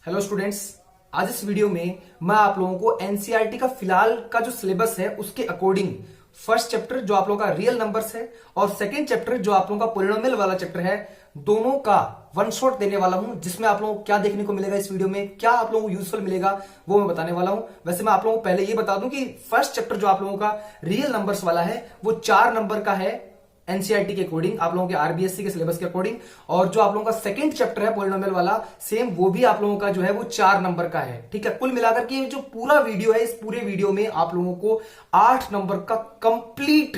Hello students. आज इस video में मैं आप लोगों को एनसीईआरटी का फिलहाल का जो सिलेबस है उसके अकॉर्डिंग फर्स्ट चैप्टर जो आप लोगों का रियल नंबर्स है और सेकंड चैप्टर जो आप लोगों का पॉलिनोमियल वाला चैप्टर है, दोनों का वन शॉट देने वाला हूं, जिसमें आप लोगों को क्या देखने को मिलेगा इस वीडियो में, क्या आप लोगों को यूजफुल मिलेगा वो मैं बताने वाला हूं। वैसे मैं आप लोगों को पहले ये बता दूं कि फर्स्ट चैप्टर जो आप लोगों का रियल नंबर्स वाला है वो 4 नंबर का है एनसीईआरटी के अकॉर्डिंग, आप लोगों के आरबीएससी के सिलेबस के अकॉर्डिंग। और जो आप लोगों का सेकंड चैप्टर है पॉलिनोमियल वाला, सेम वो भी आप लोगों का जो है वो 4 नंबर का है। ठीक है, कुल मिलाकर के जो पूरा वीडियो है, इस पूरे वीडियो में आप लोगों को 8 नंबर का कंप्लीट,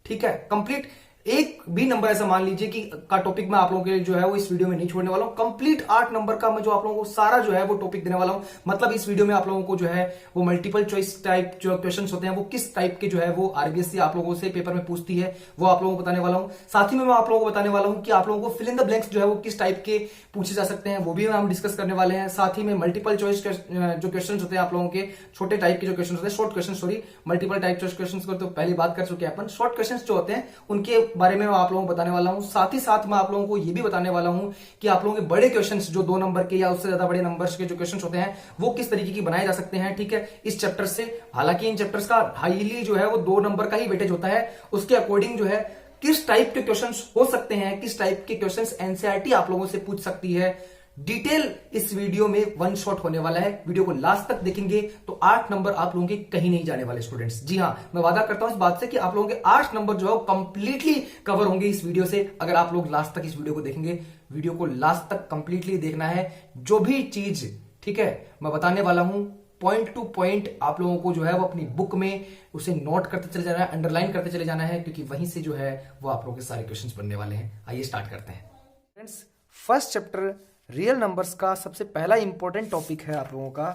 ठीक है, कंप्लीट एक भी नंबर ऐसा मान लीजिए कि का टॉपिक मैं आप लोगों के जो है वो इस वीडियो में नहीं छोड़ने वाला हूं। कंप्लीट 8 नंबर का मैं जो आप लोगों को सारा जो है वो टॉपिक देने वाला हूं। मतलब इस वीडियो में आप लोगों को जो है वो मल्टीपल चॉइस टाइप जो क्वेश्चंस होते हैं वो किस टाइप के जो है वो आरबीएससी आप लोगों से पेपर में पूछती है वो आप लोगों को बताने वाला हूं। साथ ही में मैं आप लोगों को बताने वाला हूं कि आप लोगों को फिल इन द ब्लैंक्स जो है वो किस टाइप के पूछे जा सकते हैं, वो भी हम डिस्कस करने वाले हैं। साथ ही में मल्टीपल चॉइस जो क्वेश्चन होते हैं आप लोगों के छोटे टाइप के जो क्वेश्चन होते हैं, short question, sorry multiple type choice question को तो पहले बात कर चुके हैं अपन। शॉर्ट क्वेश्चन जो होते हैं उनके बारे में मैं आप लोगों को बताने वाला हूं। साथ ही साथ मैं आप लोगों को यह भी बताने वाला हूं कि आप लोगों के बड़े क्वेश्चंस जो 2 नंबर के या उससे ज्यादा बड़े नंबर्स के जो क्वेश्चंस होते हैं वो किस तरीके की बनाए जा सकते हैं। ठीक है, इस चैप्टर से, हालांकि इन चैप्टर्स का हाईली जो है वो 2 नंबर का ही वेटेज होता है, उसके अकॉर्डिंग जो है किस टाइप के क्वेश्चंस हो सकते हैं, किस टाइप के क्वेश्चंस एनसीईआरटी आप लोगों से पूछ सकती है, डिटेल इस वीडियो में वन शॉट होने वाला है। वीडियो को लास्ट तक देखेंगे तो 8 नंबर आप लोगों के कहीं नहीं जाने वाले स्टूडेंट्स। जी हां, मैं वादा करता हूं इस बात से कि आप लोगों के 8 नंबर जो है वो कंप्लीटली कवर होंगे इस वीडियो से, अगर आप लोग लास्ट तक इस वीडियो को देखेंगे। वीडियो को लास्ट तक कंप्लीटली देखना है, जो भी चीज, ठीक है, मैं बताने वाला हूं पॉइंट टू पॉइंट आप लोगों को जो है वो अपनी बुक में उसे नोट करते चले जाना है, अंडरलाइन करते चले जाना है, क्योंकि वहीं से जो है वो आप लोगों के सारे क्वेश्चंस बनने वाले हैं। आइए स्टार्ट करते हैं friends. First chapter real numbers का सबसे पहला इंपॉर्टेंट टॉपिक है आप लोगों का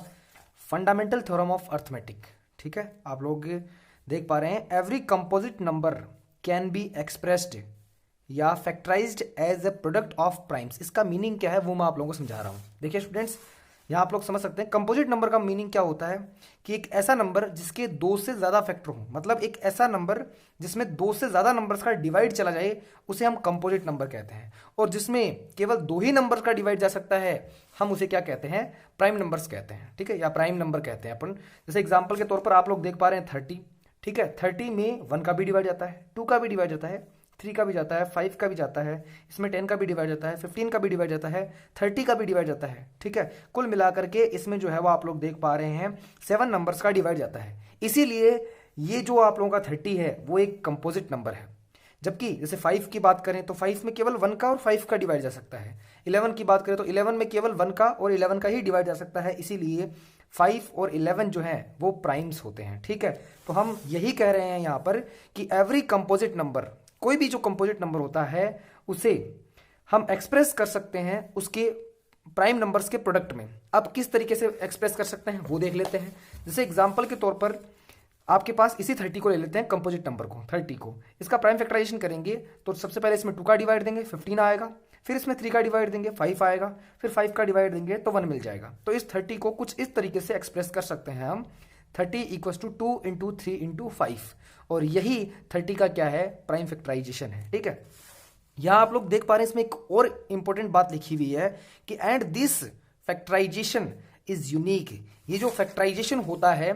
फंडामेंटल थ्योरम ऑफ अर्थमेटिक। ठीक है, आप लोग देख पा रहे हैं every composite number can be expressed या factorised as a product of primes. इसका मीनिंग क्या है वो मैं आप लोगों को समझा रहा हूं। देखिए स्टूडेंट्स, यहां आप लोग समझ सकते हैं कंपोजिट नंबर का मीनिंग क्या होता है कि एक ऐसा नंबर जिसके 2 से ज्यादा फैक्टर हो, मतलब एक ऐसा नंबर जिसमें 2 से ज्यादा नंबर्स का डिवाइड चला जाए उसे हम कंपोजिट नंबर कहते हैं। और जिसमें केवल 2 ही नंबर का डिवाइड जा सकता है हम उसे क्या कहते हैं, प्राइम नंबर्स कहते हैं। ठीक है, या प्राइम नंबर कहते हैं अपन। जैसे एग्जाम्पल के तौर पर आप लोग देख पा रहे हैं 30। ठीक है, 30 में 1 का भी डिवाइड जाता है, 2 का भी डिवाइड जाता है, 3 का भी जाता है, 5 का भी जाता है, इसमें 10 का भी डिवाइड जाता है, 15 का भी डिवाइड जाता है, 30 का भी डिवाइड जाता है। ठीक है, कुल मिलाकर के इसमें जो है वो आप लोग देख पा रहे हैं 7 नंबर्स का डिवाइड जाता है। इसीलिए ये जो आप लोगों का 30 है वो एक कंपोजिट नंबर है। जबकि जैसे 5 की बात करें तो 5 में केवल 1 का और 5 का डिवाइड जा सकता है। 11 की बात करें तो 11 में केवल 1 का और 11 का ही डिवाइड जा सकता है। इसीलिए 5 और 11 जो है वो प्राइम्स होते हैं। ठीक है, तो हम यही कह रहे हैं यहाँ पर कि एवरी कंपोजिट नंबर, कोई भी जो कंपोजिट नंबर होता है उसे हम एक्सप्रेस कर सकते हैं उसके प्राइम नंबर्स के प्रोडक्ट में। अब किस तरीके से एक्सप्रेस कर सकते हैं वो देख लेते हैं। जैसे एग्जांपल के तौर पर आपके पास इसी 30 को ले लेते हैं, कंपोजिट नंबर को 30 को, इसका प्राइम फैक्टराइजेशन करेंगे तो सबसे पहले इसमें 2 का डिवाइड देंगे 15 आएगा, फिर इसमें 3 का डिवाइड देंगे 5 आएगा, फिर 5 का डिवाइड देंगे तो 1 मिल जाएगा। तो इस 30 को कुछ इस तरीके से एक्सप्रेस कर सकते हैं हम, 30 इक्वल्स टू 2 इंटू 3 इंटू 5, और यही 30 का क्या है, प्राइम फैक्टराइजेशन है। ठीक है, यहां आप लोग देख पा रहे हैं इसमें एक और इंपॉर्टेंट बात लिखी हुई है कि and this factorisation is unique. ये जो फैक्टराइजेशन होता है,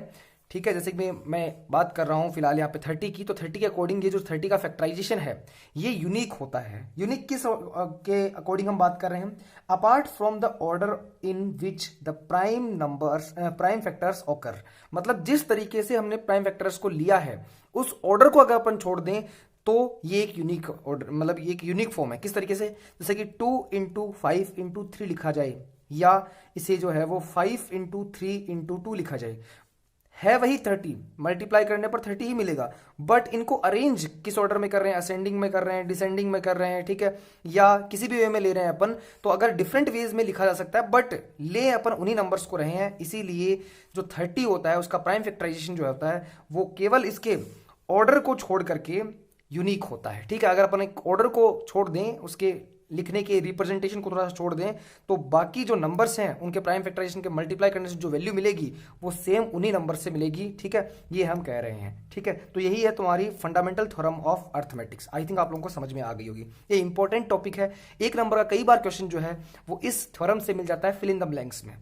ठीक है, जैसे कि मैं बात कर रहा हूं फिलहाल यहाँ पे 30 की, तो 30 के अकॉर्डिंग ये जो 30 का फैक्टराइजेशन है ये यूनिक होता है। यूनिक किस के अकॉर्डिंग हम बात कर रहे हैं, apart from the order in which the prime numbers prime factors occur. मतलब जिस तरीके से हमने प्राइम फैक्टर्स को लिया है उस ऑर्डर को अगर अपन छोड़ दें तो ये एक यूनिक ऑर्डर, मतलब ये एक यूनिक फॉर्म है। किस तरीके से, जैसे कि 2 इंटू 5 इंटू 3 लिखा जाए, या इसे जो है वो 5 इंटू 3 इंटू 2 लिखा जाए, है वही 30, मल्टीप्लाई करने पर 30 ही मिलेगा, बट इनको अरेंज किस ऑर्डर में कर रहे हैं, असेंडिंग में कर रहे हैं, डिसेंडिंग में कर रहे हैं, ठीक है, या किसी भी वे में ले रहे हैं अपन, तो अगर डिफरेंट वेज में लिखा जा सकता है बट ले अपन उन्हीं नंबर्स को रहे हैं। इसीलिए जो 30 होता है उसका प्राइम फैक्टराइजेशन जो होता है वो केवल इसके ऑर्डर को छोड़ करके यूनिक होता है। ठीक है, अगर अपन एक ऑर्डर को छोड़ दें उसके लिखने के रिप्रेजेंटेशन को थोड़ा सा छोड़ दें तो बाकी जो नंबर्स हैं उनके प्राइम फैक्टराइजेशन के मल्टीप्लाई करने से जो वैल्यू मिलेगी वो सेम उन्हीं नंबर से मिलेगी। ठीक है, ये हम कह रहे हैं। ठीक है, तो यही है तुम्हारी fundamental theorem of arithmetics. I think आप लोगों को समझ में आ गई होगी। ये इंपॉर्टेंट टॉपिक है। एक नंबर का कई बार क्वेश्चन जो है वो इस थ्योरम से मिल जाता है फिल इन द ब्लैंक्स में।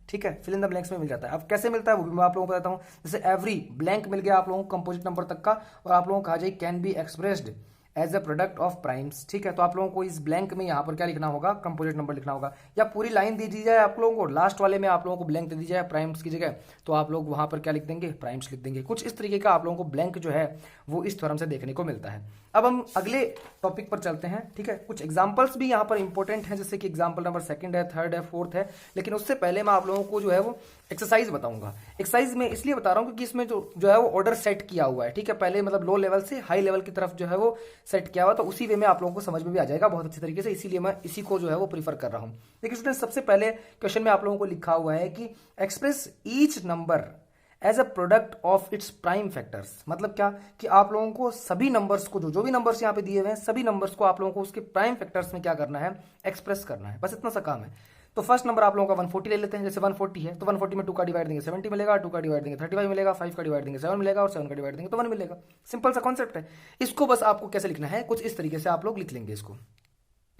ठीक है, फिल इन द ब्लैंक्स में मिल जाता है। अब कैसे मिलता है वो भी मैं आप लोगों को बताता हूं। जैसे एवरी ब्लैंक मिल गया आप लोगों को कंपोजिट नंबर तक का, और आप लोगों को कहा जाए can be expressed as a product of primes. ठीक है, तो आप लोगों को इस ब्लैंक में यहाँ पर क्या लिखना होगा, कंपोजिट नंबर लिखना होगा, या पूरी लाइन दे दी जाए आप लोगों को, लास्ट वाले में आप लोगों को ब्लैंक दे दी जाए प्राइम्स की जगह, तो आप लोग वहां पर क्या लिख देंगे, प्राइम्स लिख देंगे। कुछ इस तरीके का आप लोगों को ब्लैंक जो है वो इस थ्योरम से देखने को मिलता है। अब हम अगले टॉपिक पर चलते हैं। ठीक है, कुछ एग्जाम्पल्स भी यहाँ पर इंपॉर्टेंट हैं, जैसे कि एग्जाम्पल नंबर 2 है, 3 है, 4 है, लेकिन उससे पहले मैं आप लोगों को जो है वो एक्सरसाइज बताऊंगा। एक्सरसाइज में इसलिए बता रहा हूं क्योंकि इसमें जो है वो ऑर्डर सेट किया हुआ है। ठीक है, पहले मतलब लो लेवल से हाई लेवल की तरफ जो है वो सेट किया हुआ, तो उसी वे में आप लोगों को समझ में भी आ जाएगा बहुत अच्छे तरीके से, इसीलिए मैं इसी को जो है वो प्रीफर कर रहा हूं। देखिए स्टूडेंट, सबसे पहले क्वेश्चन में आप लोगों को लिखा हुआ है कि express each number as a product of its prime factors. मतलब क्या कि आप लोगों को सभी नंबर्स को, जो भी नंबर्स यहाँ पे दिए हुए हैं, सभी नंबर्स को आप लोगों को उसके प्राइम फैक्टर्स में क्या करना है, एक्सप्रेस करना है। बस इतना सा काम है। तो फर्स्ट नंबर आप लोगों का 140 ले लेते हैं। जैसे 140 है तो 140 में 2 का डिवाइड देंगे 70 मिलेगा, 2 का डिवाइड देंगे 35 मिलेगा, 5 का डिवाइड देंगे 7 मिलेगा, और 7 का डिवाइड देंगे तो 1 मिलेगा। सिंपल सा कॉन्सेप्ट है। इसको बस आपको कैसे लिखना है, कुछ इस तरीके से आप लोग लिख लेंगे। इसको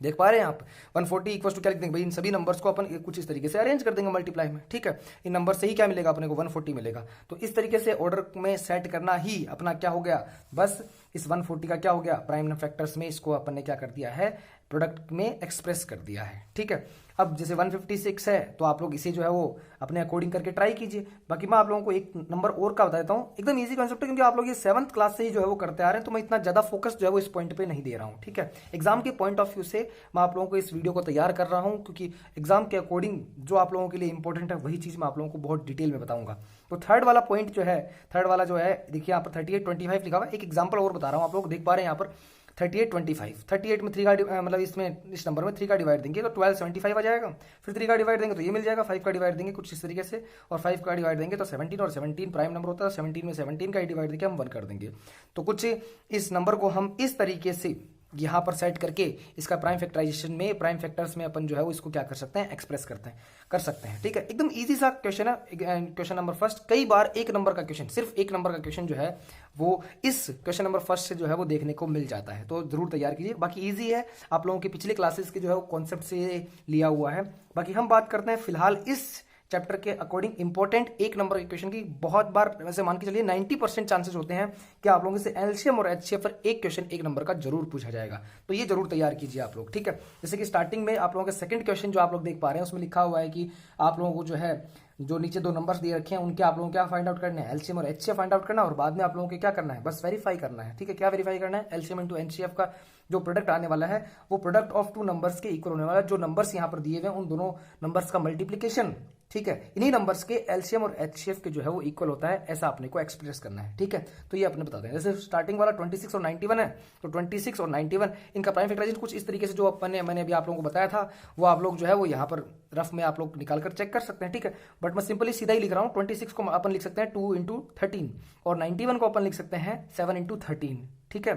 देख पा रहे हैं आप, 140 इक्वल टू क्या लिख देंगे भाई, इन सभी नंबर्स को अपन कुछ इस तरीके से अरेंज कर देंगे मल्टीप्लाई में। ठीक है, इन नंबर से ही क्या मिलेगा अपने को, 140 मिलेगा। तो इस तरीके से ऑर्डर में सेट करना ही अपना क्या हो गया, बस इस 140 का क्या हो गया, प्राइम फैक्टर्स में इसको अपन ने क्या कर दिया है, प्रोडक्ट में एक्सप्रेस कर दिया है। ठीक है, अब जैसे 156 है तो आप लोग इसे जो है वो अपने अकॉर्डिंग करके ट्राई कीजिए। बाकी मैं आप लोगों को एक नंबर और का बता देता हूँ, एकदम इजी कॉन्सेप्ट है, क्योंकि आप लोग ये 7th क्लास से ही जो है वो करते आ रहे हैं, तो मैं इतना ज्यादा फोकस जो है वो इस पॉइंट पे नहीं दे रहा हूँ। ठीक है, एग्जाम के पॉइंट ऑफ व्यू से मैं आप लोगों को इस वीडियो को तैयार कर रहा हूँ, क्योंकि एग्जाम के अकॉर्डिंग जो आप लोगों के लिए इंपॉर्टेंट है वही चीज मैं आप लोगों को बहुत डिटेल में बताऊंगा। तो थर्ड वाला पॉइंट जो है, थर्ड वाला जो है, देखिए यहाँ पर 3825 लिखा हुआ है। एक एग्जाम्पल और बता रहा हूँ, आप लोग देख पा रहे हैं यहाँ पर 3825, 38 में 3 का मतलब इसमें इस नंबर में 3 का डिवाइड देंगे तो 1275 आ जाएगा। फिर 3 का डिवाइड देंगे तो ये मिल जाएगा, 5 का डिवाइड देंगे कुछ इस तरीके से, और 5 का डिवाइड देंगे तो 17, और 17 प्राइम नंबर होता है, 17 में 17 का डिवाइड देके हम 1 कर देंगे। तो कुछ इस नंबर को हम इस तरीके से यहाँ पर सेट करके इसका प्राइम फैक्टराइजेशन में, प्राइम फैक्टर्स में अपन जो है वो इसको क्या कर सकते हैं, एक्सप्रेस कर सकते हैं। ठीक है, एकदम इजी सा क्वेश्चन है। क्वेश्चन नंबर फर्स्ट, कई बार एक नंबर का क्वेश्चन, सिर्फ एक नंबर का क्वेश्चन जो है वो इस क्वेश्चन नंबर फर्स्ट से जो है वो देखने को मिल जाता है, तो जरूर तैयार कीजिए। बाकी इजी है, आप लोगों के पिछले क्लासेस के जो है वो कॉन्सेप्ट से लिया हुआ है। बाकी हम बात करते हैं फिलहाल इस चैप्टर के अकॉर्डिंग इंपॉर्टेंट एक नंबर के क्वेश्चन की। बहुत बार वैसे मान के चलिए 90% चांसेस होते हैं कि आप लोगों से एलसीएम और एचसीएफ पर एक क्वेश्चन एक नंबर का जरूर पूछा जाएगा, तो ये जरूर तैयार कीजिए आप लोग। ठीक है, जैसे कि स्टार्टिंग में आप लोगों के सेकंड क्वेश्चन जो आप लोग देख पा रहे हैं उसमें लिखा हुआ है कि आप लोगों को जो है जो नीचे 2 नंबर्स दिए रखे हैं उनके आप लोगों को क्या फाइंड आउट करना है, एलसीएम और एचसीएफ फाइंड आउट करना, और बाद में आप लोगों को क्या करना है, बस वेरीफाई करना है। ठीक है, क्या वेरीफाई करना है, एलसीएम इंटू एचसीएफ का जो प्रोडक्ट आने वाला है वो प्रोडक्ट ऑफ 2 नंबर्स के इक्वल होने वाला है। जो नंबर्स यहाँ पर दिए हुए हैं उन दोनों नंबर्स का मल्टीप्लीकेशन, ठीक है, इन्हीं नंबर्स के एलसीएम और एचसीएफ के जो है वो इक्वल होता है, ऐसा अपने को एक्सप्रेस करना है। ठीक है, तो ये अपने बताते हैं। जैसे स्टार्टिंग वाला 26 और 91 है, तो 26 और 91 इनका प्राइम फैक्टराइजेशन कुछ इस तरीके से जो मैंने अभी आप लोगों को बताया था वो आप लोग जो है वो यहाँ पर रफ में आप लोग निकाल कर चेक कर सकते हैं। ठीक है, बट मैं सिंपली सीधा ही लिख रहा हूँ। 26 को अपन लिख सकते हैं 2 इंटू 13, और 91 को अपन लिख सकते हैं 7 इंटू 13। ठीक है,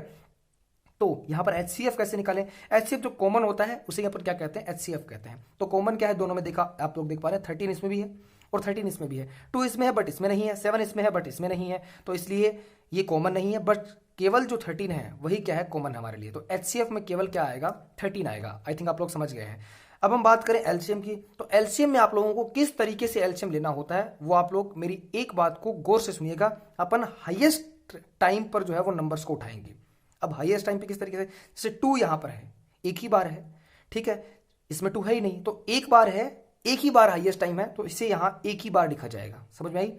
तो यहां पर एचसीएफ कैसे निकालें, एचसीएफ जो कॉमन होता है उसे यहां पर क्या कहते हैं, एचसीएफ कहते हैं। तो कॉमन क्या है दोनों में, देखा आप लोग देख पा रहे हैं 13 इसमें भी है और 13 इसमें भी है, 2 इसमें है बट इसमें नहीं है, 7 इसमें है बट इसमें नहीं है, तो इसलिए ये कॉमन नहीं है। बट केवल जो 13 है वही क्या है, कॉमन हमारे लिए। तो एचसीएफ में केवल क्या आएगा, 13 आएगा। आई थिंक आप लोग समझ गए हैं। अब हम बात करें एलसीएम की, तो एलसीएम में आप लोगों को किस तरीके से एलसीएम लेना होता है वो आप लोग मेरी एक बात को गौर से सुनिएगा। अपन हाईएस्ट टाइम पर जो है वो नंबर्स को उठाएंगे। अब हाईएस्ट टाइम पे किस तरीके से, जैसे 2 यहां पर है, एक ही बार है, ठीक है, इसमें 2 है ही नहीं, तो एक बार है, एक ही बार हाईएस्ट टाइम है, तो इसे यहां एक ही बार लिखा जाएगा। समझ में आई?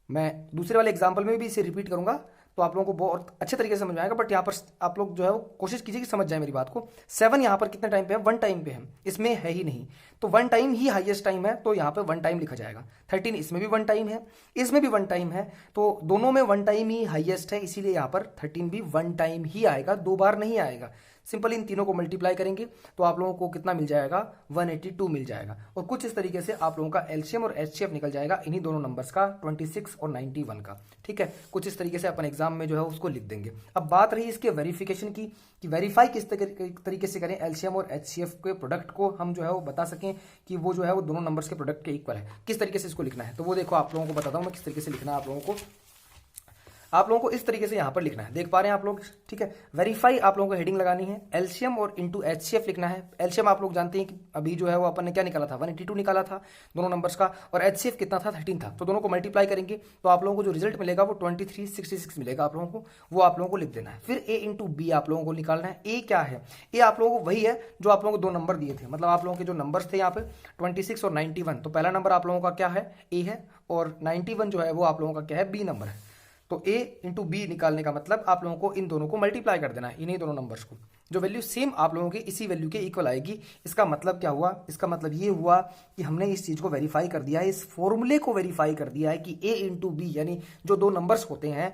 मैं दूसरे वाले एग्जांपल में भी इसे रिपीट करूंगा तो आप लोगों को बहुत अच्छे तरीके से समझ में आएगा, बट यहाँ पर आप लोग जो है वो कोशिश कीजिए कि समझ जाए मेरी बात को। 7 यहाँ पर कितने टाइम पे है, 1 टाइम पे है, इसमें है ही नहीं, तो 1 टाइम ही हाईएस्ट टाइम है, तो यहाँ पे 1 टाइम लिखा जाएगा। 13 इसमें भी 1 टाइम है, इसमें भी 1 टाइम है, तो दोनों में 1 टाइम ही हाईएस्ट है, इसीलिए यहाँ पर 13 भी 1 टाइम ही आएगा, 2 बार नहीं आएगा। सिंपल इन तीनों को मल्टीप्लाई करेंगे तो आप लोगों को कितना मिल जाएगा, 182 मिल जाएगा। और कुछ इस तरीके से आप लोगों का एलसीएम और एचसीएफ निकल जाएगा इन्हीं दोनों नंबर्स का, 26 और 91 का। ठीक है, कुछ इस तरीके से अपन एग्जाम में जो है उसको लिख देंगे। अब बात रही इसके वेरिफिकेशन की कि वेरीफाई किस तरीके से करें एलसीएम और एचसीएफ के प्रोडक्ट को हम जो है वो बता सकें कि वो जो है वो दोनों नंबर्स के प्रोडक्ट के इक्वल है, किस तरीके से इसको लिखना है। तो वो देखो आप लोगों को बताता हूं मैं किस तरीके से लिखना है आप लोगों को इस तरीके से यहां पर लिखना है, देख पा रहे हैं आप लोग। ठीक है, वेरीफाई आप लोगों को हेडिंग लगानी है, एलसीएम और इंटू एचसीएफ लिखना है। एलसीएम आप लोग जानते हैं कि अभी जो है वो अपन ने क्या निकाला था, 182 निकाला था दोनों नंबर्स का, और एचसीएफ कितना था, 13 था। तो दोनों को मल्टीप्लाई करेंगे तो आप लोगों को जो रिजल्ट मिलेगा वो 2366 मिलेगा आप लोगों को, वो आप लोगों को लिख देना है। फिर ए इंटू बी आप लोगों को निकालना है। ए क्या है, ए आप लोगों को वही है जो आप लोगों को 2 नंबर दिए थे, मतलब आप लोगों के जो नंबर्स थे यहाँ पे 26 और 91। तो पहला नंबर आप लोगों का क्या है, ए है, और 91 जो है वो आप लोगों का क्या है, बी नंबर है। तो a इंटू बी निकालने का मतलब आप लोगों को इन दोनों को मल्टीप्लाई कर देना है, इन्हीं दोनों नंबर्स को। जो वैल्यू सेम आप लोगों की इसी वैल्यू के इक्वल आएगी। इसका मतलब क्या हुआ, इसका मतलब ये हुआ कि हमने इस चीज को वेरीफाई कर दिया है, इस फॉर्मूले को वेरीफाई कर दिया है कि a इंटू बी यानी जो 2 नंबर्स होते हैं,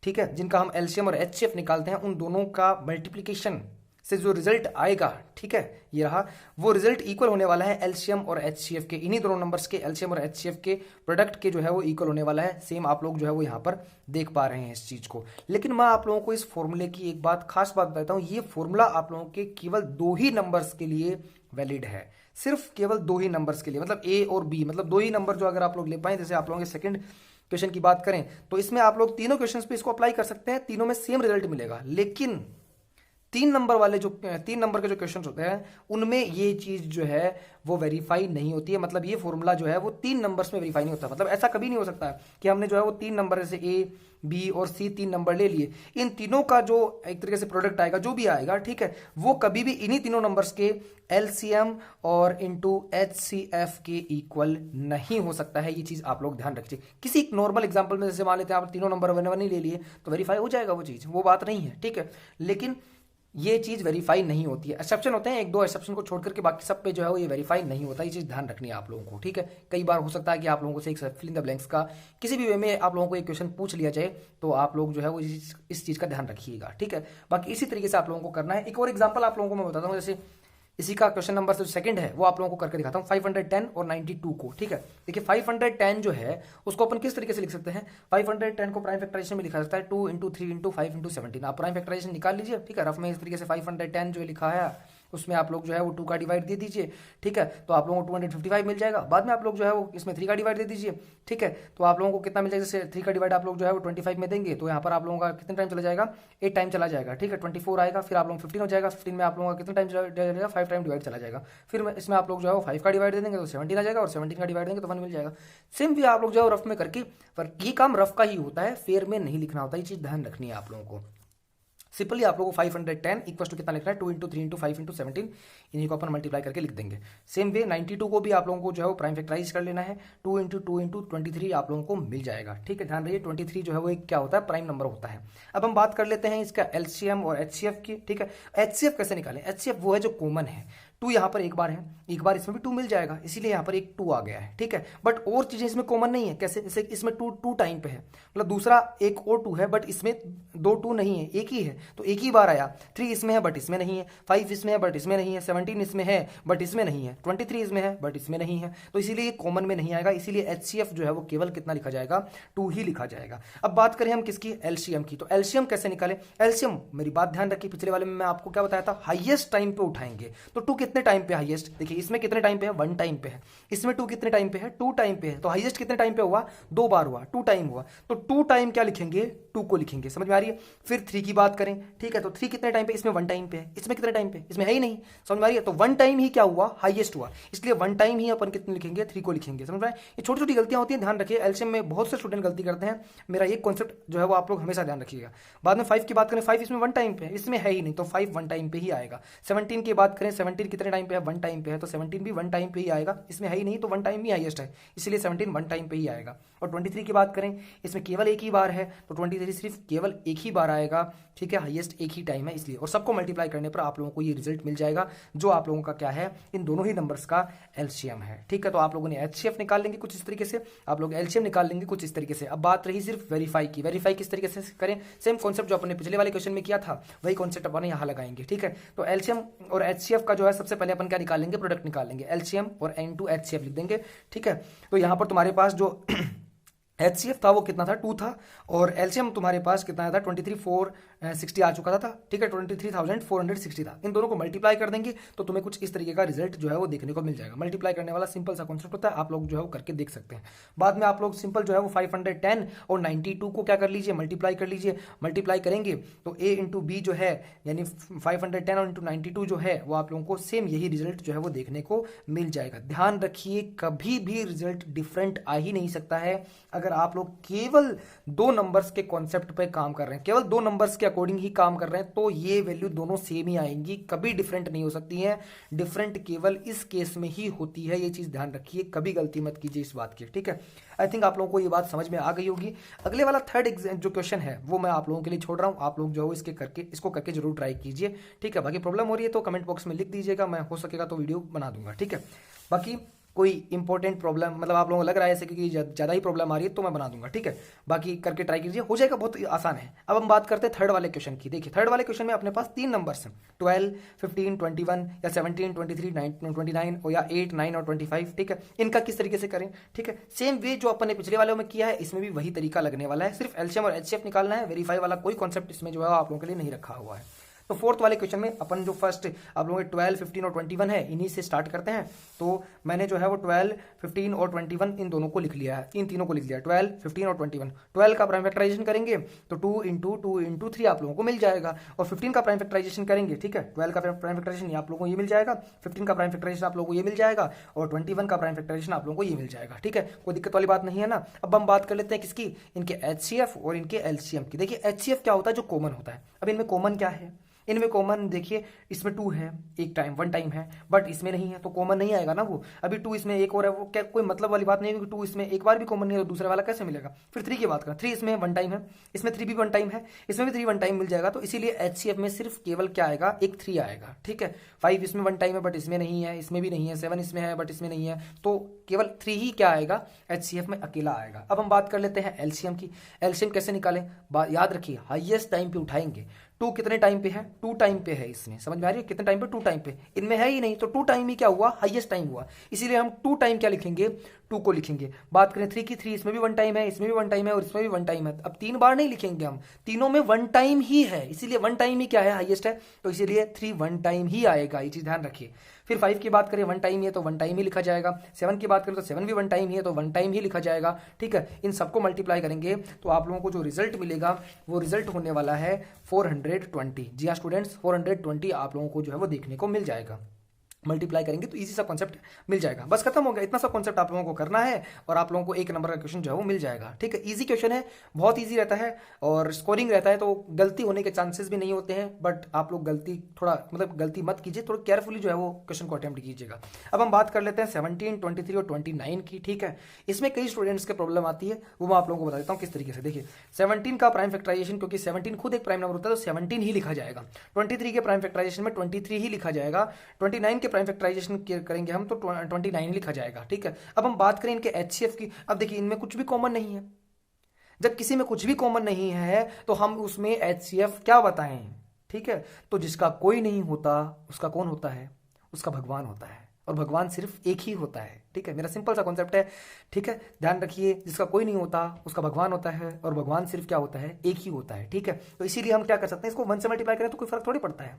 ठीक है, जिनका हम एलसीएम और एचसीएफ निकालते हैं, उन दोनों का मल्टीप्लीकेशन से जो रिजल्ट आएगा, ठीक है, ये रहा, वो रिजल्ट इक्वल होने वाला है एलसीएम और एचसीएफ के, इन्हीं दोनों नंबर्स के एलसीएम और एचसीएफ के प्रोडक्ट के जो है वो इक्वल होने वाला है। सेम आप लोग जो है वो यहाँ पर देख पा रहे हैं इस चीज को। लेकिन मैं आप लोगों को इस फॉर्मूले की एक बात, खास बात बताता हूँ, ये फॉर्मूला आप लोगों के केवल 2 ही नंबर्स के लिए वैलिड है, सिर्फ केवल 2 ही नंबर्स के लिए, मतलब ए और बी, मतलब 2 ही नंबर जो अगर आप लोग ले पाए। जैसे आप लोगों के सेकंड क्वेश्चन की बात करें तो इसमें आप लोग तीनों क्वेश्चन पे इसको अप्लाई कर सकते हैं, तीनों में सेम रिजल्ट मिलेगा। लेकिन 3 नंबर के जो क्वेश्चन होते हैं उनमें ये चीज जो है वो वेरीफाई नहीं होती है, मतलब ये फॉर्मूला जो है वो 3 नंबर्स में वेरीफाई नहीं होता। मतलब ऐसा कभी नहीं हो सकता कि हमने जो है वो 3 नंबर जैसे ए बी और सी 3 नंबर ले लिए, इन तीनों का जो एक तरीके से प्रोडक्ट आएगा, जो भी आएगा, ठीक है, वो कभी भी इन्हीं तीनों नंबर्स के एलसीएम और इंटू एचसीएफ के इक्वल नहीं हो सकता है। ये चीज आप लोग ध्यान रखिए। किसी नॉर्मल एग्जाम्पल में जैसे मान लेते हैं आप तीनों नंबर 1 1 ही ले लिए तो वेरीफाई हो जाएगा वो चीज, वो बात नहीं है, ठीक है। लेकिन ये चीज वेरीफाई नहीं होती है, एक्सेप्शन होते हैं 1-2 एक्सेप्शन को छोड़कर के बाकी सब पे जो है वो ये वेरीफाई नहीं होता। ये चीज ध्यान रखनी है आप लोगों को, ठीक है। कई बार हो सकता है कि आप लोगों से एक फिल इन द ब्लैंक्स का किसी भी वे में आप लोगों को एक क्वेश्चन पूछ लिया जाए, तो आप लोग जो है वो इस चीज का ध्यान रखिएगा, ठीक है। बाकी इसी तरीके से आप लोगों को करना है। एक और एग्जाम्पल आप लोगों को मैं बताता हूँ, जैसे इसी का क्वेश्चन नंबर जो सेकंड है वो आप लोगों को करके दिखाता हूँ, 510 और 92 को, ठीक है। देखिए 510 जो है उसको अपन किस तरीके से लिख सकते हैं, 510 को प्राइम फैक्टराइजेशन में लिखा सकता है 2 इंटू 3 इंटू 5 इंटू 17। आप प्राइम फैक्टराइजेशन निकाल लीजिए, ठीक है। रफ में इस तरीके से 510 जो लिखा है उसमें आप लोग जो है वो 2 का डिवाइड दे दीजिए, ठीक है, तो आप लोगों को 255 मिल जाएगा। बाद में आप लोग जो है वो इसमें 3 का डिवाइड दे दीजिए, ठीक है, तो आप लोगों को कितना मिल जाएगा, जैसे 3 का डिवाइड आप लोग जो है वो 25 में देंगे तो यहाँ पर आप लोगों का कितना टाइम चला जाएगा, 8 टाइम चला जाएगा, ठीक है। 24 आएगा, फिर आप लोग 15 हो जाएगा, 15 में आप लोगों का कितना टाइम चला जाएगा, 5 टाइम डिवाइड चला जाएगा। फिर इसमें आप लोग जो है वो 5 का डिवाइड दे देंगे तो 17 आ जाएगा, और 17 का डिवाइड देंगे तो 1 मिल जाएगा। सेम भी आप लोग जो है रफ में करके, पर ये काम रफ का ही होता है, फेयर में नहीं लिखना होता, ये चीज ध्यान रखनी है आप लोगों को। सिंपली आप लोगों को 510 इक्वल टू कितना लिखना है, 2 इंटू 3 इंटू 5 इंटू 17, इन्हीं को अपन मल्टीप्लाई करके लिख देंगे। सेम वे 92 को भी आप लोगों को जो है वो प्राइम फैक्टराइज कर लेना है, 2 इंटू 2 इंटू 23 आप लोगों को मिल जाएगा, ठीक है। ध्यान रखिए 23 जो है वो एक क्या होता है, प्राइम नंबर होता है। अब हम बात कर लेते हैं इसका एलसीएम और एचसीएफ की, ठीक है। एचसीएफ कैसे निकालें, एचसीएफ वो है जो कॉमन है, 2 यहाँ पर एक बार है, एक बार इसमें भी 2 मिल जाएगा, इसीलिए यहाँ पर एक 2 आ गया है, ठीक है। बट और चीजें इसमें कॉमन नहीं है, कैसे, जैसे इसमें 2 टाइम पे है, मतलब दूसरा एक और 2 है, बट इसमें 2 2 नहीं है, एक ही है, तो एक ही बार आया। 3 इसमें है बट इसमें नहीं है, 5 इसमें है बट इसमें नहीं है, 17 इसमें है बट इसमें नहीं है, 23 इसमें है बट इसमें नहीं है, तो इसीलिए कॉमन में नहीं आएगा। इसीलिए एचसीएफ जो है वो केवल कितना लिखा जाएगा, 2 ही लिखा जाएगा। अब बात करें हम किसकी, एलसीएम की, तो एलसीएम कैसे निकाले। एलसीएम मेरी बात ध्यान रखिए, पिछले वाले में मैं आपको क्या बताया था, हाईएस्ट टाइम पे उठाएंगे। तो 2 कितने टाइम पे हाईएस्ट, देखिए इसमें कितने टाइम पे है, 1 टाइम पे है, इसमें 2 कितने टाइम पे है, 2 टाइम पे है, तो हाईएस्ट कितने टाइम पे हुआ, 2 बार हुआ, 2 टाइम हुआ, तो 2 टाइम क्या लिखेंगे, 2 को लिखेंगे, समझ में आ रही है। फिर 3 की बात करें, ठीक है, तो 3 कितने टाइम पे, इसमें 1 टाइम पे है, इसमें कितने टाइम पे, इसमें है ही नहीं, समझ में आ रही है। तो 1 टाइम ही क्या हुआ, हाईएस्ट हुआ, इसलिए 1 टाइम ही अपन कितने लिखेंगे, 3 को लिखेंगे, समझ में। ये छोटी छोटी गलतियां होती हैं, ध्यान रखिए। एलसीएम में बहुत से स्टूडेंट गलती करते हैं, मेरा ये कॉन्सेप्ट जो है वो आप लोग हमेशा ध्यान रखिएगा। बाद में 5 की बात करें, 5 इसमें 1 टाइम पे है, इसमें है ही नहीं, तो 5 1 टाइम पे ही आएगा। 17 की बात करें, 17 कितने टाइम पे है, 1 टाइम पे है, तो 17 भी 1 टाइम पे ही आएगा, इसमें है ही नहीं तो 1 टाइम ही हाईएस्ट है, इसलिए 17 1 टाइम पे ही आएगा। और 23 की बात करें, इसमें केवल एक ही बार है तो 23 सिर्फ केवल एक ही बार आएगा, ठीक है, हाईएस्ट एक ही टाइम है इसलिए। और सबको मल्टीप्लाई करने पर आप लोगों को ये रिजल्ट मिल जाएगा जो आप लोगों का क्या है, इन दोनों ही नंबर्स का एलसीएम है, ठीक है। तो आप लोगों ने एचसीएफ निकाल लेंगे कुछ इस तरीके से, आप लोग एलसीएम निकाल लेंगे कुछ इस तरीके से। अब बात रही सिर्फ वेरीफाई की, वेरीफाई किस तरीके से करें, सेम कॉन्सेप्ट जो अपने पिछले वाले क्वेश्चन में किया था वही कॉन्सेप्ट अपन यहाँ लगाएंगे, ठीक है। तो एलसीएम और एचसीएफ का जो है सबसे पहले अपन क्या निकालेंगे, प्रोडक्ट निकालेंगे, एलसीएम और N2 HCF लिख देंगे, ठीक है। तो यहाँ पर तुम्हारे पास जो HCF था वो कितना था, 2 था, और LCM तुम्हारे पास कितना था, 23,460 आ चुका था, ठीक है, 23,460 था। इन दोनों को मल्टीप्लाई कर देंगे तो तुम्हें कुछ इस तरीके का रिजल्ट जो है वो देखने को मिल जाएगा। मल्टीप्लाई करने वाला सिंपल सा कॉन्सेप्ट होता है, आप लोग जो है वो करके देख सकते हैं। बाद में आप लोग सिंपल जो है वो 510 और 92 को क्या कर लीजिए, मल्टीप्लाई कर लीजिए। मल्टीप्लाई करेंगे तो A इंटू B जो है यानी 510 और इंटू 92 जो है वो आप लोगों को सेम यही रिजल्ट जो है वो देखने को मिल जाएगा। ध्यान रखिए कभी भी रिजल्ट डिफरेंट आ ही नहीं सकता है अगर आप लोग केवल 2 नंबर्स के कॉन्सेप्ट पे काम कर रहे हैं, केवल 2 नंबर्स के अकॉर्डिंग ही काम कर रहे हैं, तो ये वैल्यू दोनों सेम ही आएंगी, कभी डिफरेंट नहीं हो सकती है। डिफरेंट केवल इस केस में ही होती है, ये चीज ध्यान रखिए, कभी गलती मत कीजिए इस बात की, ठीक है। आई थिंक आप लोगों को ये बात समझ में आ गई होगी। अगले वाला थर्ड जो क्वेश्चन है वो मैं आप लोगों के लिए छोड़ रहा हूं, आप लोग जो है इसको करके जरूर ट्राई कीजिए, ठीक है। बाकी प्रॉब्लम हो रही है तो कमेंट बॉक्स में लिख दीजिएगा, मैं हो सकेगा तो वीडियो बना दूंगा, ठीक है। बाकी कोई इंपॉर्टेंट प्रॉब्लम मतलब आप लोगों को लग रहा है ऐसे क्योंकि ज़्यादा ही प्रॉब्लम आ रही है तो मैं बना दूंगा, ठीक है। बाकी करके ट्राई कीजिए, हो जाएगा, बहुत आसान है। अब हम बात करते हैं थर्ड वाले क्वेश्चन की। देखिए थर्ड वाले क्वेश्चन में अपने पास 3 नंबर्स हैं, 12, 15, 21 या 17, 23, 29 और या 8, 9 और 25, ठीक है। इनका किस तरीके से करें, ठीक है। सेम वे जो अपन ने पिछले वाले में किया है इसमें भी वही तरीका लगने वाला है, सिर्फ एलसीएम और एचसीएफ निकालना है। वेरीफाई वाला कोई कॉन्सेप्ट इसमें जो है आप लोगों के लिए नहीं रखा हुआ है। तो फोर्थ वाले क्वेश्चन में अपन जो फर्स्ट आप लोगों के 12, 15 और 21 है इन्हीं से स्टार्ट करते हैं। तो मैंने जो है वो 12, 15 और 21 इन दोनों को लिख लिया है, इन तीनों को लिख लिया, 12, 15 और 21। 12 का प्राइम फैक्टराइजेशन करेंगे तो 2 इंटू 2 इंटू 3 आप लोगों को मिल जाएगा, और 15 का प्राइम फैक्टराइजेशन करेंगे, ठीक है। 12 का प्राइम फैक्टराइजेशन आप लोगों को ये मिल जाएगा, 15 का प्राइम फैक्टराइजेशन आप लोगों को ये मिल जाएगा, और 21 का प्राइम फैक्टराइजेशन आप लोगों को ये मिल जाएगा, ठीक है। कोई दिक्कत वाली बात नहीं है ना। अब हम बात कर लेते हैं किसकी, इनके एचसीएफ और इनके एलसीएम की। देखिए एचसीएफ क्या होता है, जो कॉमन होता है। अब इनमें कॉमन क्या है, इनमें कॉमन देखिए, इसमें 2 है, एक टाइम 1 टाइम है, बट इसमें नहीं है तो कॉमन नहीं आएगा ना वो। अभी 2 इसमें एक और है, वो क्या कोई मतलब वाली बात नहीं है, क्योंकि 2 इसमें एक बार भी कॉमन नहीं है तो दूसरे वाला कैसे मिलेगा। फिर 3 की बात करें, 3 इसमें 1 टाइम है, इसमें 3 भी 1 टाइम है, इसमें भी 3 1 टाइम मिल जाएगा, तो इसीलिए एचसीएफ में सिर्फ केवल क्या आएगा, एक 3 आएगा, ठीक है। 5 इसमें 1 टाइम है बट इसमें नहीं है, इसमें भी नहीं है, 7 इसमें है बट इसमें नहीं है, तो केवल 3 ही क्या आएगा, एचसीएफ में अकेला आएगा। अब हम बात कर लेते हैं एलसीएम की। एलसीएम कैसे निकालें, याद रखिए हाईएस्ट टाइम पे उठाएंगे। 2 कितने टाइम पे है, 2 टाइम पे है, इसमें समझ में आ रही है, कितने टाइम पे, 2 टाइम पे, इनमें है ही नहीं तो 2 टाइम ही क्या हुआ, हाईएस्ट टाइम हुआ, इसीलिए हम 2 टाइम क्या लिखेंगे, 2 को लिखेंगे। बात करें 3 की, 3 इसमें भी 1 टाइम है, इसमें भी 1 टाइम है और इसमें भी 1 टाइम है। अब 3 बार नहीं लिखेंगे हम, तीनों में 1 टाइम ही है, इसीलिए 1 टाइम ही क्या है, हाईएस्ट है, तो इसीलिए 3 1 टाइम ही आएगा, ये चीज ध्यान रखिए। फिर 5 की बात करें 1 टाइम ही है तो 1 टाइम ही लिखा जाएगा। 7 की बात करें तो 7 भी 1 टाइम ही है तो 1 टाइम ही लिखा जाएगा, ठीक है। इन सबको मल्टीप्लाई करेंगे तो आप लोगों को जो रिजल्ट मिलेगा वो रिजल्ट होने वाला है 420। जी हाँ स्टूडेंट्स, 420 आप लोगों को जो है वो देखने को मिल जाएगा। मल्टीप्लाई करेंगे तो इजी सा कॉन्सेप्ट मिल जाएगा, बस खत्म हो गया। इतना सा कॉन्सेप्ट आप लोगों को करना है और आप लोगों को 1 नंबर का क्वेश्चन जो है वो मिल जाएगा, ठीक है। इजी क्वेश्चन है, बहुत इजी रहता है और स्कोरिंग रहता है, तो गलती होने के चांसेस भी नहीं होते हैं, बट आप लोग गलती थोड़ा मतलब गलती मत कीजिए, थोड़ा केयरफुली जो है वो क्वेश्चन को अटेम्प्ट कीजिएगा। अब हम बात कर लेते हैं 17, 23 और 29 की, ठीक है। इसमें कई स्टूडेंट्स के प्रॉब्लम आती है, वो मैं आप लोगों को बता देता हूँ किस तरीके से। देखिए 17 का प्राइम फैक्टराइजेशन, क्योंकि 17 खुद एक प्राइम नंबर होता है तो 17 ही लिखा जाएगा। 23 के प्राइम फैक्टराइजेशन में 23 ही लिखा जाएगा। 29 के प्राइम फैक्टराइजेशन करेंगे हम तो 29 लिखा जाएगा, ठीक है। अब हम बात करें इनके एचसीएफ की। अब देखिए इनमें कुछ भी कॉमन नहीं है, जब किसी में कुछ भी कॉमन नहीं है तो हम उसमें एचसीएफ क्या बताएं, ठीक है। तो जिसका कोई नहीं होता उसका कौन होता है, उसका भगवान होता है, और भगवान सिर्फ एक ही होता है, ठीक है। मेरा सिंपल सा कॉन्सेप्ट है, ठीक है, ध्यान रखिए। जिसका कोई नहीं होता उसका भगवान होता है, और भगवान सिर्फ क्या होता है, एक ही होता है, ठीक है। तो इसीलिए हम क्या कर सकते हैं, इसको 1 से मल्टीप्लाई करें तो कोई फर्क थोड़ी पड़ता है,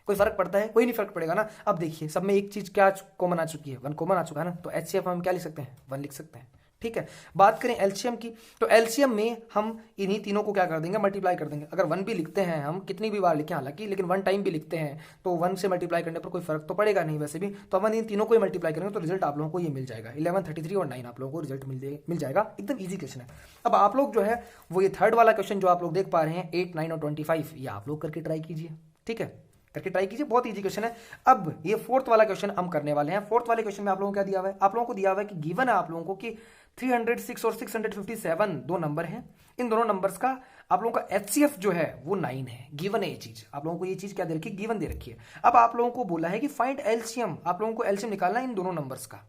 कोई फर्क पड़ता है, कोई नहीं फर्क पड़ेगा ना। अब देखिए सब में एक चीज क्या कॉमन आ चुकी है, 1 कॉमन आ चुका है ना, तो एचसीएफ हम क्या लिख सकते हैं, 1 लिख सकते हैं, ठीक है। बात करें एलसीएम की, तो एलसीएम में हम इन्हीं तीनों को क्या कर देंगे, मल्टीप्लाई कर देंगे। अगर 1 भी लिखते हैं हम, कितनी भी बार लिखें हालांकि, लेकिन 1 टाइम भी लिखते हैं तो 1 से मल्टीप्लाई करने पर कोई फर्क तो पड़ेगा नहीं वैसे भी, तो हम इन तीनों को ही मल्टीप्लाई करेंगे तो रिजल्ट आप लोगों को ये मिल जाएगा। 11, 33 और 9 आप लोगों को रिजल्ट मिल जाएगा। एकदम ईजी क्वेश्चन है। अब आप लोग जो है वो ये थर्ड वाला क्वेश्चन जो आप लोग देख पा रहे हैं 8, 9 और 25, ये आप लोग करके ट्राई कीजिए, ठीक है। करके ट्राई कीजिए, बहुत इजी क्वेश्चन है। अब ये फोर्थ वाला क्वेश्चन हम करने वाले हैं। फोर्थ वाले क्वेश्चन में आप लोगों को क्या दिया हुआ है, आप लोगों को दिया हुआ है कि गिवन है आप लोगों को कि 306 और 657 दो नंबर हैं, इन दोनों नंबर्स का आप लोगों का HCF जो है वो 9 है। गिवन है ये चीज, आप लोगों को ये चीज क्या दे रखी है, गिवन दे रखी है। अब आप लोगों को बोला है कि फाइंड एलसीएम, आप लोगों को एलसीएम निकालना है इन दोनों नंबर्स का,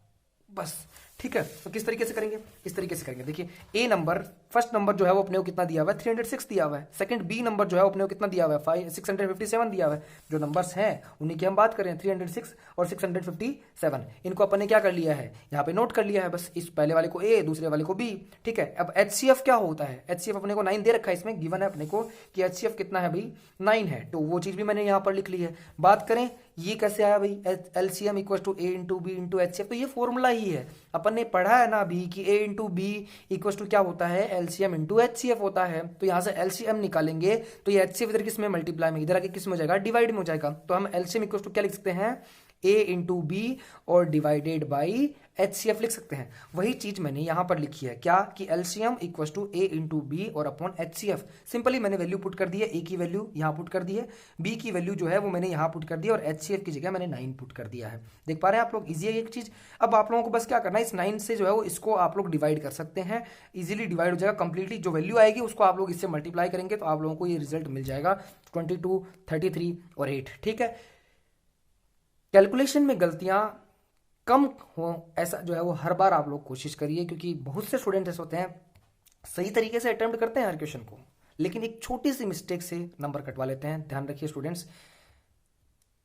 बस। ठीक है, तो किस तरीके से करेंगे, इस तरीके से करेंगे। देखिए ए नंबर, फर्स्ट नंबर जो है वो अपने को कितना दिया हुआ है, 306 दिया हुआ है। सेकंड बी नंबर जो है वो अपने को कितना दिया हुआ है, 657 दिया हुआ है। जो नंबर्स हैं उन्हीं की हम बात करें, 306 और 657, इनको अपन ने क्या कर लिया है, यहाँ पे नोट कर लिया है बस। इस पहले वाले को ए, दूसरे वाले को बी। ठीक है, अब HCF क्या होता है, HCF अपने को 9 दे रखा है, इसमें गिवन है अपने को कि HCF कितना है भाई, 9 है। तो वो चीज भी मैंने यहाँ पर लिख ली है। बात करें ये कैसे आया भाई, LCM equal to A into B into HCF, तो ये फॉर्मूला ही है, अपन ने पढ़ा है ना अभी कि A into B equal to क्या होता है, LCM इंटू HCF होता है। तो यहाँ से LCM निकालेंगे तो ये HCF इधर किस में मल्टीप्लाई में, इधर आके किस में हो जाएगा, डिवाइड में हो जाएगा। तो हम LCM इक्वल टू क्या लिख सकते हैं, A इंटू बी और डिवाइडेड बाई HCF लिख सकते हैं। वही चीज मैंने यहां पर लिखी है, क्या कि LCM equal to A into B और अपॉन HCF। सिंपली मैंने वैल्यू पुट कर दी है, A की वैल्यू यहां पुट कर दी है, B की वैल्यू जो है वो मैंने यहां पुट कर दी है, और HCF की जगह मैंने 9 पुट कर दिया है। देख पा रहे हैं आप लोग, इजी है एक चीज। अब आप लोगों को बस क्या करना है, इस 9 से जो है वो इसको आप लोग डिवाइड कर सकते हैं, इजीली डिवाइड हो जाएगा कंप्लीटली। जो वैल्यू आएगी उसको आप लोग इससे मल्टीप्लाई करेंगे तो आप लोगों को ये रिजल्ट मिल जाएगा 22, 33 और 8। ठीक है, कैलकुलेशन में गलतियां कम हो ऐसा जो है वो हर बार आप लोग कोशिश करिए, क्योंकि बहुत से स्टूडेंट ऐसे होते हैं सही तरीके से अटेम्प्ट करते हैं हर क्वेश्चन को, लेकिन एक छोटी सी मिस्टेक से नंबर कटवा लेते हैं। ध्यान रखिए स्टूडेंट्स,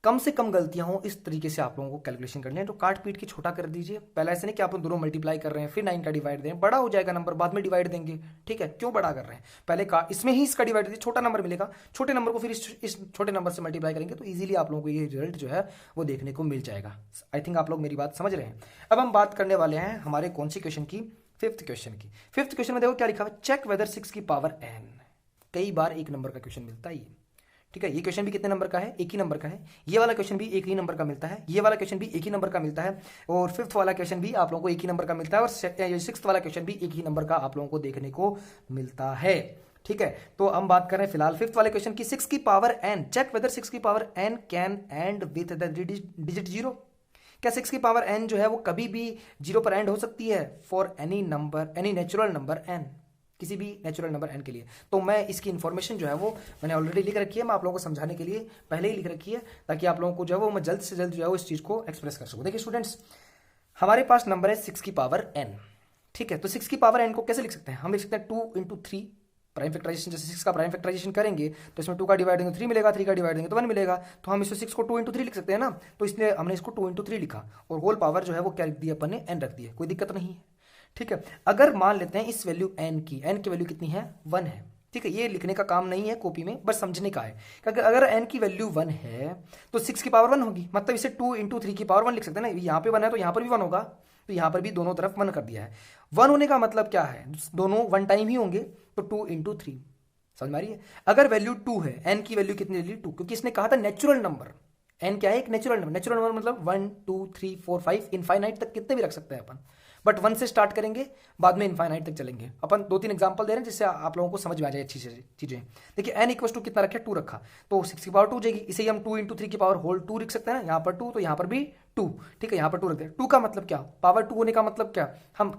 कम से कम गलतियां हो इस तरीके से आप लोगों को कैलकुलेशन करनी है। तो काट पीट के छोटा कर दीजिए, पहले ऐसे नहीं कि आप लोग दोनों मल्टीप्लाई कर रहे हैं फिर 9 का डिवाइड दें, बड़ा हो जाएगा नंबर, बाद में डिवाइड देंगे। ठीक है, क्यों बड़ा कर रहे हैं, पहले का इसमें ही इसका डिवाइड दीजिए, छोटा नंबर मिलेगा, छोटे नंबर को फिर इस छोटे नंबर से मल्टीप्लाई करेंगे तो इजीली आप लोगों को ये रिजल्ट जो है वो देखने को मिल जाएगा। आई थिंक आप लोग मेरी बात समझ रहे हैं। अब हम बात करने वाले हैं हमारे कौन सी क्वेश्चन की, फिफ्थ क्वेश्चन की। फिफ्थ क्वेश्चन में देखो क्या लिखा हुआ है, चेक वेदर 6 की पावर n। कई बार एक नंबर का क्वेश्चन मिलता है। ठीक है, ये क्वेश्चन भी कितने नंबर का है, एक ही नंबर का है। ये वाला क्वेश्चन भी एक ही नंबर का मिलता है, ये वाला क्वेश्चन भी एक ही नंबर का मिलता है, और फिफ्थ वाला क्वेश्चन भी आप लोगों को एक ही नंबर का मिलता है, और सिक्स्थ वाला क्वेश्चन भी एक ही नंबर का आप लोगों को देखने को मिलता है। ठीक है, तो हम बात कर रहे हैं फिलहाल फिफ्थ वाले क्वेश्चन की, 6 की पावर n, चेक वेदर 6 की power n can and with the digit 0। क्या 6 की पावर n जो है वो कभी भी 0 पर एंड हो सकती है, for any number, any natural number n, किसी भी नेचुरल नंबर n के लिए। तो मैं इसकी इन्फॉर्मेशन जो है वो मैंने ऑलरेडी लिख रखी है, मैं आप लोगों को समझाने के लिए पहले ही लिख रखी है, ताकि आप लोगों को जो है वो मैं जल्द से जल्द जो है वो इस चीज को एक्सप्रेस कर सकूं। देखिए स्टूडेंट्स, हमारे पास नंबर है 6 की पावर n। ठीक है, तो 6 की पावर n को कैसे लिख सकते हैं, हम लिख सकते हैं 2 इंटू 3 प्राइम फैक्टराइजेशन। जैसे 6 का प्राइम फैक्टराइजेशन करेंगे तो इसमें 2 का डिवाइड देंगे 3 मिलेगा, 3 का डिवाइड देंगे तो 1 मिलेगा। तो हम इसको 6 को 2 इंटू 3 लिख सकते हैं ना, तो इसलिए हमने इसको 2 इंटू 3 लिखा, और होल पावर जो है वो क्या लिख दिया अपन ने, n रख दिया, कोई दिक्कत नहीं है। ठीक है, अगर मान लेते हैं इस वैल्यू n की वैल्यू कितनी है, 1 है। ठीक है, ये लिखने का काम नहीं है कॉपी में, बस समझने का है। क्योंकि अगर n की वैल्यू 1 है तो 6 की पावर 1 होगी, मतलब इसे 2 इंटू 3 की पावर 1 लिख सकते हैं ना। यहाँ पे 1 है तो यहाँ पर भी 1 होगा, तो यहाँ पर भी दोनों तरफ 1 कर दिया है। 1 होने का मतलब क्या है, दोनों 1 टाइम ही होंगे, तो 2 इंटू 3, समझ में आ रही है। अगर वैल्यू 2 है, n की वैल्यू कितनी ले ली, 2, क्योंकि इसने कहा था नेचुरल नंबर, n क्या है, एक नेचुरल नंबर। नेचुरल नंबर मतलब 1 2 3 4 5 इनफाइनाइट तक कितने भी रख सकते हैं अपन, बट 1 से स्टार्ट करेंगे, बाद में इनफाइनाइट तक चलेंगे। अपन 2-3 एग्जांपल दे रहे हैं जिससे आप लोगों को समझ में आ जाए अच्छी चीजें। देखिए n इक्वल टू कितना रखे, 2 रखा, तो 6 की पावर 2 हो जाएगी। इसे हम 2 इंटू 3 की पावर होल 2 लिख सकते हैं ना, यहाँ पर 2 तो यहाँ पर भी 2। ठीक है, यहाँ पर 2 रखते हैं। 2 का मतलब क्या, पावर 2 होने का मतलब क्या, हम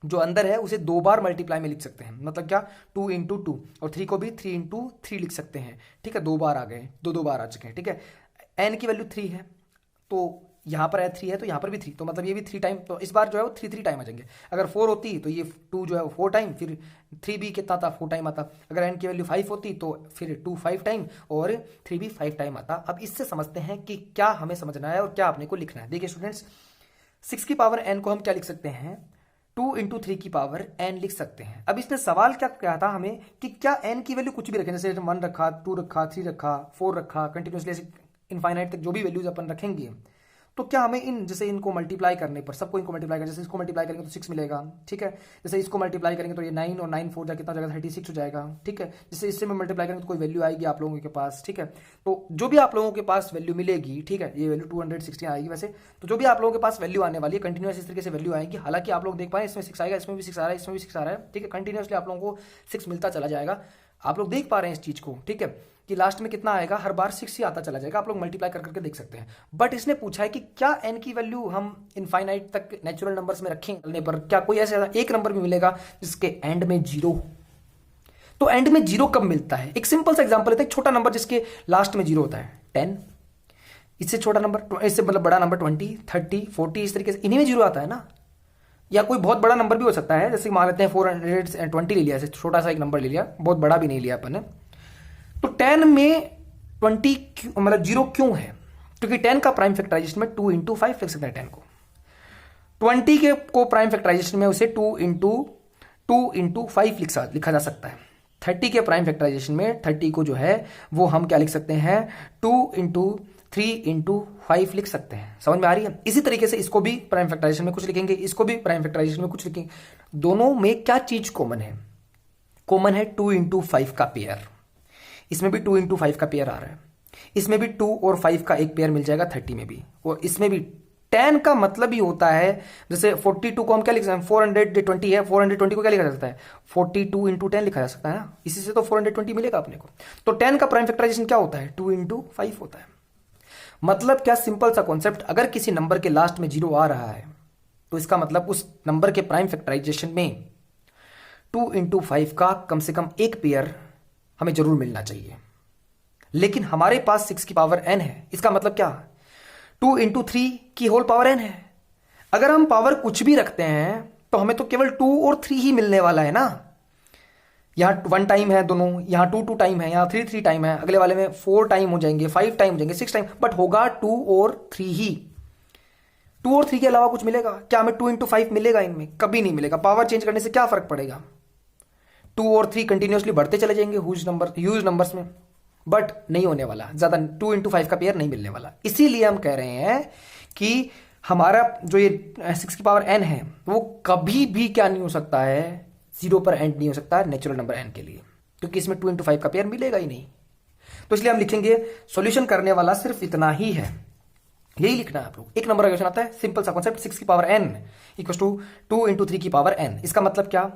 जो अंदर है उसे 2 बार मल्टीप्लाई में लिख सकते हैं, मतलब क्या, 2 इंटू 2, और 3 को भी 3 इंटू 3 लिख सकते हैं। ठीक है, 2 बार आ गए, 2 बार आ चुके हैं। ठीक है, n की वैल्यू 3 है, तो यहाँ पर 3 है तो यहाँ पर भी 3, तो मतलब ये भी 3 टाइम, तो इस बार जो है वो 3 टाइम आ जाएंगे। अगर 4 होती तो ये 2 जो है वो 4 टाइम, फिर 3 भी कितना था, 4 टाइम आता। अगर n की वैल्यू 5 होती तो फिर 2 5 टाइम, और 3 भी 5 टाइम आता। अब इससे समझते हैं कि क्या हमें समझना है और क्या आपने को लिखना है। देखिए स्टूडेंट्स, 6 की पावर n को हम क्या लिख सकते हैं, 2 इंटू 3 की पावर n लिख सकते हैं। अब इसने सवाल क्या कहा था हमें कि क्या n की वैल्यू कुछ भी रखें, जैसे 1 रखा, 2 रखा, 3 रखा, 4 रखा, कंटिन्यूसली इनफाइनाइट तक जो भी वैल्यूज अपन रखेंगे, तो क्या हमें इन जैसे इनको मल्टीप्लाई करने पर, सबको इनको मल्टीप्लाई करें, जैसे इसको मल्टीप्लाई करेंगे तो 6 मिलेगा। ठीक है, जैसे इसको मल्टीप्लाई करेंगे तो ये 9 और 9 4 जा कितना हो जाएगा, 36 हो जाएगा। ठीक है, जैसे इससे में मल्टीप्लाई करेंगे तो कोई वैल्यू आएगी आप लोगों के पास। ठीक है, तो जो भी आप लोगों के पास वैल्यू मिलेगी, ठीक है, ये वैल्यू 216 आएगी वैसे, तो जो भी आप लोगों के पास वैल्यू आने वाली है कंटिन्यूस इस तरीके से वैल्यू आएगी। हालांकि आप लोग देख पाए इसमें 6 आएगा, इसमें भी 6 आ रहा है, इसमें भी 6 आ रहा है। ठीक है, कंटिन्यूसली आप लोगों को 6 मिलता चला जाएगा। आप लोग देख पा रहे हैं इस चीज को, ठीक है, कि लास्ट में कितना आएगा, हर बार 6 ही आता चला जाएगा, आप लोग मल्टीप्लाई कर करके देख सकते हैं। बट इसने पूछा है कि क्या n की वैल्यू हम इनफाइनाइट तक नेचुरल नंबर्स में रखेंगे पर क्या कोई ऐसा एक नंबर भी मिलेगा जिसके एंड में 0। तो एंड में 0 कब मिलता है? एक सिंपल सा एग्जांपल लेते हैं, छोटा नंबर जिसके लास्ट में 0 होता है 10, इससे छोटा नंबर, इससे मतलब बड़ा नंबर 20, 30, 40, इस तरीके से इन्हीं में 0 आता है ना। या कोई बहुत बड़ा नंबर भी हो सकता है, जैसे मान लेते हैं 420 ले लिया, ऐसे छोटा सा एक नंबर ले लिया, बहुत बड़ा भी नहीं लिया अपन ने। तो 10 में 20 मतलब 0 क्यों है? क्योंकि 10 का प्राइम फैक्टराइजेशन में 2 इंटू 5 लिख सकते हैं 10 को। 20 के को प्राइम फैक्टराइजेशन में उसे 2 इंटू 5 लिखा जा सकता है। 30 के प्राइम फैक्टराइजेशन में 30 को जो है वो हम क्या लिख सकते हैं, 2 इंटू 3 इंटू 5 लिख सकते हैं। समझ में आ रही है? इसी तरीके से इसको भी प्राइम फैक्टराइजेशन में कुछ लिखेंगे, इसको भी प्राइम फैक्टराइजेशन में कुछ लिखेंगे। दोनों में क्या चीज कॉमन है? कॉमन है 2 इंटू 5 का पेयर। इसमें भी 2 इंटू 5 का पेयर आ रहा है, इसमें भी 2 और 5 का एक पेयर मिल जाएगा 30 में भी, और इसमें भी 10 का मतलब ही होता है, जैसे 42 को हम क्या लिख सकते हैं, 420 है, 420 को क्या लिखा जा सकता है, 42 इंटू 10 लिखा जा सकता है ना, इसी से तो 420 मिलेगा अपने को। तो 10 का प्राइम फैक्टराइजेशन क्या होता है, 2 इंटू 5 होता है। मतलब क्या, सिंपल सा कॉन्सेप्ट, अगर किसी नंबर के लास्ट में 0 आ रहा है तो इसका मतलब उस नंबर के प्राइम फैक्टराइजेशन में 2 इंटू 5 का कम से कम एक पेयर हमें जरूर मिलना चाहिए। लेकिन हमारे पास 6 की पावर n है, इसका मतलब क्या, 2 इंटू 3 की होल पावर n है। अगर हम पावर कुछ भी रखते हैं तो हमें तो केवल 2 और 3 ही मिलने वाला है ना। यहां 1 टाइम है दोनों, यहां 2 टाइम है, यहां 3 टाइम है, अगले वाले में 4 टाइम हो जाएंगे, 5 टाइम हो जाएंगे, 6 टाइम, बट होगा 2 और 3 ही। 2 और 3 के अलावा कुछ मिलेगा क्या हमें? 2 इंटू 5 मिलेगा इनमें? कभी नहीं मिलेगा। पावर चेंज करने से क्या फर्क पड़ेगा? 2 और 3 कंटिन्यूसली बढ़ते चले जाएंगे ह्यूज नंबर्स में, बट नहीं होने वाला, ज्यादा 2 इंटू 5 का पेयर नहीं मिलने वाला। इसीलिए हम कह रहे हैं कि हमारा जो ये 6 की पावर n है वो कभी भी क्या नहीं हो सकता है, 0 पर एंड नहीं हो सकता है नेचुरल नंबर n के लिए, क्योंकि इसमें 2 इंटू 5 का पेयर मिलेगा ही नहीं। तो इसलिए हम लिखेंगे सॉल्यूशन करने वाला सिर्फ इतना ही है, यही लिखना है आप लोग। एक नंबर का क्वेश्चन आता है, सिंपल सा कॉन्सेप्ट, 6 की power n equal to 2 into 3 की पावर n। इसका मतलब क्या?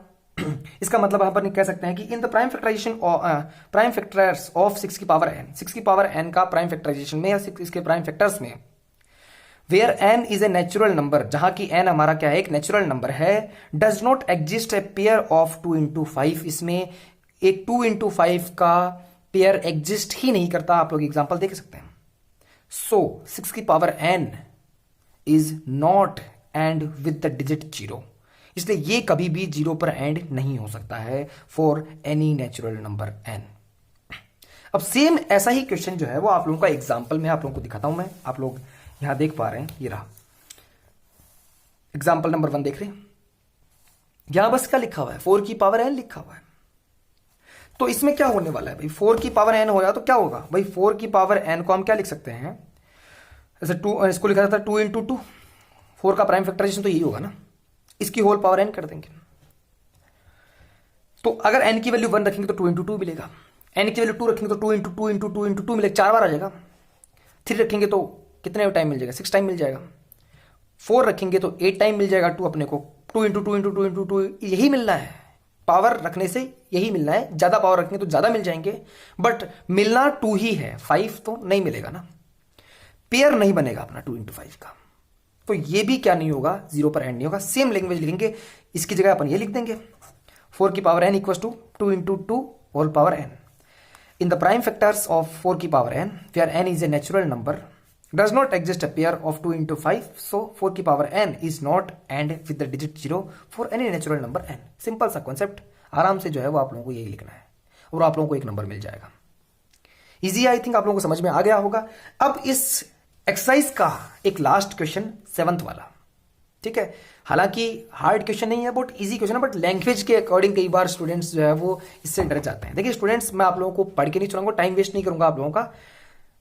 इसका मतलब हम पर कह सकते हैं कि in the prime factorisation prime factors of 6 की पावर n, 6 की पावर n का प्राइम फैक्टराइजेशन में या इसके प्राइम फैक्टर्स में, where n is a natural number, जहां की n हमारा क्या है, एक नेचुरल नंबर है, does not exist a pair of 2 into 5, इसमें एक 2 इंटू 5 का पेयर एग्जिस्ट ही नहीं करता। आप लोग एग्जाम्पल देख सकते हैं। सो 6 की power n is not end with the digit 0, इसलिए ये कभी भी 0 पर एंड नहीं हो सकता है for any natural number n। अब सेम ऐसा ही क्वेश्चन जो है वो आप लोगों का एग्जाम्पल में आप लोगों को दिखाता हूं मैं। आप लोग यहां देख पा रहे हैं, ये रहा एग्जाम्पल नंबर 1, देख रहे हैं। यहां बस क्या लिखा हुआ है, 4 की पावर n लिखा हुआ है। तो इसमें क्या होने वाला है भाई, 4 की पावर n होगा तो क्या होगा भाई, 4 की पावर n को हम क्या लिख सकते हैं, जैसे 2, इसको लिखा जाता है 2 इंटू 2, 4 का प्राइम फैक्टराइजेशन तो यही होगा ना, इसकी होल पावर n कर देंगे। तो अगर n की वैल्यू 1 रखेंगे तो 2 इंटू 2 मिलेगा, n की वैल्यू 2 रखेंगे तो 2 इंटू 2 इंटू 2 इंटू 2 मिलेगा, 4 बार आ जाएगा। 3 रखेंगे तो कितने टाइम मिल जाएगा, 6 टाइम मिल जाएगा। 4 रखेंगे तो 8 टाइम मिल जाएगा। 2 अपने को 2 इंटू 2 इंटू 2 इंटू 2 यही मिलना है, पावर रखने से यही मिलना है। ज्यादा पावर रखेंगे तो ज्यादा मिल जाएंगे, बट मिलना 2 ही है, 5 तो नहीं मिलेगा ना, पेयर नहीं बनेगा अपना 2 इंटू 5 का। तो ये भी क्या नहीं होगा, 0 पर एंड नहीं होगा। सेम लैंग्वेज लिखेंगे, इसकी जगह अपन ये लिख देंगे, 4 की power n equal to 2 into 2 whole power n। In the prime factors of 4 की power n, where n is a natural number, does not exist a pair of 2 into 5, so 4 की power n is not end with the digit 0 for any natural number n। Simple सा concept, आराम से जो है वो आप लोगों को यही लिखना है और आप लोगों को एक नंबर मिल जाएगा। इजी, आई थिंक आप लोगों को समझ में आ गया होगा। अब इस एक्सरसाइज का एक लास्ट क्वेश्चन 7th वाला, ठीक है, हालांकि हार्ड क्वेश्चन नहीं है, बहुत इजी क्वेश्चन है, बट लैंग्वेज के अकॉर्डिंग कई बार स्टूडेंट्स जो है वो इससे डर जाते हैं। देखिए स्टूडेंट्स, मैं आप लोगों को पढ़ के नहीं चलाऊंगा, टाइम वेस्ट नहीं करूंगा आप लोगों का,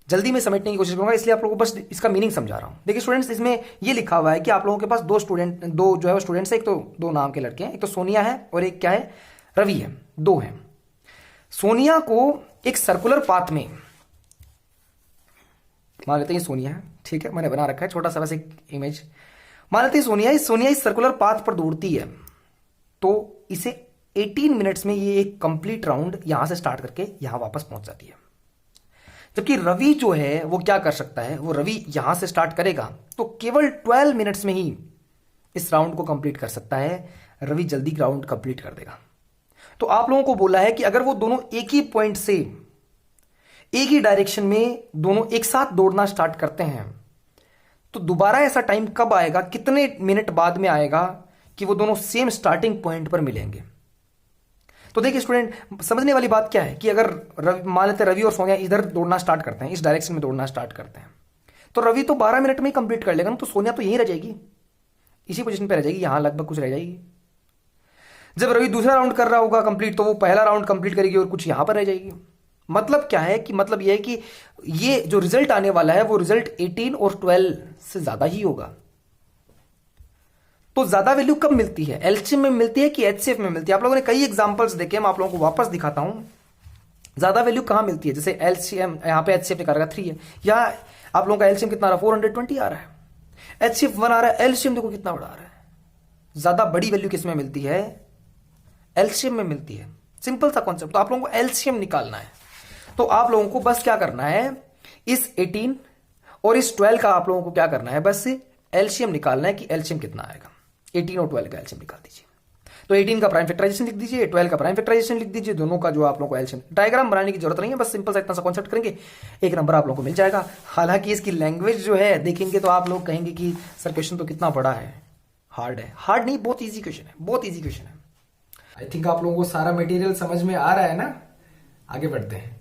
जल्दी में समेटने की कोशिश करूंगा, इसलिए आप लोगों को बस इसका मीनिंग समझा रहा हूं। देखिए स्टूडेंट्स, इसमें ये लिखा हुआ है कि आप लोगों के पास दो जो है वो स्टूडेंट्स है, एक तो 2 नाम के लड़के हैं, एक तो सोनिया है और एक क्या है, रवि है, 2 हैं। सोनिया को एक सर्कुलर पाथ में, मान लेते हैं सोनिया है, ठीक है, मैंने बना रखा है छोटा सा वैसे इमेज, मान लेते हैं सोनिया इस सर्कुलर पाथ पर दौड़ती है, तो इसे 18 मिनट्स में ये एक कंप्लीट राउंड यहां से स्टार्ट करके यहां वापस पहुंच जाती है। जबकि रवि जो है वो क्या कर सकता है, वो रवि यहां से स्टार्ट करेगा तो केवल 12 मिनट्स में ही इस राउंड को कंप्लीट कर सकता है। रवि जल्दी राउंड कंप्लीट कर देगा। तो आप लोगों को बोला है कि अगर वो दोनों एक ही पॉइंट से एक ही डायरेक्शन में दोनों एक साथ दौड़ना स्टार्ट करते हैं तो दोबारा ऐसा टाइम कब आएगा, कितने मिनट बाद में आएगा कि वो दोनों सेम स्टार्टिंग पॉइंट पर मिलेंगे। तो देखिए स्टूडेंट, समझने वाली बात क्या है कि अगर मान लेते रवि और सोनिया इधर दौड़ना स्टार्ट करते हैं, इस डायरेक्शन में दौड़ना स्टार्ट करते हैं, तो रवि तो 12 मिनट में ही कंप्लीट कर लेगा ना, तो सोनिया तो यहीं रह जाएगी, इसी पोजीशन पे रह जाएगी, यहां लगभग कुछ रह जाएगी। जब रवि दूसरा राउंड कर रहा होगा कंप्लीट, तो वो पहला राउंड कंप्लीट करेगी और कुछ यहां पर रह जाएगी। मतलब क्या है कि मतलब यह है कि ये जो रिजल्ट आने वाला है वो रिजल्ट 18 और 12 से ज्यादा ही होगा। तो ज्यादा वैल्यू कब मिलती है, एलसीएम में मिलती है कि एचसीएफ में मिलती है? आप लोगों ने कई एग्जांपल्स देखे, मैं आप लोगों को वापस दिखाता हूं ज्यादा वैल्यू कहां मिलती है। जैसे एलसीएम यहां पे एचसीएफ निकाल रहा 3 है, या आप लोगों का एलसीएम कितना आ रहा है 420 आ रहा है, एचसीएफ 1 आ रहा है, एलसीएम देखो कितना बड़ा आ रहा है। ज्यादा बड़ी वैल्यू किसमें मिलती है, एलसीएम में मिलती है। सिंपल सा कॉन्सेप्ट। तो आप लोगों को एलसीएम निकालना है, तो आप लोगों को बस क्या करना है, इस 18 और इस 12 का आप लोगों को क्या करना है, बस एलसीएम निकालना है कि एलसीएम कितना आएगा। 18 और 12 का एलसीएम निकाल दीजिए। तो 18 का प्राइम फैक्टराइजेशन लिख दीजिए, 12 का प्राइम फैक्टराइजेशन लिख दीजिए, दोनों का जो आप लोगों को एलसीएम। डायग्राम बनाने की जरूरत नहीं है, बस सिंपल सा इतना सा कॉन्सेप्ट करेंगे, एक नंबर आप लोगों को मिल जाएगा। हालांकि इसकी लैंग्वेज जो है देखेंगे तो आप लोग कहेंगे कि सर क्वेश्चन तो कितना बड़ा है, हार्ड है। हार्ड नहीं, बहुत ईजी क्वेश्चन है, बहुत ईजी क्वेश्चन है। आई थिंक आप लोगों को सारा मटेरियल समझ में आ रहा है ना। आगे बढ़ते हैं।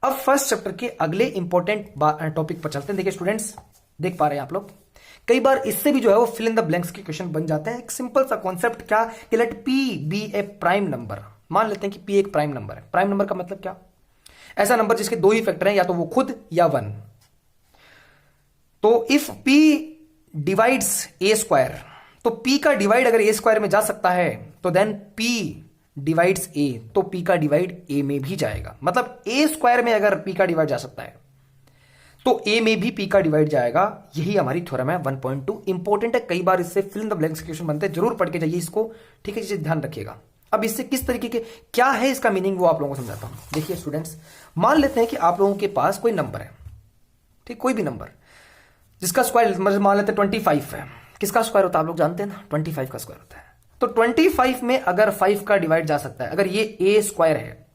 अब फर्स्ट चैप्टर के अगले इंपॉर्टेंट टॉपिक पर चलते हैं। देखिए स्टूडेंट्स, देख पा रहे हैं आप लोग, कई बार इससे भी जो है वो फिल इन द ब्लैंक्स के क्वेश्चन बन जाते हैं। एक सिंपल सा कॉन्सेप्ट क्या कि लेट पी बी ए प्राइम नंबर। मान लेते हैं कि पी एक प्राइम नंबर है। प्राइम नंबर का मतलब क्या, ऐसा नंबर जिसके दो ही फैक्टर हैं, या तो वो खुद या 1। तो if P divides A square, तो पी का डिवाइड अगर ए स्क्वायर में जा सकता है तो देन पी डिवाइड्स ए, तो पी का डिवाइड ए में भी जाएगा। मतलब ए स्क्वायर में अगर पी का डिवाइड जा सकता है तो ए में भी पी का डिवाइड जाएगा। यही हमारी थ्योरम है 1.2। इंपॉर्टेंट है, कई बार इससे fill in the blanks question बनते हैं, जरूर पढ़ के जाइए इसको, ठीक है, चीज ध्यान रखिएगा। अब इससे किस तरीके के क्या है इसका मीनिंग वो आप लोगों को समझाता हूं। देखिए स्टूडेंट्स, मान लेते हैं कि आप लोगों के पास कोई नंबर है, ठीक, कोई भी नंबर जिसका स्क्वायर मान लेते हैं 25 है। किसका स्क्वायर होता है आप लोग जानते हैं ना, 25 का स्क्वायर होता है। तो 25 में अगर 5 का डिवाइड जा सकता है, अगर ये ए स्क्वायर है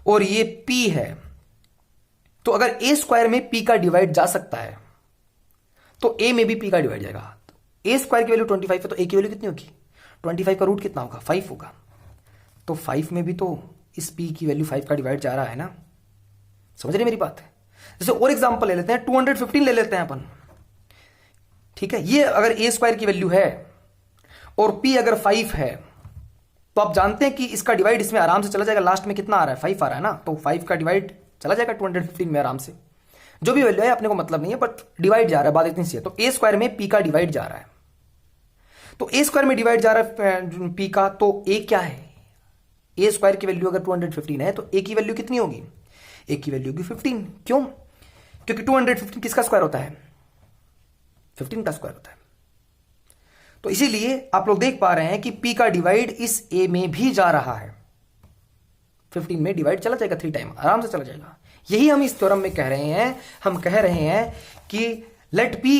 और ये पी है, तो अगर ए स्क्वायर में पी का डिवाइड जा सकता है तो ए में भी पी का डिवाइड जाएगा। तो ए स्क्वायर की वैल्यू 25 है, तो ए की वैल्यू कितनी होगी, 25 का रूट कितना होगा, 5 होगा। तो 5 में भी तो इस पी की वैल्यू 5 का डिवाइड जा रहा है ना। समझ रहे मेरी बात है। जैसे और एग्जांपल ले लेते हैं, 215 ले लेते हैं अपन, ठीक है। ये अगर ए स्क्वायर की वैल्यू है और पी अगर 5 है, तो आप जानते हैं कि इसका डिवाइड इसमें आराम से चला जाएगा। लास्ट में कितना आ रहा है, 5 आ रहा है ना, तो 5 का डिवाइड चला जाएगा 215 में आराम से। जो भी वैल्यू है अपने को मतलब नहीं है, बट डिवाइड जा रहा है, बात इतनी सी है। तो ए स्क्वायर में पी का डिवाइड जा रहा है, तो ए स्क्वायर में डिवाइड जा रहा है पी का, तो ए क्या है, ए स्क्वायर की वैल्यू अगर 215 है तो ए की वैल्यू कितनी होगी, ए की वैल्यू होगी 15। क्यों, क्योंकि 215 किसका स्क्वायर होता है, 15 का स्क्वायर होता है। तो इसीलिए आप लोग देख पा रहे हैं कि पी का डिवाइड इस ए में भी जा रहा है। 15 में डिवाइड चला जाएगा 3 टाइम, आराम से चला जाएगा। यही हम इस थ्योरम में कह रहे हैं। हम कह रहे हैं कि लेट पी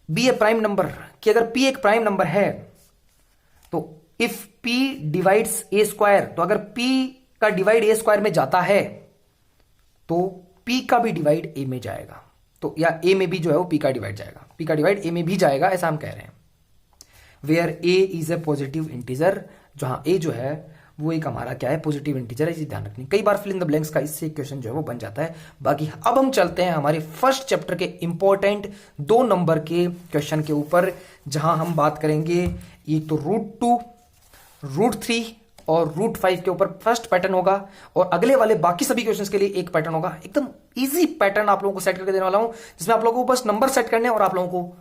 बी ए प्राइम नंबर, कि अगर पी एक प्राइम नंबर है तो if P divides A square, तो अगर पी का डिवाइड ए स्क्वायर में जाता है तो पी का भी डिवाइड ए में जाएगा। तो या ए में भी जो है वो पी का डिवाइड जाएगा, पी का डिवाइड ए में भी जाएगा, ऐसा हम कह रहे हैं। Where a is a positive integer, जहां ए जो है वो एक हमारा क्या है, पॉजिटिव इंटीजर है। इसे ध्यान रखनी, कई बार फिल इन द ब्लैंक्स का इससे क्वेश्चन जो है वो बन जाता है। बाकी अब हम चलते हैं हमारे फर्स्ट चैप्टर के इंपॉर्टेंट 2 नंबर के क्वेश्चन के ऊपर, जहां हम बात करेंगे एक तो √2, √3 और √5 के ऊपर फर्स्ट पैटर्न होगा, और अगले वाले बाकी सभी क्वेश्चंस के लिए एक पैटर्न होगा। एकदम इजी पैटर्न आप लोगों को सेट करके देने वाला हूं, जिसमें आप लोगों को बस नंबर सेट करने हैं और आप लोगों को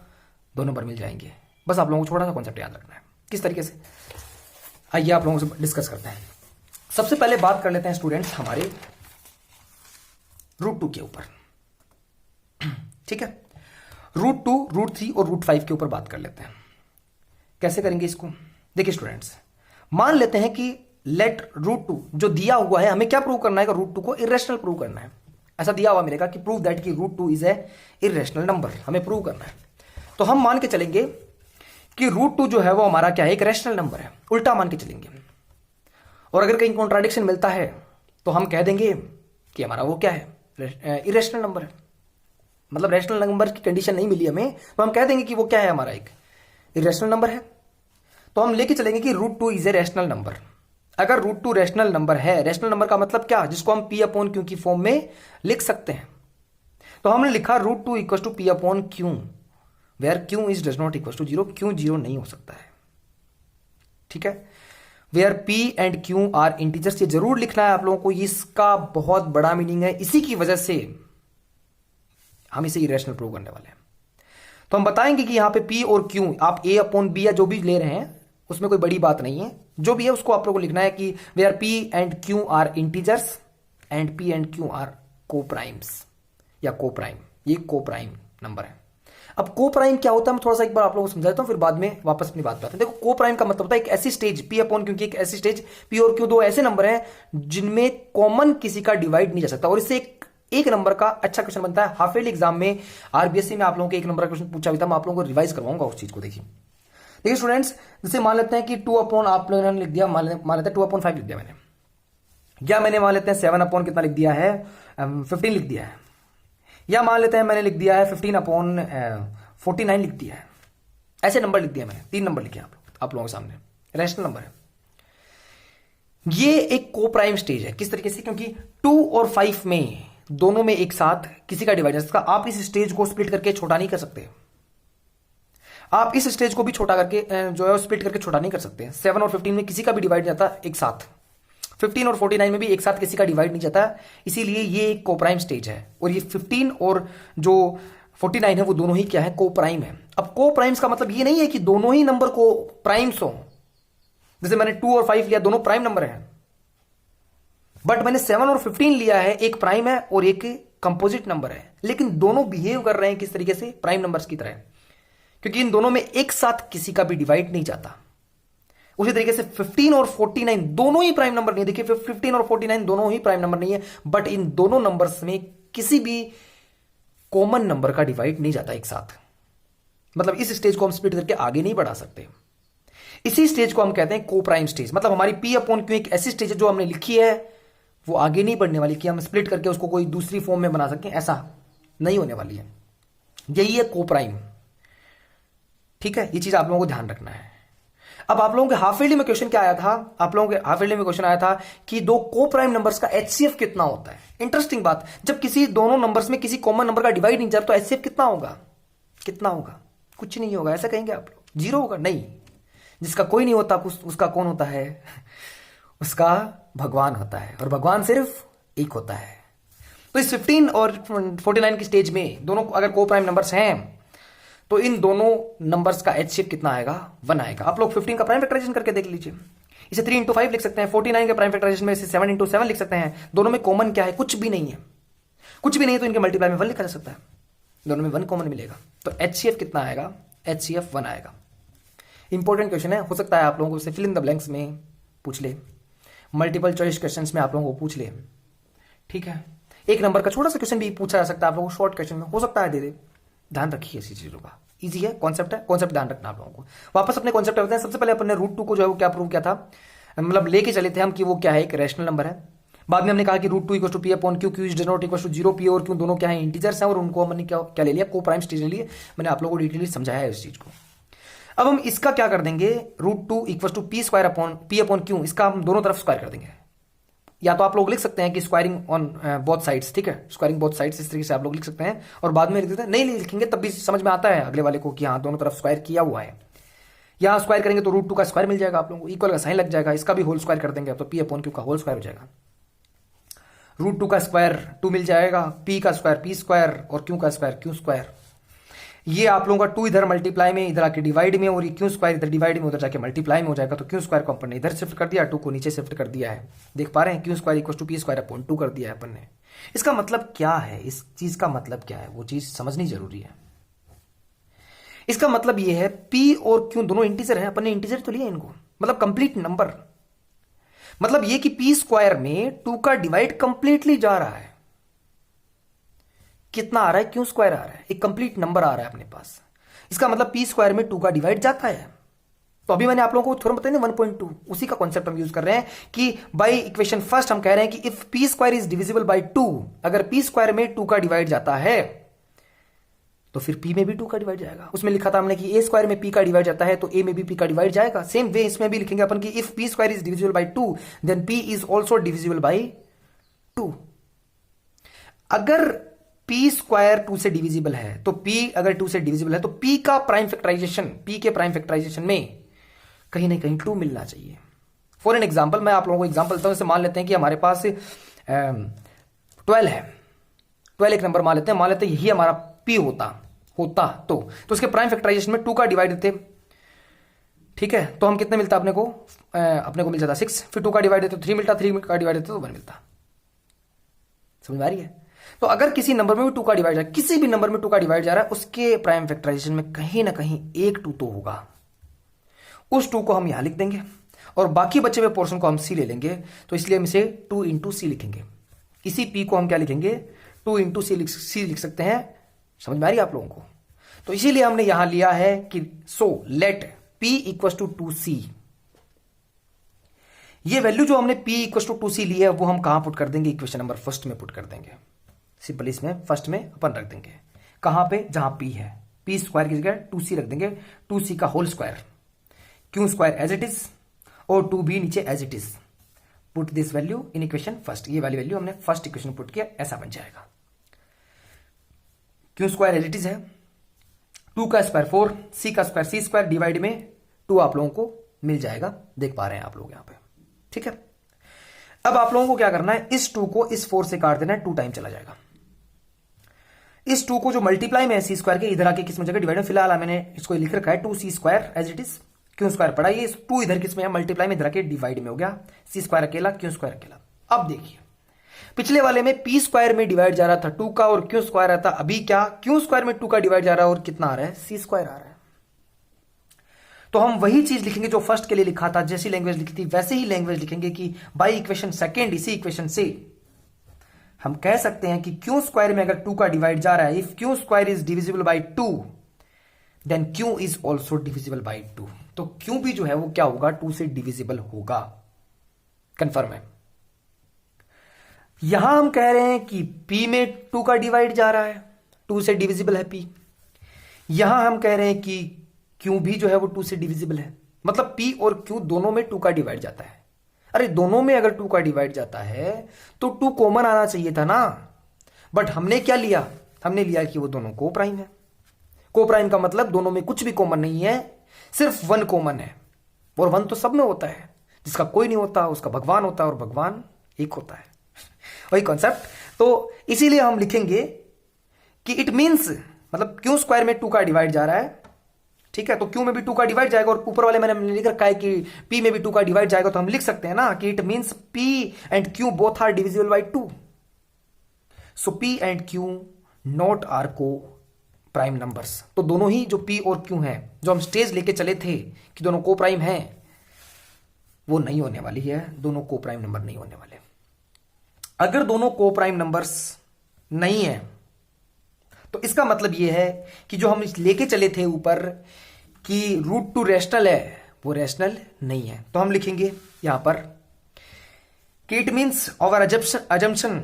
2 नंबर मिल जाएंगे। बस आप लोगों को छोटा सा कॉन्सेप्ट याद रखना है। किस तरीके से, आइए आप लोगों से डिस्कस करते हैं। सबसे पहले बात कर लेते हैं स्टूडेंट्स हमारे √2 के ऊपर, ठीक है। √2, √3 और √5 के ऊपर बात कर लेते हैं। कैसे करेंगे इसको, देखिए स्टूडेंट्स, मान लेते हैं कि लेट रूट टू जो दिया हुआ है, हमें क्या प्रूव करना है? रूट टू को इरेशनल प्रूव करना है। ऐसा दिया हुआ मिलेगा कि प्रूव दैट कि root two is a irrational number, हमें प्रूव करना है। तो हम मान के चलेंगे कि रूट टू जो है वो हमारा क्या है? एक रैशनल नंबर है, उल्टा मान के चलेंगे। और अगर कहीं कॉन्ट्राडिक्शन मिलता है तो हम कह देंगे कि हमारा वो क्या है? इरेशनल नंबर है। मतलब रैशनल नंबर की कंडीशन नहीं मिली हमें, तो हम कह देंगे कि वो क्या है? हमारा एक इरेशनल नंबर है। तो हम लेके चलेंगे कि root two is a rational number. अगर रूट टू रैशनल नंबर है, रैशनल नंबर का मतलब क्या? जिसको हम पी अपॉन क्यू की फॉर्म में लिख सकते हैं। तो हमने लिखा root two equal to P upon q, where q is does not equal to zero. Q zero नहीं हो सकता है, ठीक है। Where p and Q are integers, ये जरूर लिखना है आप लोगों को, इसका बहुत बड़ा मीनिंग है। इसी की वजह से हम इसे इरेशनल प्रूव करने वाले हैं। तो हम बताएंगे कि यहां पे पी और क्यू, आप ए अपॉन बी या जो भी ले रहे हैं उसमें कोई बड़ी बात नहीं है, जो भी है उसको आप लोगों को लिखना है कि where p and Q are integers and p and Q are coprimes या को प्राइम। ये को प्राइम नंबर है। अब को प्राइम क्या होता है मैं थोड़ा सा एक बार आप लोगों को समझा देता हूं, फिर बाद में वापस अपनी बात पे आते हैं। देखो को प्राइम का मतलब होता है एक ऐसी स्टेज, पी अपॉन क्यू की एक ऐसी स्टेज, पी और क्यू दो ऐसे नंबर हैं जिनमें कॉमन किसी का डिवाइड नहीं जा सकता। और इससे एक नंबर का अच्छा क्वेश्चन बनता है हाफ ईयरली एग्जाम में, आरबीएससी में आप लोगों को एक नंबर का क्वेश्चन पूछा भी था, मैं आप लोगों को रिवाइज करवाऊंगा उस चीज को। देखिए स्टूडेंट्स, जैसे मान लेते हैं कि 2 अपॉन आप लोगों ने लिख दिया, मान लेते हैं 2 अपॉन 5 लिख दिया मैंने, या मैंने मान लेते हैं 7 अपॉन कितना लिख दिया है? 15 लिख दिया है, या मान लेते हैं मैंने लिख दिया है 15 अपॉन 49 लिख दिया है। ऐसे नंबर लिख दिया मैंने, 3 नंबर लिखे आप लोगों के सामने, रैशनल नंबर है। ये एक को प्राइम स्टेज है। किस तरीके से? क्योंकि 2 और 5 में दोनों में एक साथ किसी का डिवाइड नहीं, आप इस स्टेज को स्प्लिट करके छोटा नहीं कर सकते। आप इस स्टेज को भी छोटा करके जो है स्प्लिट करके छोटा नहीं कर सकते। 7 और 15 में किसी का भी डिवाइड नहीं जाता एक साथ, 15 और 49 में भी एक साथ किसी का डिवाइड नहीं जाता, इसीलिए ये एक कोप्राइम स्टेज है। और ये 15 और जो 49 है वो दोनों ही क्या है? कोप्राइम है। अब कोप्राइम्स का मतलब ये नहीं है कि दोनों ही नंबर को प्राइम्स हो, जैसे मैंने 2 और 5 लिया, दोनों प्राइम नंबर है, बट मैंने 7 और 15 लिया है, एक प्राइम है और एक कंपोजिट नंबर है, लेकिन दोनों बिहेव कर रहे हैं किस तरीके से? प्राइम नंबर्स की तरह, क्योंकि इन दोनों में एक साथ किसी का भी डिवाइड नहीं जाता। उसी तरीके से 15 और 49 दोनों ही प्राइम नंबर नहीं है। देखिए 15 और 49 दोनों ही प्राइम नंबर नहीं है, बट इन दोनों नंबर्स में किसी भी कॉमन नंबर का डिवाइड नहीं जाता एक साथ। मतलब इस स्टेज को हम स्प्लिट करके आगे नहीं बढ़ा सकते। इसी स्टेज को हम कहते हैं को प्राइम स्टेज। मतलब हमारी पी अपॉन क्यू एक ऐसी स्टेज है जो हमने लिखी है वो आगे नहीं बढ़ने वाली कि हम स्प्लिट करके उसको कोई दूसरी फॉर्म में बना सकें, ऐसा नहीं होने वाली है। यही है को प्राइम, ठीक है। ये चीज आप लोगों को ध्यान रखना है। अब आप लोगों के हाफ ईयरली में क्वेश्चन क्या आया था? आप लोगों के हाफ ईयरली में क्वेश्चन आया था कि दो को प्राइम नंबर्स का एचसीएफ कितना होता है। इंटरेस्टिंग बात, जब किसी दोनों नंबर्स में किसी कॉमन नंबर का डिवाइड नहीं जाता तो एचसीएफ कितना होगा? कितना होगा? कुछ नहीं होगा। ऐसा कहेंगे आप लोग? 0 होगा? नहीं। जिसका कोई नहीं होता उसका कौन होता है? उसका भगवान होता है, और भगवान सिर्फ एक होता है। तो इस 15 और 49 की स्टेज में दोनों अगर को प्राइम नंबर्स हैं तो इन दोनों नंबर्स का एचसीएफ कितना आएगा? 1 आएगा। आप लोग 15 का प्राइम फैक्टराइजेशन करके देख लीजिए। इसे 3 into 5 लिख सकते हैं। 49 के प्राइम फैक्टराइजेशन में इसे 7 into 7 लिख सकते हैं। दोनों में कॉमन क्या है? कुछ भी नहीं है। कुछ भी नहीं है तो इनके मल्टीप्लाई में 1 लिखा जा सकता है। दोनों में 1 कॉमन मिलेगा, तो एचसीएफ कितना आएगा? एचसीएफ 1 आएगा। इंपॉर्टेंट क्वेश्चन है, हो सकता है आप लोगों को इसे फिल इन द ब्लैंक्स में पूछ ले, मल्टीपल चॉइस क्वेश्चंस में आप लोगों को पूछ ले, ठीक है। एक नंबर का छोटा सा क्वेश्चन भी पूछा जा सकता है आप लोगों को, शॉर्ट क्वेश्चन में हो सकता है दे दे। ध्यान रखिए इसी चीजों का। इजी है, कॉन्सेप्ट है, कॉन्सेप्ट ध्यान रखना आप लोगों को। वापस अपने कॉन्सेप्ट करते हैं। सबसे पहले अपन ने रूट 2 को जो है वो क्या प्रूव किया था, मतलब लेके चले थे हम कि वो क्या है? एक रैशनल नंबर है। बाद में हमने कहा कि root 2 equal to P upon q, q is does not equal to 0, p और क्यू दोनों क्या है? इंटीजर्स हैं, और उनको हमने क्या ले लिया? को प्राइम स्टेज ले लिए। मैंने आप लोगों को डिटेली समझाया है इस चीज को। अब हम इसका क्या कर देंगे? Root 2 equal to p square upon p upon q, इसका हम दोनों तरफ स्क्वायर कर देंगे। या तो आप लोग लिख सकते हैं कि स्क्वायरिंग ऑन बोथ साइड्स, ठीक है, स्क्वायरिंग बोथ साइड्स, इस तरीके से आप लोग लिख सकते हैं। और बाद में लिख देते हैं, नहीं लिखेंगे तब भी समझ में आता है अगले वाले को कि हाँ दोनों तरफ स्क्वायर किया हुआ है। यहां स्क्वायर करेंगे तो रूट 2 का स्क्वायर मिल जाएगा आप लोगों को, इक्वल का साइन लग जाएगा, इसका भी होल स्क्वायर कर देंगे तो पी अपॉन क्यू का होल स्क्वायर हो जाएगा। रूट 2 का स्क्वायर 2 मिल जाएगा, पी का स्क्वायर पी स्क्वायर और क्यू का स्क्वायर क्यू स्क्वायर। ये आप लोगों का 2 इधर मल्टीप्लाई में, इधर आके डिवाइड में, और ये क्यू स्क्वायर इधर डिवाइड में, उधर जाके मल्टीप्लाई में हो जाएगा। तो क्यू स्क्वायर को अपन ने इधर शिफ्ट कर दिया, 2 को नीचे शिफ्ट कर दिया है। देख पा रहे हैं? Q square equal to p square upon 2 कर दिया है अपन ने। इसका मतलब क्या है? इस चीज का मतलब क्या है वो चीज समझनी जरूरी है। इसका मतलब ये है पी और क्यू दोनों इंटीजर है, अपन ने इंटीजर तो लिया इनको, मतलब कंप्लीट नंबर। मतलब ये कि पी स्क्वायर में 2 का डिवाइड कंप्लीटली जा रहा है। कितना आ रहा है? क्यू स्क्वायर आ रहा है, एक कंप्लीट नंबर आ रहा है अपने पास। इसका मतलब पी स्क्वायर में 2 का डिवाइड जाता है। तो अभी मैंने आप लोगों को थोड़ा बताया ना 1.2, उसी का कॉन्सेप्ट हम यूज कर रहे हैं कि बाय इक्वेशन फर्स्ट हम कह रहे हैं कि if p square is divisible by 2, अगर पी स्क्वायर में 2 का डिवाइड जाता है तो फिर पी में भी 2 का डिवाइड जाएगा। उसमें लिखा था हमने कि ए स्क्वायर में पी का डिवाइड जाता है तो ए में भी पी का डिवाइड जाएगा। सेम वे इसमें भी लिखेंगे अपन कि if p square is divisible by 2 then p is also divisible by 2। अगर पी स्क्वायर 2 से डिविजिबल है तो पी अगर 2 से डिविजिबल है तो पी का प्राइम फैक्टराइजेशन, पी के प्राइम फैक्टराइजेशन में कहीं ना कहीं 2 मिलना चाहिए। फॉर एन एग्जाम्पल, मैं आप लोगों को एग्जाम्पल देता हूं। जैसे मान लेते हैं कि हमारे पास 12 है, 12 एक नंबर मान लेते हैं, यही हमारा पी होता तो उसके प्राइम फैक्टराइजेशन में 2 का डिवाइड देते, ठीक है, तो हम कितने मिलता अपने को मिल जाता 6, फिर 2 का डिवाइड देते तो 3 मिलता, 3 का डिवाइड देते तो 1 मिलता। समझ में आ रही है? तो अगर किसी नंबर में भी 2 का डिवाइड जा रहा है, किसी भी नंबर में 2 का डिवाइड जा रहा है, उसके प्राइम फैक्टराइजेशन में कहीं ना कहीं एक 2 तो होगा। उस 2 को हम यहां लिख देंगे और बाकी बचे हुए पोर्शन को हम सी ले लेंगे। तो इसलिए हम इसे 2 इंटू सी लिखेंगे। इसी पी को हम क्या लिखेंगे? 2 इंटू सी लिख सकते हैं। समझ में आ रही है आप लोगों को? तो इसीलिए हमने यहां लिया है कि so let p equal to 2c। ये वैल्यू जो हमने p इक्वल टू 2c ली है वो हम कहां पुट कर देंगे? इक्वेशन नंबर फर्स्ट में पुट कर देंगे। सिंपल इसमें फर्स्ट में अपन रख देंगे। कहां पे? जहां p है। p स्क्वायर की जगह 2c रख देंगे, 2c का whole square, q square as it is और 2b नीचे as it is. Put this value in equation first. ये वाली वैल्यू हमने फर्स्ट इक्वेशन पुट किया, ऐसा बन जाएगा। q square as it is है, 2 का स्क्वायर 4, c का स्क्वायर c स्क्वायर डिवाइड में 2 आप लोगों को मिल जाएगा। देख पा रहे हैं आप लोग यहां पे, ठीक है। अब आप लोगों को क्या करना है? इस 2 को इस 4 से काट देना है, 2 टाइम चला जाएगा। इस 2 को जो मल्टीप्लाई में है सी स्क्वायर के, इधर आके किस में जगह डिवाइड में, फिलहाल मैंने इसको लिख रखा है 2c square as it is. Q square पड़ा, ये 2 इधर किस में है? मल्टीप्लाई में, इधर आके डिवाइड में हो गया। सी स्क्वायर अकेला, क्यू स्क्वायर अकेला। अब देखिए पिछले वाले में पी स्क्वायर में डिवाइड जा रहा था 2 का और क्यू स्क्वायर आता, अभी क्या? क्यू स्क्वायर में 2 का डिवाइड जा रहा है और कितना आ रहा है? सी स्क्वायर आ रहा है। तो हम वही चीज लिखेंगे जो फर्स्ट के लिए लिखा था, जैसी लैंग्वेज लिखी थी वैसे ही लैंग्वेज लिखेंगे कि बाई इक्वेशन सेकेंड, इसी इक्वेशन से हम कह सकते हैं कि क्यू स्क्वायर में अगर 2 का डिवाइड जा रहा है, if q square is divisible by 2 then q is also divisible by 2। तो क्यू भी जो है वो क्या होगा? 2 से डिविजिबल होगा। कंफर्म है? यहां हम कह रहे हैं कि P में 2 का डिवाइड जा रहा है, 2 से डिविजिबल है P। यहां हम कह रहे हैं कि Q भी जो है वो 2 से डिविजिबल है। मतलब P और Q दोनों में 2 का डिवाइड जाता है। अरे दोनों में अगर 2 का डिवाइड जाता है तो 2 कॉमन आना चाहिए था ना। बट हमने क्या लिया? हमने लिया कि वो दोनों को प्राइम है। को प्राइम का मतलब दोनों में कुछ भी कॉमन नहीं है, सिर्फ 1 कॉमन है। और 1 तो सब में होता है, जिसका कोई नहीं होता उसका भगवान होता है, और भगवान एक होता है। वही कॉन्सेप्ट। तो इसीलिए हम लिखेंगे कि इट मींस, मतलब क्यू स्क्वायर में 2 का डिवाइड जा रहा है, ठीक है, तो क्यू में भी 2 का डिवाइड जाएगा। और ऊपर वाले मैंने लिख रखा है कि पी में भी 2 का डिवाइड जाएगा, तो हम लिख सकते हैं ना कि it means p and q both are divisible by 2। So p and q not are coprime numbers. तो दोनों ही जो पी और क्यू हैं, जो हम स्टेज लेके चले थे कि दोनों को प्राइम हैं, वो नहीं होने वाली है। दोनों को प्राइम नंबर नहीं होने वाले। अगर दोनों को प्राइम नंबर्स नहीं है तो इसका मतलब यह है कि जो हम लेके चले थे ऊपर कि √2 रैशनल है, वो रैशनल नहीं है। तो हम लिखेंगे यहां पर कि it means our assumption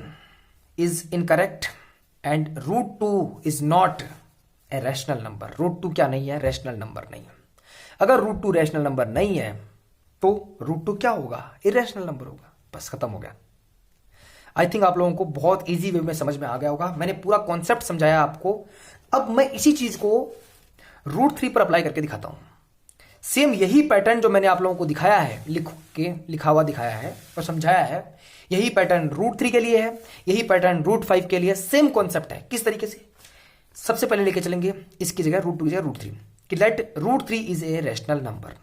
is incorrect and √2 is not a rational number. √2 क्या नहीं है? रैशनल नंबर नहीं है। अगर √2 रैशनल नंबर नहीं है तो √2 क्या होगा? इरैशनल नंबर होगा। बस खत्म हो गया। आई थिंक आप लोगों को बहुत इजी वे में समझ में आ गया होगा। मैंने पूरा कॉन्सेप्ट समझाया आपको। अब मैं इसी चीज को √3 पर अप्लाई करके दिखाता हूं। सेम यही पैटर्न जो मैंने आप लोगों को दिखाया है, लिखा हुआ दिखाया है और समझाया है, यही पैटर्न √3 के लिए है, यही पैटर्न √5 के लिए। सेम कॉन्सेप्ट है। किस तरीके से? सबसे पहले लेके चलेंगे इसकी जगह √2 की जगह √3 कि let √3 is a rational number.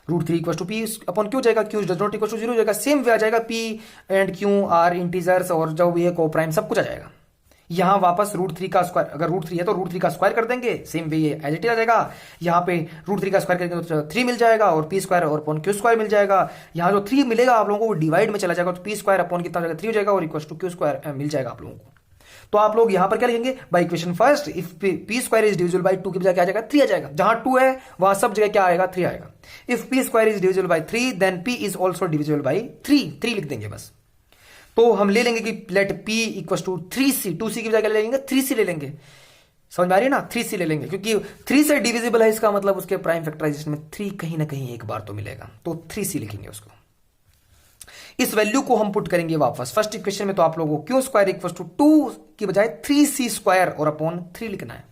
√3 equal to P upon Q जाएगा, Q does not equal to 0 जाएगा। सेम वे आ जाएगा, P and Q are integers और जो भी है को प्राइम सब कुछ आ जाएगा। यहां वापस √3 का स्क्वायर, अगर √3 है तो √3 का स्क्वायर कर देंगे, सेम वे ये एज इट इज आ जाएगा। यहाँ पे √3 का स्क्वायर करेंगे तो 3 मिल जाएगा और p स्क्वायर और अपॉन q स्क्वायर मिल जाएगा। यहाँ जो 3 मिलेगा आप लोगों को वो डिवाइड में चला जाएगा, तो p स्क्वायर अपॉन कितना हो जाएगा 3 हो जाएगा और इक्वल टू q स्क्वायर मिल जाएगा आप लोगों को। तो आप लोग यहां पर क्या लिखेंगे, by equation first if p square is divisible by 2 की बजाय क्या आ जाएगा 3 आ जाएगा। जहां 2 है वहां सब जगह क्या आएगा 3 आएगा। इफ p square is divisible by 3 then p is also divisible by 3 लिख देंगे बस। तो हम ले लेंगे कि late p equal to 3c, 2c की बजाय क्या ले लेंगे 3c ले लेंगे। समझ में आ रही है ना, 3c ले लेंगे क्योंकि 3 से डिविजिबल है, इसका मतलब उसके प्राइम फैक्टराइजेशन में 3 कहीं ना कहीं एक बार तो मिलेगा, तो 3c लिखेंगे उसको। इस वैल्यू को हम पुट करेंगे वापस फर्स्ट इक्वेशन में, तो आप लोगों को q स्क्वायर इक्वल टू 2 की बजाय 3c स्क्वायर और अपॉन 3 लिखना है।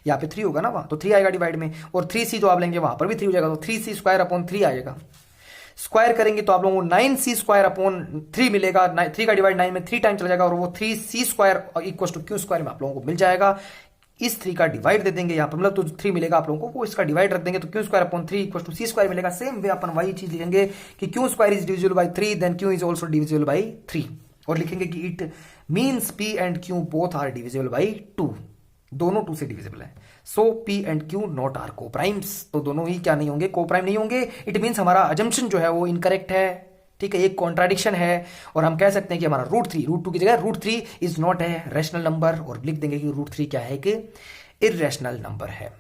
यहाँ पे 3 होगा ना वहां, तो 3 आएगा डिवाइड में, और 3c जो आप लेंगे वहां पर भी 3 हो जाएगा, तो 3c स्क्वायर अपॉन 3 आएगा। स्क्वायर करेंगे तो आप लोगों को 9c स्क्वायर अपॉन 3 मिलेगा, 3 का डिवाइड 9 में 3 टाइम चला जाएगा और वो 3c square equal to q square में आप लोगों को मिल जाएगा। इस 3 का डिवाइड दे देंगे यहाँ पर, मतलब तो 3 मिलेगा आप लोगों को, वो इसका डिवाइड रख देंगे तो q square upon 3 equal to c square मिलेगा। सेम वे अपन वही चीज लिखेंगे कि q square is divisible by 3 then q is also divisible by 3, और लिखेंगे कि it means p and q both are divisible by 2, दोनों 2 से डिविजिबल है। So p and q not are coprimes, तो दोनों ही क्या नहीं होंगे, को प्राइम नहीं होंगे। इट मींस हमारा अजम्पशन जो है वो इनकरेक्ट है, ठीक है, एक कॉन्ट्राडिक्शन है, और हम कह सकते हैं कि हमारा √2 की जगह √3 इज नॉट है रैशनल नंबर, और लिख देंगे कि √3 क्या है कि इररेशनल नंबर है।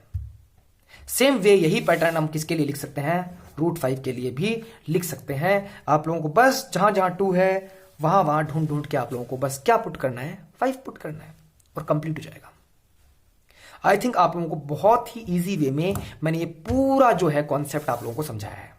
सेम वे यही पैटर्न हम किसके लिए लिख सकते हैं, √5 के लिए भी लिख सकते हैं। आप लोगों को बस जहां जहां 2 है वहां वहां ढूंढ ढूंढ के आप लोगों को बस क्या पुट करना है, 5 पुट करना है और कंप्लीट हो जाएगा। आई थिंक आप लोगों को बहुत ही इजी वे में मैंने ये पूरा जो है कॉन्सेप्ट आप लोगों को समझाया है,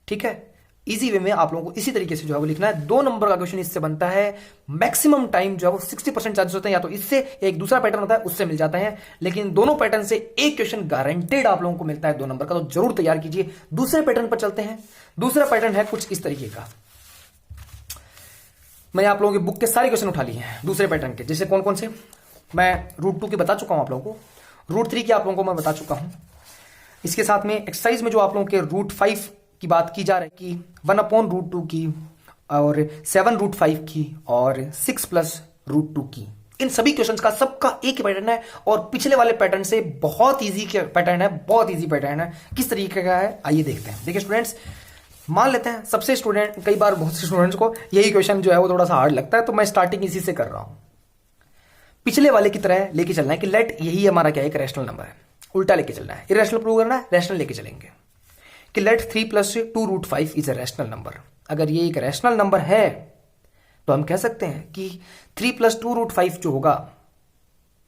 ठीक है। इजी वे में आप लोगों को इसी तरीके से जो है वो लिखना है। 2 नंबर का क्वेश्चन इससे बनता है, मैक्सिमम टाइम जो है वो 60% चांसेस होते हैं या तो इससे या एक दूसरा पैटर्न होता है उससे मिल जाता है, लेकिन दोनों पैटर्न से एक क्वेश्चन गारंटेड आप लोगों को मिलता है 2 नंबर का, तो जरूर तैयार कीजिए। दूसरे पैटर्न पर चलते हैं। दूसरा पैटर्न है कुछ इस तरीके का, मैंने आप लोगों की बुक के सारे क्वेश्चन उठा लिए हैं दूसरे पैटर्न के। जैसे कौन कौन से, मैं √2 के बता चुका हूं आप लोगों को, √3 के आप लोगों को मैं बता चुका हूं। इसके साथ में एक्सरसाइज में जो आप लोगों के √5 की बात की जा रही है कि 1/√2 की और 7√5 की और 6+√2 की, इन सभी क्वेश्चंस का सबका एक ही पैटर्न है, और पिछले वाले पैटर्न से बहुत इजी पैटर्न है, बहुत इजी पैटर्न है। किस तरीके का है आइए देखते हैं। देखिए स्टूडेंट्स, मान लेते हैं सबसे स्टूडेंट, कई बार बहुत से स्टूडेंट्स को यही क्वेश्चन जो है वो थोड़ा सा हार्ड लगता है, तो मैं स्टार्टिंग इसी से कर रहा हूं। पिछले वाले की तरह लेके चलना है कि लेट यही हमारा क्या है, एक रैशनल नंबर है, उल्टा लेके चलना है, इररेशनल प्रूव करना है, रैशनल लेके चलेंगे कि let 3 + 2√5 is a rational number. अगर ये एक रैशनल नंबर है तो हम कह सकते हैं कि 3 + 2√5 जो होगा,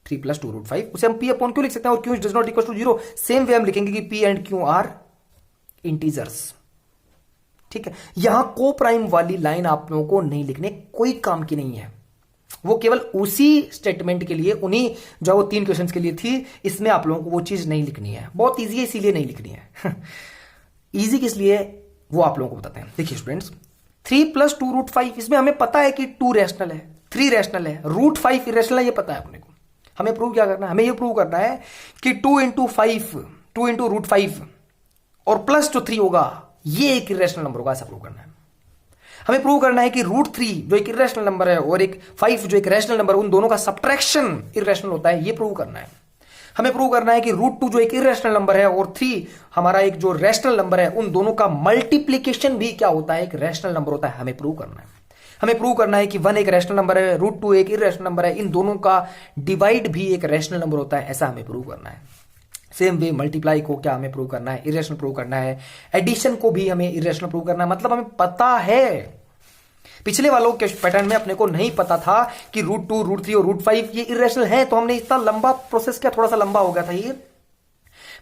3 + 2√5 उसे हम p अपॉन क्यू लिख सकते हैं, और q does not equal to 0। Same way हम लिखेंगे कि p and q are integers, ठीक है। यहां को प्राइम वाली लाइन आप लोगों को नहीं लिखने, कोई काम की नहीं है, वो केवल उसी स्टेटमेंट के लिए, उन्हीं जो वो 3 क्वेश्चंस के लिए थी, इसमें आप लोगों को वो चीज नहीं लिखनी है। बहुत ईजी है इसीलिए नहीं लिखनी है। इजी किस लिए वो आप लोगों को बताते हैं। देखिए स्टूडेंट्स, 3 + 2√5, इसमें हमें पता है कि 2 रैशनल है, 3 रैशनल है, √5 इररेशनल है, ये पता है अपने को। हमें प्रूव क्या करना है, हमें ये प्रूव करना है कि 2 × 5 2 × √5 और प्लस जो 3 होगा ये एक इररेशनल नंबर होगा, ऐसा प्रूव करना है। हमें प्रूव करना है कि √3 जो एक इररेशनल नंबर है और एक 5 जो एक रैशनल नंबर है, उन दोनों का सब्ट्रैक्शन इररेशनल होता है, ये प्रूव करना है। हमें प्रूव करना है कि √2 जो एक इररेशनल नंबर है और 3 हमारा एक जो रैशनल नंबर है, उन दोनों का मल्टीप्लीकेशन भी क्या होता है, एक रैशनल नंबर होता है, हमें प्रूव करना है। हमें प्रूव करना है कि 1 एक रैशनल नंबर है, √2 एक इररेशनल नंबर है, इन दोनों का डिवाइड भी एक रैशनल नंबर होता है, ऐसा हमें प्रूव करना है। सेम वे मल्टीप्लाई को क्या हमें प्रूव करना है, इररेशनल प्रूव करना है। एडिशन को भी हमें इररेशनल प्रूव करना है, मतलब हमें पता है। पिछले वालों के पैटर्न में अपने को नहीं पता था कि √2 √3 और √5 ये इररेशनल है, तो हमने इतना लंबा प्रोसेस किया, थोड़ा सा लंबा हो गया था ये।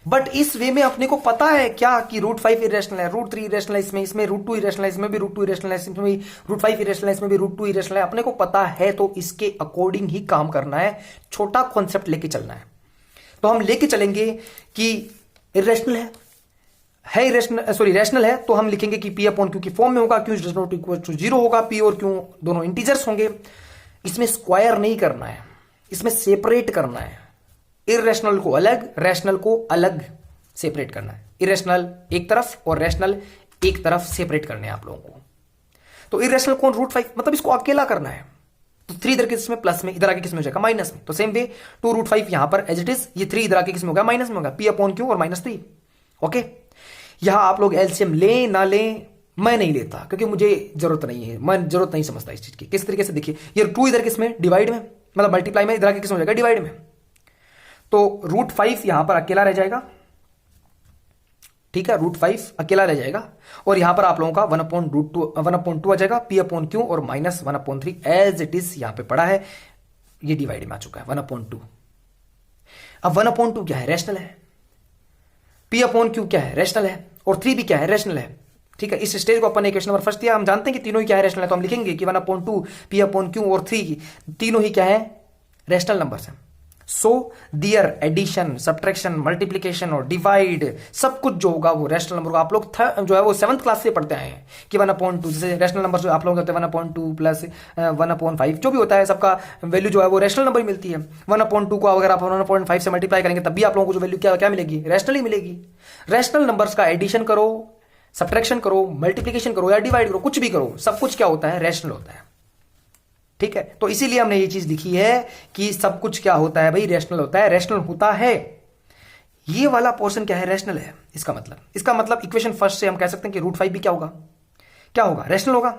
बट इस वे में अपने को पता है क्या कि √5 इररेशनल है, √3 इररेशनल है, इसमें √2 इररेशनल है, इसमें भी √2 इररेशनल है, इसमें भी √5 इररेशनल है, इसमें भी √2 इररेशनल है। अपने को पता है, तो इसके अकॉर्डिंग ही काम करना है, छोटा कॉन्सेप्ट लेके चलना है। तो हम लेके चलेंगे कि इररेशनल है रैशनल है, तो हम लिखेंगे कि p अपॉन q की फॉर्म में होगा, q does not equal to 0 होगा, p और q दोनों इंटीजर्स होंगे। इसमें स्क्वायर नहीं करना है, इसमें सेपरेट करना है। इररेशनल को अलग, रैशनल को अलग सेपरेट करना है। इररेशनल एक तरफ और रैशनल एक तरफ सेपरेट करने हैं आप लोगों को। तो इररेशनल कौन, √5, मतलब इसको अकेला करना है। तो 3 इधर के किस में प्लस में, इधर आके किस में हो जाएगा माइनस में। तो सेम वे 2√5 यहां पर एज इट इज, ये 3 इधर आके किस में होगा माइनस में होगा, P/Q और -3। ओके, यहां आप लोग एलसीएम लें ना लें, मैं नहीं लेता क्योंकि मुझे जरूरत नहीं है, मैं जरूरत नहीं समझता इस चीज की। किस तरीके से देखिए, ये 2 इधर किस में डिवाइड में, मतलब मल्टीप्लाई में, इधर आके किस में हो जाएगा डिवाइड में। तो √5 यहां पर अकेला रह जाएगा, ठीक है, √5 अकेला रह जाएगा। और यहां पर आप लोगों का 1/2 आ जाएगा, P/Q और -1/3 एज इट इज यहां पे पड़ा है, ये डिवाइड में आ चुका है 1/2। अब 1/2 क्या है, रैशनल है, P/Q क्या है, रैशनल है, और 3 भी क्या है, रैशनल है। ठीक है, इस स्टेज को अपन ने क्वेश्चन नंबर फर्स्ट दिया, हम जानते हैं कि तीनों ही क्या है, रैशनल है। तो हम लिखेंगे कि 1/2 P/Q और 3 तीनों ही क्या है, रैशनल नंबर्स हैं। So their addition, subtraction, multiplication और डिवाइड, सब कुछ जो होगा वो रैशनल नंबर होगा। आप लोग जो है वो 7th क्लास से पढ़ते आए हैं कि 1/2, जैसे रैशनल नंबर जो आप लोग होते हैं 1/2 प्लस 1/5 जो भी होता है, सबका वैल्यू जो है वो रैशनल नंबर मिलती है। 1/2 को अगर आप 1/5 से मल्टीप्लाई करेंगे तब भी आप लोगों को जो वैल्यू क्या मिलेगी, रैशनल ही मिलेगी। रैशनल नंबर्स का एडिशन करो, सब्ट्रैक्शन करो, मल्टीप्लीकेशन करो या डिवाइड करो, कुछ भी करो, सब कुछ क्या होता है, रैशनल होता है। ठीक है, तो इसीलिए हमने ये चीज लिखी है कि सब कुछ क्या होता है भाई, रैशनल होता है, रैशनल होता है। ये वाला पोर्शन क्या है, रैशनल है। इसका मतलब इक्वेशन फर्स्ट से हम कह सकते हैं कि √5 भी क्या होगा, रैशनल होगा।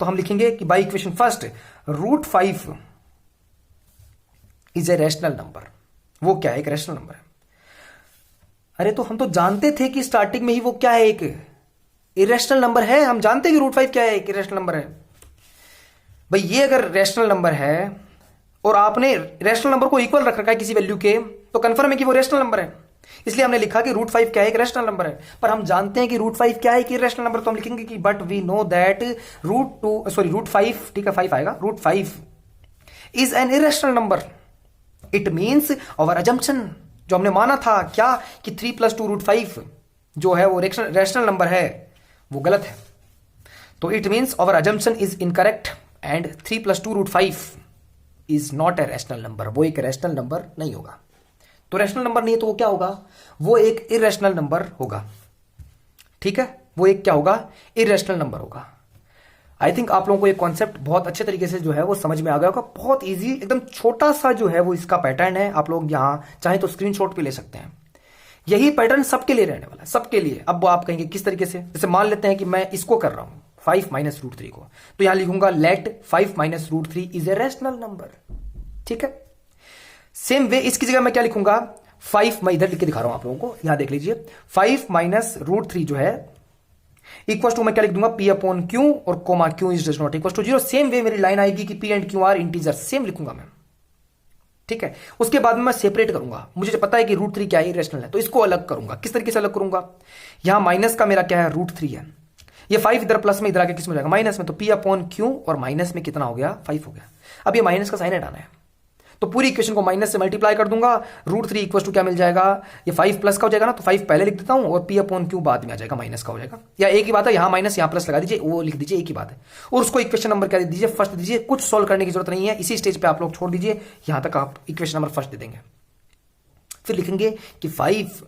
तो हम लिखेंगे कि by equation first √5 is a rational number. वो क्या है, एक रैशनल नंबर है। अरे तो हम तो जानते थे कि स्टार्टिंग में ही वो क्या है, एक इरेशनल नंबर है। हम जानते हैं कि √5 क्या है, एक इरेशनल नंबर है। भाई ये अगर रैशनल नंबर है और आपने रैशनल नंबर को इक्वल रख रखा है किसी वैल्यू के, तो कंफर्म है कि वो रैशनल नंबर है। इसलिए हमने लिखा कि √5 क्या है, एक रैशनल नंबर है। पर हम जानते हैं कि √5 क्या है, कि रैशनल नंबर। तो हम लिखेंगे कि बट वी नो दैट √5, ठीक है 5 आएगा, √5 is an irrational number. It means our assumption, जो हमने माना था क्या कि 3 + 2 √5 जो है वो रैशनल नंबर है, वो गलत है। तो it means our assumption is incorrect and 3 + 2 √5 is not a rational number. वो एक रैशनल नंबर नहीं होगा। तो रैशनल नंबर नहीं है तो वो क्या होगा, वो एक इरेशनल नंबर होगा। ठीक है, वो एक क्या होगा, इरेशनल नंबर होगा। आई थिंक आप लोगों को ये कॉन्सेप्ट बहुत अच्छे तरीके से जो है वो समझ में आ गया होगा। बहुत इजी, एकदम छोटा सा जो है वो इसका पैटर्न है। आप लोग यहां चाहे तो स्क्रीनशॉट भी ले सकते हैं। यही पैटर्न सबके लिए रहने वाला है, सबके लिए। अब आप कहेंगे किस तरीके से, जैसे मान लेते हैं कि मैं इसको कर रहा हूं 5 - √3 को, तो यहां लिखूंगा let 5 - √3 is a rational number. ठीक है, सेम वे इसकी जगह मैं क्या लिखूंगा, 5, मैं इधर लिख के दिखा रहा हूं आप लोगों को, यहां देख लीजिए 5 - √3 जो है इक्वल टू, मैं क्या लिख दूंगा, P/Q और comma Q is does not equal to 0। Same way मेरी लाइन आएगी कि P and Q are integer, same लिखूंगा मैं। ठीक है, उसके बाद में मैं सेपरेट करूंगा। मुझे जो पता है कि √3 क्या है, इरेशनल है, तो इसको अलग करूंगा। किस तरीके से अलग करूंगा, यहां माइनस का मेरा क्या है, √3 है। ये 5 इधर प्लस में, इधर आके किस में जाएगा, माइनस में। तो P/Q और माइनस में कितना हो गया, 5 हो गया। अब ये माइनस का साइन हटाना है, तो पूरी इक्वेशन को माइनस से मल्टीप्लाई कर दूंगा। √3 इक्वल टू क्या मिल जाएगा, ये 5 प्लस का हो जाएगा ना, तो 5 पहले लिख देता हूं और P/Q बाद में आ जाएगा, माइनस का हो जाएगा। या एक ही बात है, यहां माइनस यहां प्लस लगा दीजिए, वो लिख दीजिए, एक ही बात है। और उसको इक्वेशन नंबर क्या दे दीजिए, फर्स्ट दीजिए। कुछ सोल्व करने की जरूरत नहीं है, इसी स्टेज पे आप लोग छोड़ दीजिए, यहां तक आप इक्वेशन नंबर फर्स्ट दे देंगे। फिर लिखेंगे कि 5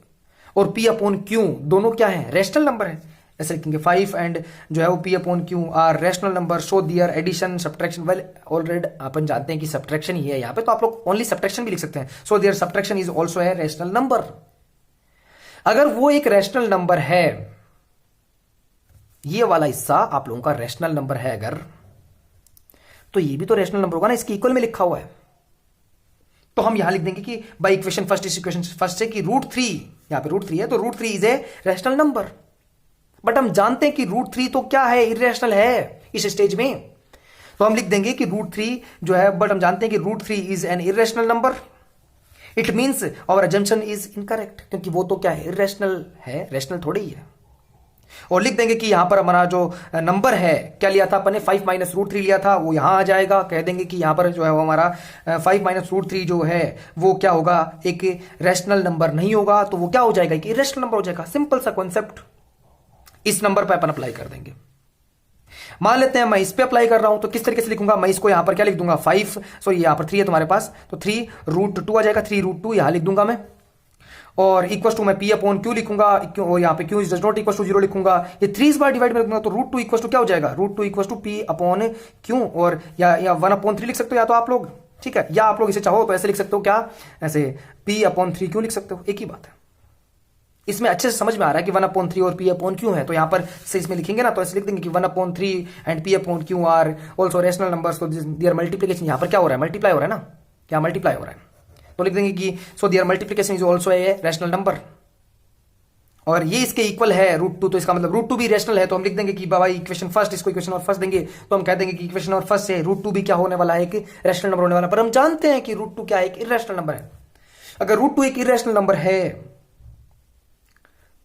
और P/Q दोनों क्या है, रैशनल नंबर है। ऐसे लिखेंगे 5 एंड जो है वो P/Q are rational number, so their addition subtraction, well already अपन जानते हैं कि सब्ट्रैक्शन ही है यहां पे, तो आप लोग ओनली सब्ट्रैक्शन भी लिख सकते हैं। So their subtraction is also a rational number. अगर वो एक रैशनल नंबर है, ये वाला हिस्सा आप लोगों का रैशनल नंबर है अगर, तो ये भी तो रैशनल नंबर होगा ना, इसके इक्वल में लिखा हुआ है। तो हम यहां लिख देंगे कि बाय इक्वेशन फर्स्ट, इस इक्वेशन फर्स्ट से कि √3, यहां पे √3 है, तो √3 is a rational number. But हम जानते हैं कि √3 तो क्या है, इरेशनल है इस स्टेज में। तो हम लिख देंगे कि √3 जो है, बट हम जानते हैं कि √3 is an irrational number. It means our assumption is incorrect, क्योंकि वो तो क्या है, इरेशनल है, रैशनल थोड़ी ही है। और लिख देंगे कि यहां पर हमारा जो नंबर है, क्या लिया था अपन ने, 5 - √3 लिया था, वो यहां आ जाएगा। कह देंगे कि यहां पर जो है वो हमारा 5 - √3 जो है वो क्या होगा, एक रैशनल नंबर नहीं होगा, तो वो क्या हो जाएगा, एक इरेशनल नंबर हो जाएगा। सिंपल सा कॉन्सेप्ट इस नंबर पर अपन अप्लाई कर देंगे। मान लेते हैं मैं इस पे अप्लाई कर रहा हूं, तो किस तरीके से लिखूंगा, मैं इसको यहां पर क्या लिख दूंगा, 5, सो यहां पर 3 है तुम्हारे पास, तो 3 √2 आ जाएगा, 3 √2 यहां लिख दूंगा मैं। और इक्वल टू मैं पी अपॉन क्यू लिखूंगा, और यहाँ पे q does not equal to 0 लिखूंगा। ये 3 इस बार डिवाइड में रखूंगा तो रूट टू इक्वल टू क्या हो जाएगा, root two equal to P upon q, और या 1/3 लिख सकते हो या तो आप लोग, ठीक है, या आप लोग इसे चाहो तो ऐसे लिख सकते हो, क्या ऐसे पी अपॉन 3 क्यू लिख सकते हो, एक ही बात है। इसमें अच्छे से समझ में आ रहा है कि 1/3 और पी अपॉन क्यू है, तो यहां पर से इसमें लिखेंगे ना तो ऐसे लिख देंगे कि 1/3 and P upon Q R also rational numbers, तो दियर मल्टीप्लीकेशन, यहां पर क्या हो रहा है, मल्टीप्लाई हो रहा है ना, क्या मल्टीप्लाई हो रहा है, तो लिख देंगे कि so their multiplication is also a rational number, और ये इसके इक्वल है रूट टू, तो इसका मतलब रूट टू भी रैशनल है, तो हम लिख देंगे कि बाबा इक्वेशन फर्स्ट, इसको इक्वेशन और फर्स्ट देंगे तो हम कह देंगे कि इक्वेशन और फर्स्ट से रूट टू भी क्या होने वाला है, एक रैशनल नंबर होने वाला है। पर हम जानते हैं कि रूट टू क्या है, एक इररेशनल नंबर है। अगर रूट टू एक इररेशनल नंबर है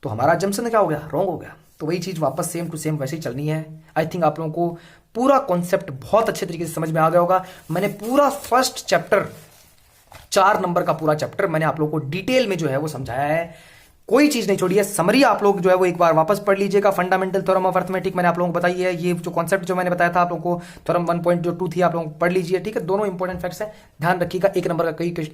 तो हमारा जम्पशन क्या हो गया, रॉन्ग हो गया। तो वही चीज वापस सेम टू सेम वैसे ही चलनी है। आई थिंक आप लोगों को पूरा कॉन्सेप्ट बहुत अच्छे तरीके से समझ में आ गया होगा। मैंने पूरा फर्स्ट चैप्टर 4 नंबर का पूरा चैप्टर मैंने आप लोगों को डिटेल में जो है वो समझाया है, कोई चीज नहीं छोड़ी है। समरी आप लोग जो है वो एक बार वापस पढ़ लीजिएगा। फंडामेंटल थ्योरम ऑफ अर्थमेटिक मैंने आप लोगों को बताई है, ये जो कॉन्सेप्ट जो मैंने बताया था आप लोगों को, थ्योरम 1.2 थी, आप लोग पढ़ लीजिए, ठीक है। दोनों इंपॉर्टेंट फैक्ट्स है, ध्यान रखिएगा। 1 नंबर का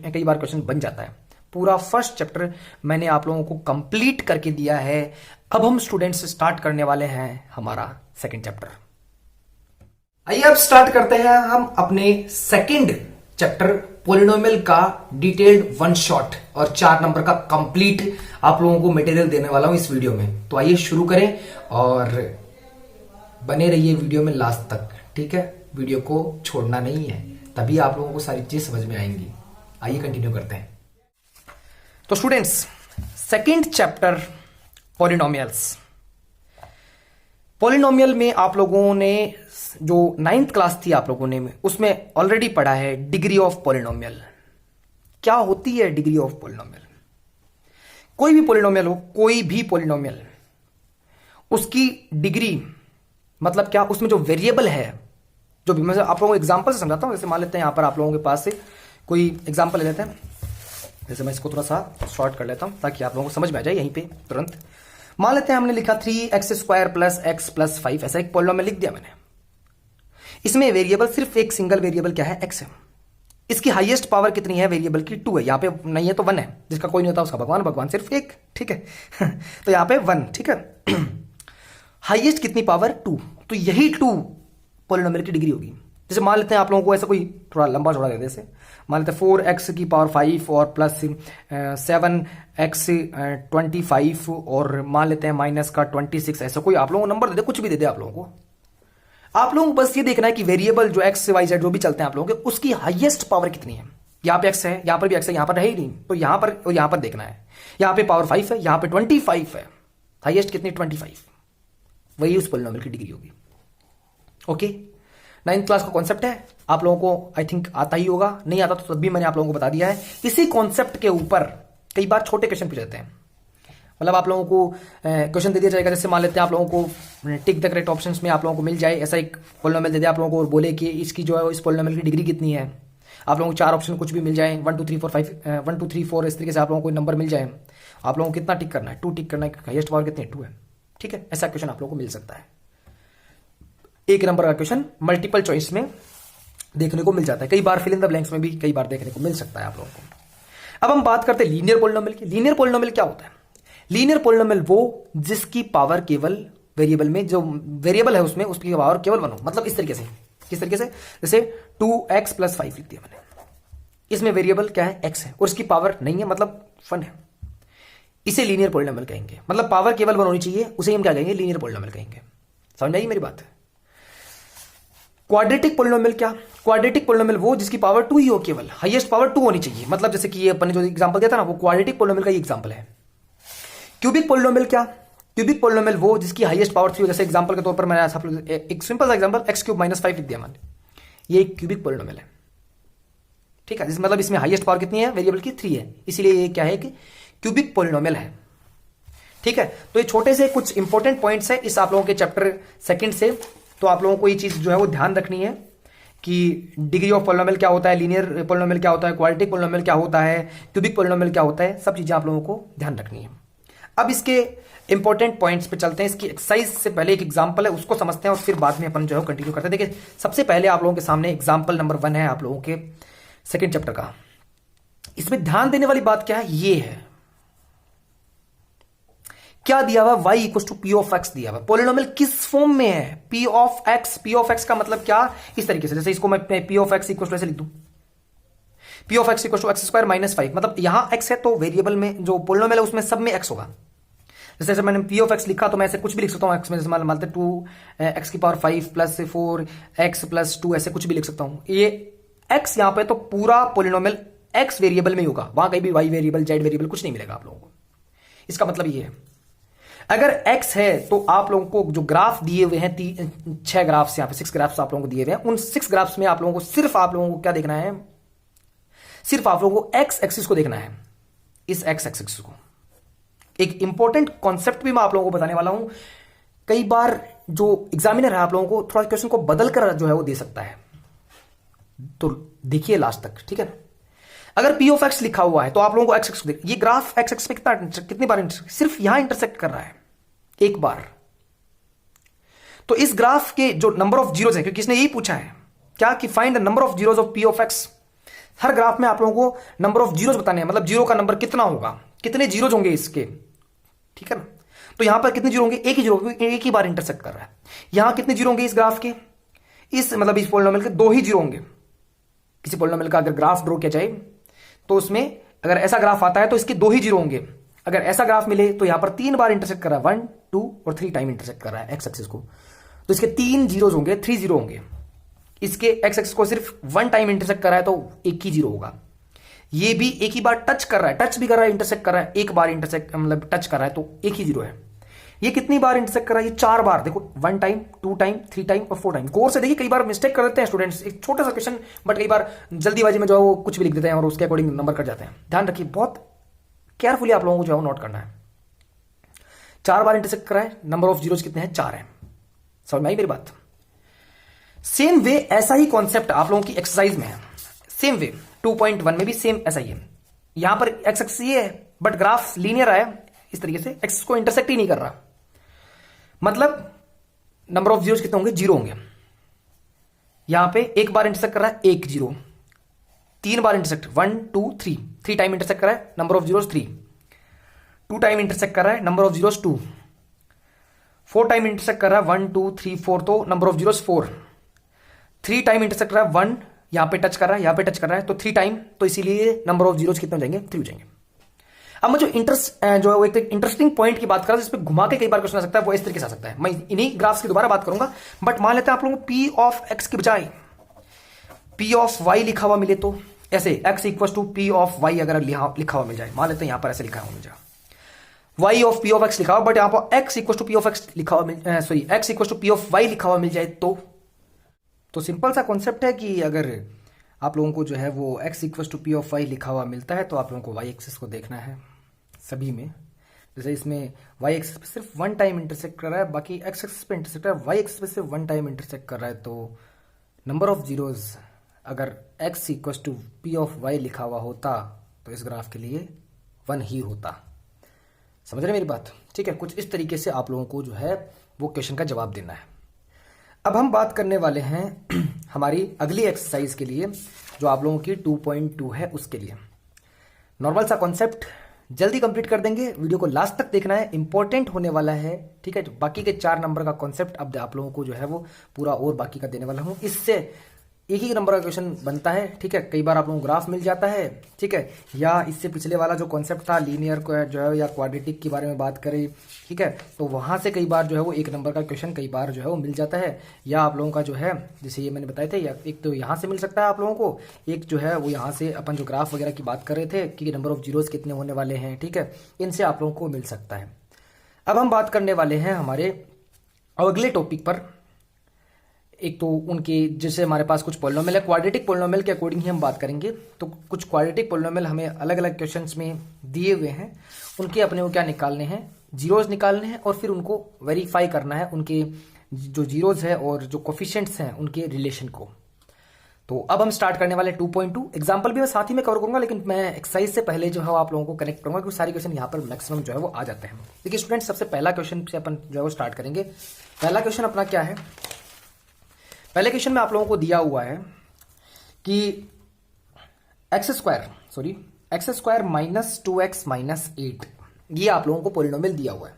कई बार क्वेश्चन बन जाता है। पूरा फर्स्ट चैप्टर मैंने आप लोगों को कंप्लीट करके दिया है। अब हम स्टूडेंट्स स्टार्ट करने वाले हैं हमारा सेकंड चैप्टर। आइए अब स्टार्ट करते हैं हम अपने सेकंड चैप्टर पोलिनोमियल का डिटेल्ड वन शॉट, और 4 नंबर का कंप्लीट आप लोगों को मटेरियल देने वाला हूं इस वीडियो में। तो आइए शुरू करें और बने रहिए वीडियो में लास्ट तक, ठीक है। वीडियो को छोड़ना नहीं है, तभी आप लोगों को सारी चीज समझ में आएंगी। आइए कंटिन्यू करते हैं। तो students, second chapter polynomials. Polynomial में आप लोगों ने जो 9th क्लास थी आप लोगों ने उसमें ऑलरेडी पढ़ा है डिग्री ऑफ पॉलिनोमियल। क्या होती है डिग्री ऑफ पॉलिनोमियल? कोई भी पॉलिनोमियल हो, कोई भी पॉलिनोमियल, उसकी डिग्री मतलब क्या, उसमें जो वेरिएबल है, जो भी मैं आप लोगों को एग्जांपल से समझाता हूं। जैसे मान लेते हैं यहां पर आप लोगों के पास से कोई एग्जांपल ले लेते हैं। जैसे मैं इसको थोड़ा सा शॉर्ट कर लेता हूं ताकि आप लोगों को समझ में आ जाए यहीं पे तुरंत। मान लेते हैं हमने लिखा 3x² + x + 5, ऐसा एक पॉलिनोमियल लिख दिया मैंने। इसमें वेरिएबल सिर्फ एक सिंगल वेरिएबल क्या है, x है। इसकी हाईएस्ट पावर कितनी है वेरिएबल की, 2 है। यहां पे नहीं है तो 1 है, जिसका कोई नहीं होता उसका भगवान, भगवान सिर्फ एक, ठीक है। तो यहां पे 1, ठीक है। हाईएस्ट कितनी पावर, 2, तो यही 2 पॉलिनोमियल की डिग्री होगी। जैसे मान लेते हैं आप लोगों को ऐसा कोई थोड़ा लंबा छोड़ा देते हैं, मान लेते हैं 4x⁵ और प्लस 7x25 और मान लेते हैं माइनस का 26, ऐसा कोई आप लोगों को नंबर दे दे, कुछ भी दे दे आप लोगों को। आप लोगों को बस ये देखना है कि वेरिएबल जो x y z जो भी चलते हैं आप लोगों के, उसकी हाईएस्ट पावर कितनी है। यहां पे x है, यहां पर भी x है, यहां पर है ही नहीं, तो यहां पर और यहां पर देखना है। यहां पे पावर 5 है, यहां पे 25 है, हाईएस्ट कितनी, 25, वही उस पॉलिनोमियल की डिग्री होगी। ओके, 9th क्लास का कॉन्सेप्ट है, आप लोगों को आई थिंक आता ही होगा। नहीं आता तो तब भी मैंने आप लोगों को बता दिया है। इसी कॉन्सेप्ट के ऊपर कई बार छोटे क्वेश्चन पूछ जाते हैं, मतलब आप लोगों को क्वेश्चन दे दिया जाएगा। जैसे मान लेते हैं आप लोगों को टिक द करेक्ट ऑप्शंस में आप लोगों को मिल जाए ऐसा एक पॉलिनोमियल दे दे आप लोगों को, और बोले कि इसकी जो है इस पॉलिनोमियल की डिग्री कितनी है। आप लोगों को 4 ऑप्शन कुछ भी मिल जाए, 1 2 3 4 5 1 2 3 4 इस तरीके से आप लोगों को नंबर मिल जाए। आप लोगों को कितना टिक करना है, 2 टिक करना है, हाईएस्ट पावर कितनी, 2 है, ठीक है। ऐसा क्वेश्चन आप लोगों को मिल सकता है। 1 नंबर का क्वेश्चन मल्टीपल चॉइस में देखने को मिल जाता है, कई बार फिल इन द ब्लैंक्स में भी कई बार देखने को मिल सकता है आप लोगों को। अब हम बात करते हैं लीनियर पॉलिनोमियल की। लीनियर पॉलिनोमियल क्या होता है? लीनियर पॉलिनोमियल वो जिसकी पावर केवल वेरिएबल में, जो वेरिएबल है उसमें उसकी पावर केवल 1 हो। मतलब इस तरीके से, किस तरीके से, जैसे 2x + 5 लिख दिया मैंने। इसमें वेरिएबल क्या है, x है, और इसकी पावर नहीं है, मतलब 1 है। इसे लीनियर पॉलिनोमियल कहेंगे। मतलब पावर केवल 1 होनी चाहिए, उसे हम क्या कहेंगे, लीनियर पॉलिनोमियल कहेंगे। समझ आई मेरी बात? क्वाड्रेटिक पॉलिनोमियल क्या? क्वाड्रेटिक पॉलिनोमियल वो जिसकी पावर 2 ही हो, केवल हाईएस्ट पावर 2 होनी चाहिए। मतलब जैसे कि ये अपन ने जो एग्जांपल दिया था ना, वो क्वाड्रेटिक पॉलिनोमियल का ही एग्जांपल है। क्यूबिक पॉलिनोमियल क्या? क्यूबिक पॉलिनोमियल वो जिसकी हाईएस्ट पावर 3 हो। जैसे एग्जांपल के तौर पर मैंने एक सिंपल सा एग्जांपल x³ - 5 लिख दिया मैंने, ये एक क्यूबिक पॉलिनोमियल है, ठीक है। मतलब इसमें हाईएस्ट पावर कितनी है, वेरिएबल की 3 है, इसीलिए ये क्या है कि क्यूबिक पॉलिनोमियल है, ठीक है। तो ये छोटे से कुछ इंपॉर्टेंट पॉइंट्स है इस आप लोगों के चैप्टर सेकंड से। तो आप लोगों को ये चीज जो है वो ध्यान रखनी है कि डिग्री ऑफ पॉलिनोमियल क्या होता है, लीनियर पॉलिनोमियल क्या होता है, क्वाड्रेटिक पॉलिनोमियल क्या होता है, क्यूबिक पॉलिनोमियल क्या होता है, सब चीजें आप लोगों को ध्यान रखनी है। अब इसके इंपॉर्टेंट पॉइंट्स पे चलते हैं। इसकी एक्सरसाइज से पहले एक एग्जांपल है, उसको समझते हैं और फिर बाद में अपन जो है कंटिन्यू करते हैं। देखिए, सबसे पहले आप लोगों के सामने एग्जांपल नंबर 1 है आप लोगों के सेकंड चैप्टर का। इसमें ध्यान देने वाली बात क्या है, ये है क्या दिया हुआ, y equal to p of x दिया हुआ। पोलिनोमियल किस फॉर्म में है, P of x. P of x का मतलब क्या, इस तरीके से, जैसे इसको मैं p of x equal to ऐसे लिख दूं, p of x equal to x square minus 5, मतलब यहां एक्स है तो वेरिएबल में जो पोलिनोमियल है उसमें सब में एक्स होगा। जैसे मैंने पी ऑफ एक्स लिखा तो मैं ऐसे कुछ भी लिख सकता हूँ, एक्स में जैसे मानते 2x⁵ प्लस 4x प्लस 2, ऐसे कुछ भी लिख सकता हूं। ये x यहां पे तो पूरा पोलिनोमियल x वेरिएबल में ही होगा, वहां कहीं भी y वेरिएबल z वेरिएबल कुछ नहीं मिलेगा आप लोगों को। इसका मतलब ये है अगर x है तो आप लोगों को जो ग्राफ दिए हुए हैं 6 ग्राफ्स, यहां पे 6 ग्राफ्स आप लोगों को दिए हुए हैं, उन 6 ग्राफ्स में आप लोगों को सिर्फ आप लोगों को क्या देखना है, सिर्फ आप लोगों को x एक्सिस को देखना है, इस x एक्सिस को। एक इंपॉर्टेंट कॉन्सेप्ट भी मैं आप लोगों को बताने वाला हूं। कई बार जो एग्जामिनर है आप लोगों को थोड़ा क्वेश्चन को बदल कर जो है वो दे सकता है, तो देखिए लास्ट तक, ठीक है ना। अगर पी ऑफ एक्स लिखा हुआ है तो आप लोगों को एक्स एक्स, ये ग्राफ एक्स एक्स पे कितनी बार सिर्फ यहां इंटरसेक्ट कर रहा है, एक बार। तो इस ग्राफ के जो नंबर ऑफ जीरोज है, क्योंकि इसने यही पूछा है क्या कि find the number of zeros of p of x. Her graph में आप लोगों को नंबर ऑफ जीरोज बताने हैं, मतलब जीरो का नंबर कितना होगा, कितने जीरोज होंगे इसके, ठीक है ना। तो यहां पर कितने जीरो होंगे, एक ही जीरो, एक ही बार इंटरसेक्ट कर रहा है। यहां कितने जीरो होंगे इस ग्राफ के, इस मतलब इस पोलिनोमियल के 2 ही जीरो होंगे। किसी पोलिनोमियल का अगर ग्राफ ड्रॉ किया जाए तो उसमें अगर ऐसा ग्राफ आता है तो इसके 2 ही जीरो होंगे। अगर ऐसा ग्राफ मिले तो यहां पर 3 बार इंटरसेक्ट कर रहा है, 1 2 और 3 टाइम इंटरसेक्ट कर रहा है एक्स एक्सिस को, तो इसके 3 जीरोज होंगे, 3 जीरो होंगे। इसके एक्स एक्सिस को सिर्फ 1 टाइम इंटरसेक्ट कर रहा है तो एक ही जीरो होगा। ये भी एक ही बार टच कर रहा है, टच भी कर रहा है, इंटरसेक्ट कर रहा है, एक बार इंटरसेक्ट मतलब टच कर रहा है तो एक ही जीरो है। ये कितनी बार इंटरसेक्ट कर रहा है, ये 4 बार, देखो 1 टाइम 2 टाइम 3 टाइम और 4 टाइम। गौर से देखिए, कई बार मिस्टेक कर देते हैं स्टूडेंट्स, एक छोटा सा क्वेश्चन बट कई बार जल्दीबाजी में जो है वो कुछ भी लिख देते हैं और उसके अकॉर्डिंग नंबर कर जाते हैं। ध्यान रखिए, बहुत केयरफुली आप लोगों को जो है वो नोट करना है। 4 बार इंटरसेक्ट कर रहा है, नंबर ऑफ जीरोज कितने हैं, 4 है। समझ में आई मेरी बात। सेम वे ऐसा ही कॉन्सेप्ट आप लोगों की एक्सरसाइज में है, सेम वे 2.1 में भी सेम ऐसा ही है। यहां पर एक्स एक्सिस ये है बट ग्राफ लीनियर आया इस तरीके से, एक्सिस को इंटरसेक्ट ही नहीं कर रहा, मतलब नंबर ऑफ जीरोज कितने होंगे, 0 होंगे। यहां पे एक बार इंटरसेक्ट कर रहा है, 1 जीरो, 3 बार इंटरसेक्ट 1 2 3 टाइम इंटरसेक्ट कर रहा है, number of zeros 3, 2 time intersect कर रहा है, number of zeros 2, 4 time intersect कर रहा है, 1 2 3 4 तो number of zeros 4, 3 time intersect कर रहा है, 1 यहां पे टच कर रहा है, यहां पे टच कर रहा है तो 3 टाइम, तो इसीलिए नंबर ऑफ जीरोज कितने हो जाएंगे, 3 हो जाएंगे। अब मैं जो जो है वो एक इंटरेस्टिंग पॉइंट की बात कर रहा हूं, जिस पे घुमा के कई बार क्वेश्चन आ सकता है, वो इस तरीके से आ सकता है। मैं इन्हीं ग्राफ्स की दोबारा बात करूंगा, बट मान लेते हैं आप लोगों को पी ऑफ एक्स की बजाय पी ऑफ वाई लिखा हुआ मिले, तो ऐसे x equal to p of y अगर लिखा हुआ मिल जाए, मान लेते हैं यहां पर ऐसे लिखा हुआ मिल जाए, y of p of x लिखा हुआ, बट यहां पर x equal to p of x लिखा हुआ, sorry x equal to p of y लिखा हुआ मिल जाए, तो सिंपल सा कॉन्सेप्ट है कि अगर आप लोगों को जो है वो x equal to p of y लिखा हुआ मिलता है तो आप लोगों को y एक्सिस को देखना है सभी में। जैसे इसमें y एक्सिस पे सिर्फ 1 टाइम इंटरसेक्ट कर रहा है, बाकी x एक्सिस पे इंटरसेक्ट कर रहा है, y एक्सिस पे सिर्फ 1 टाइम इंटरसेक्ट कर रहा है, तो नंबर ऑफ जीरोज अगर x equal to p of y लिखा हुआ होता तो इस ग्राफ के लिए 1 ही होता। समझ रहे मेरी बात, ठीक है। कुछ इस तरीके से आप लोगों को जो है वो क्वेश्चन का जवाब देना है। अब हम बात करने वाले हैं हमारी अगली एक्सरसाइज के लिए, जो आप लोगों की 2.2 है उसके लिए। नॉर्मल सा कॉन्सेप्ट जल्दी कंप्लीट कर देंगे, वीडियो को लास्ट तक देखना है, इंपॉर्टेंट होने वाला है, ठीक है। बाकी के 4 नंबर का कॉन्सेप्ट अब आप लोगों को जो है वो पूरा और बाकी का देने वाला हूं। इससे एक ही नंबर का क्वेश्चन बनता है, ठीक है। कई बार आप लोगों को ग्राफ मिल जाता है, ठीक है, या इससे पिछले वाला जो कॉन्सेप्ट था लीनियर को जो है या क्वाड्रेटिक के बारे में बात करें, ठीक है, तो वहां से कई बार जो है वो 1 नंबर का क्वेश्चन कई बार जो है वो मिल जाता है। या आप लोगों का जो है जैसे ये मैंने बताए थे, या एक तो यहाँ से मिल सकता है आप लोगों को, एक जो है वो यहाँ से अपन जो ग्राफ वगैरह की बात कर रहे थे कि नंबर ऑफ जीरोज कितने होने वाले हैं, ठीक है, इनसे आप लोगों को मिल सकता है। अब हम बात करने वाले हैं हमारे अगले टॉपिक पर। एक तो उनके जैसे हमारे पास कुछ पॉलिनोमियल है, क्वाड्रेटिक पॉलिनोमियल के अकॉर्डिंग ही हम बात करेंगे। तो कुछ क्वाड्रेटिक पॉलिनोमियल हमें अलग अलग क्वेश्चंस में दिए हुए हैं, उनके अपने को क्या निकालने हैं, जीरोज निकालने हैं और फिर उनको वेरीफाई करना है, उनके जो जीरोज है और जो कोफिशिएंट्स हैं उनके रिलेशन को। तो अब हम स्टार्ट करने वाले 2.2। एग्जाम्पल भी मैं साथ ही में कवर करूंगा, लेकिन मैं एक्सरसाइज से पहले जो है आप लोगों को कनेक्ट करूंगा क्योंकि सारे क्वेश्चन यहाँ पर मैक्सिमम जो है वो आ जाते हैं। देखिए स्टूडेंट, सबसे पहला क्वेश्चन से अपन जो है वो स्टार्ट करेंगे। पहला क्वेश्चन अपना क्या है, पहले क्वेश्चन में आप लोगों को दिया हुआ है कि x square minus 2x minus 8, ये आप लोगों को पॉलिनोमियल दिया हुआ है।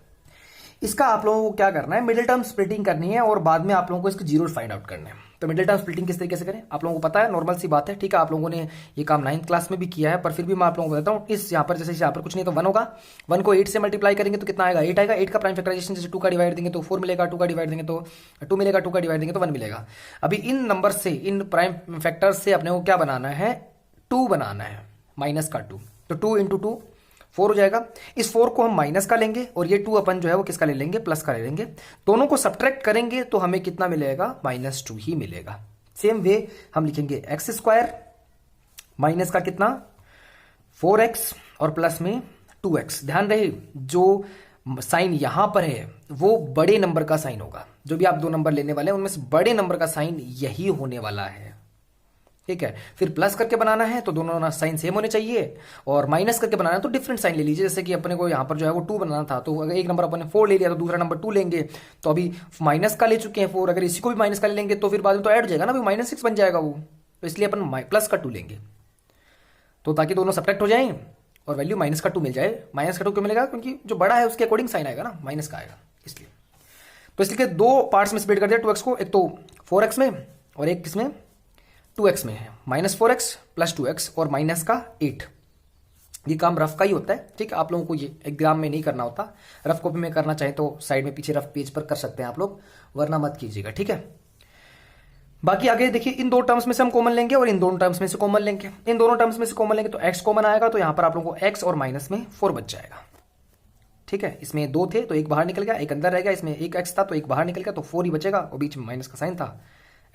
इसका आप लोगों को क्या करना है, मिडिल टर्म स्प्लिटिंग करनी है और बाद में आप लोगों को इसके जीरो फाइंड आउट करने हैं। तो मिडिल टर्म स्प्लिटिंग किस तरीके से करें आप लोगों को पता है, नॉर्मल सी बात है, ठीक है। आप लोगों ने ये काम 9th क्लास में भी किया है, पर फिर भी मैं आप लोगों को बताता हूँ। इस यहाँ पर जैसे यहाँ पर कुछ नहीं तो 1 होगा, 1 को 8 से मल्टीप्लाई करेंगे तो कितना आएगा, 8 आएगा। 8 का प्राइम फैक्टराइजेशन जैसे 2 का डिवाइड देंगे तो 4 मिलेगा, 2 का डिवाइड देंगे तो 2 मिलेगा, 2 का डिवाइड देंगे तो 1 मिलेगा। अभी इन नंबर से, इन प्राइम फैक्टर से अपने को क्या बनाना है, 2 बनाना है, माइनस का 2। तो 2 इंटू 2 4 हो जाएगा। इस 4 को हम माइनस का लेंगे और ये 2 अपन जो है वो किसका ले लेंगे, प्लस का ले लेंगे। दोनों को सब्ट्रैक्ट करेंगे तो हमें कितना मिलेगा, -2 ही मिलेगा। सेम वे हम लिखेंगे एक्स स्क्वायर माइनस का कितना 4x और प्लस में 2x। ध्यान रहे जो साइन यहां पर है वो बड़े नंबर का साइन होगा। जो भी आप 2 नंबर लेने वाले हैं उनमें से बड़े नंबर का साइन यही होने वाला है, ठीक है। फिर प्लस करके बनाना है तो दोनों साइन सेम होने चाहिए, और माइनस करके बनाना है तो डिफरेंट साइन ले लीजिए। जैसे कि अपने को यहां पर जो है वो 2 बनाना था, तो अगर एक नंबर अपने 4 ले लिया तो दूसरा नंबर 2 लेंगे। तो अभी माइनस का ले चुके हैं 4, अगर इसी को भी माइनस का ले लेंगे तो फिर बाद में तो ऐड हो जाएगा ना, -6 बन जाएगा वो। तो इसलिए अपन प्लस का 2 लेंगे, तो ताकि दोनों सब्ट्रैक्ट हो जाए और वैल्यू -2 मिल जाए। -2 क्यों मिलेगा, क्योंकि जो बड़ा है उसके अकॉर्डिंग साइन आएगा ना, माइनस का आएगा इसलिए। तो इसलिए 2 पार्ट्स में स्प्लिट कर दिया 2x को, एक तो 4x में और एक किसमें 2x में है। -4x प्लस 2x और माइनस का 8। ये काम रफ का ही होता है, ठीक है। आप लोगों को ये एग्जाम में नहीं करना होता, रफ कॉपी में करना चाहे तो साइड में पीछे रफ पेज पर कर सकते हैं आप लोग, वरना मत कीजिएगा, ठीक है। बाकी आगे देखिए, इन 2 टर्म्स में से हम कॉमन लेंगे और इन दोनों टर्म्स में से कॉमन लेंगे। इन दोनों टर्म्स में से कॉमन लेंगे तो x कॉमन आएगा, तो यहां पर आप लोगों को x और माइनस में 4 बच जाएगा, ठीक है। इसमें 2 थे तो एक बाहर निकल गया, एक अंदर रह गया। इसमें एक x था तो एक बाहर निकल गया, तो 4 ही बचेगा और बीच में माइनस का साइन था,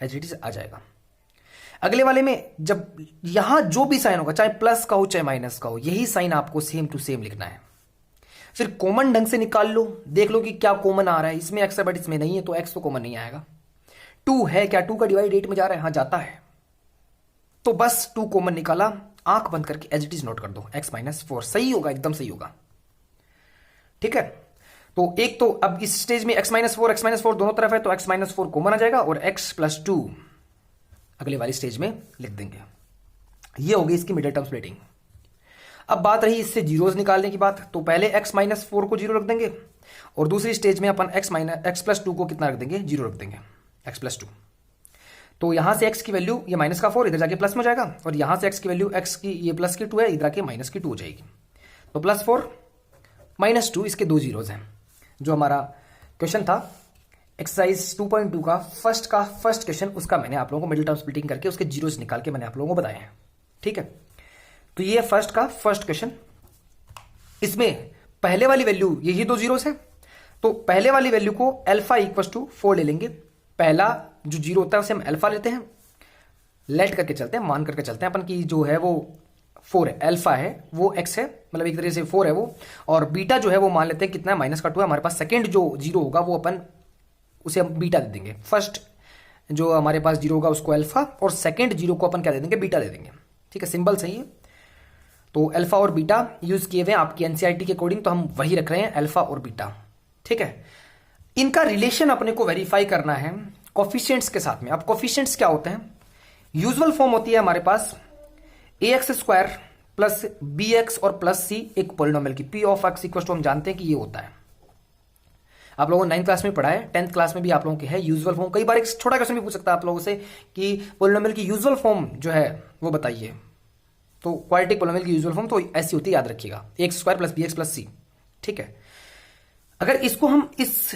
एज इट इज आ जाएगा। अगले वाले में जब यहां जो भी साइन होगा, चाहे प्लस का हो चाहे माइनस का हो, यही साइन आपको सेम टू सेम लिखना है। फिर कॉमन ढंग से निकाल लो, देख लो कि क्या कॉमन आ रहा है। इसमें x है बट इसमें नहीं है, तो x तो कॉमन नहीं आएगा। 2 है क्या, 2 का डिवाइड 8 में जा रहा है, हाँ जाता है, तो बस 2 कॉमन निकाला, आंख बंद करके एज इट इज नोट कर दो, x -4 सही होगा, एकदम सही होगा, ठीक है। तो एक तो अब इस स्टेज में x -4 दोनों तरफ है, तो x -4 कॉमन आ जाएगा और x + 2 अगले वाली स्टेज में लिख देंगे। ये होगी इसकी मिडिल टर्म स्प्लिटिंग। अब बात रही इससे जीरोस निकालने की बात, तो पहले x -4 को 0 रख देंगे और दूसरी स्टेज में अपन x + 2 को कितना रख देंगे, 0 रख देंगे, x + 2। तो यहां से x की वैल्यू ये -4 इधर जाके प्लस में हो जाएगा, और यहां से x की वैल्यू x की ये प्लस की 2 है, इधर आके -2 हो जाएगी। तो +4 -2 इसके 2 जीरोस हैं। जो हमारा क्वेश्चन था एक्सरसाइज 2.2 का फर्स्ट क्वेश्चन, उसका मैंने आप लोगों को मिडिल टर्म स्प्लिटिंग करके उसके जीरोस निकाल के मैंने आप लोगों को बताए हैं, ठीक है। तो ये फर्स्ट क्वेश्चन, इसमें पहले वाली वैल्यू यही 2 जीरोस है, तो पहले वाली वैल्यू को अल्फा = 4 ले लेंगे। पहला जो जीरो होता है उसे हम अल्फा लेते हैं, लेट करके चलते हैं, मान करके चलते हैं अपन की जो है वो 4 है, अल्फा है वो x है, मतलब एक तरीके से 4 है वो, और बीटा जो है वो मान लेते हैं कितना है, -2 है। हमारे पास सेकेंड जो जीरो होगा वो अपन उसे हम बीटा दे देंगे। फर्स्ट जो हमारे पास जीरो होगा उसको अल्फा, और सेकंड जीरो को अपन क्या दे देंगे, बीटा दे देंगे, ठीक है। सिंबल सही है, तो अल्फा और बीटा यूज किए हुए आपकी एनसीईआरटी के अकॉर्डिंग, तो हम वही रख रहे हैं, अल्फा और बीटा, ठीक है। इनका रिलेशन अपने को वेरीफाई करना है कोफिशिएंट्स के साथ में। अब कोफिशिएंट्स क्या होते हैं, यूजुअल फॉर्म होती है हमारे पास ax² प्लस bx और प्लस c एक पॉलिनोमियल की, p of x equal to हम जानते हैं कि ये होता है। आप लोगों ने 9th क्लास में पढ़ा है, 10th क्लास में भी आप लोगों के है यूजुअल फॉर्म। कई बार एक छोटा क्वेश्चन भी पूछ सकता है आप लोगों से कि पॉलिनोमियल की यूजुअल फॉर्म जो है वो बताइए। तो क्वाड्रेटिक पॉलिनोमियल की यूजुअल फॉर्म तो ऐसी होती है, याद रखिएगा, ax² plus bx plus c, ठीक है। अगर इसको हम इस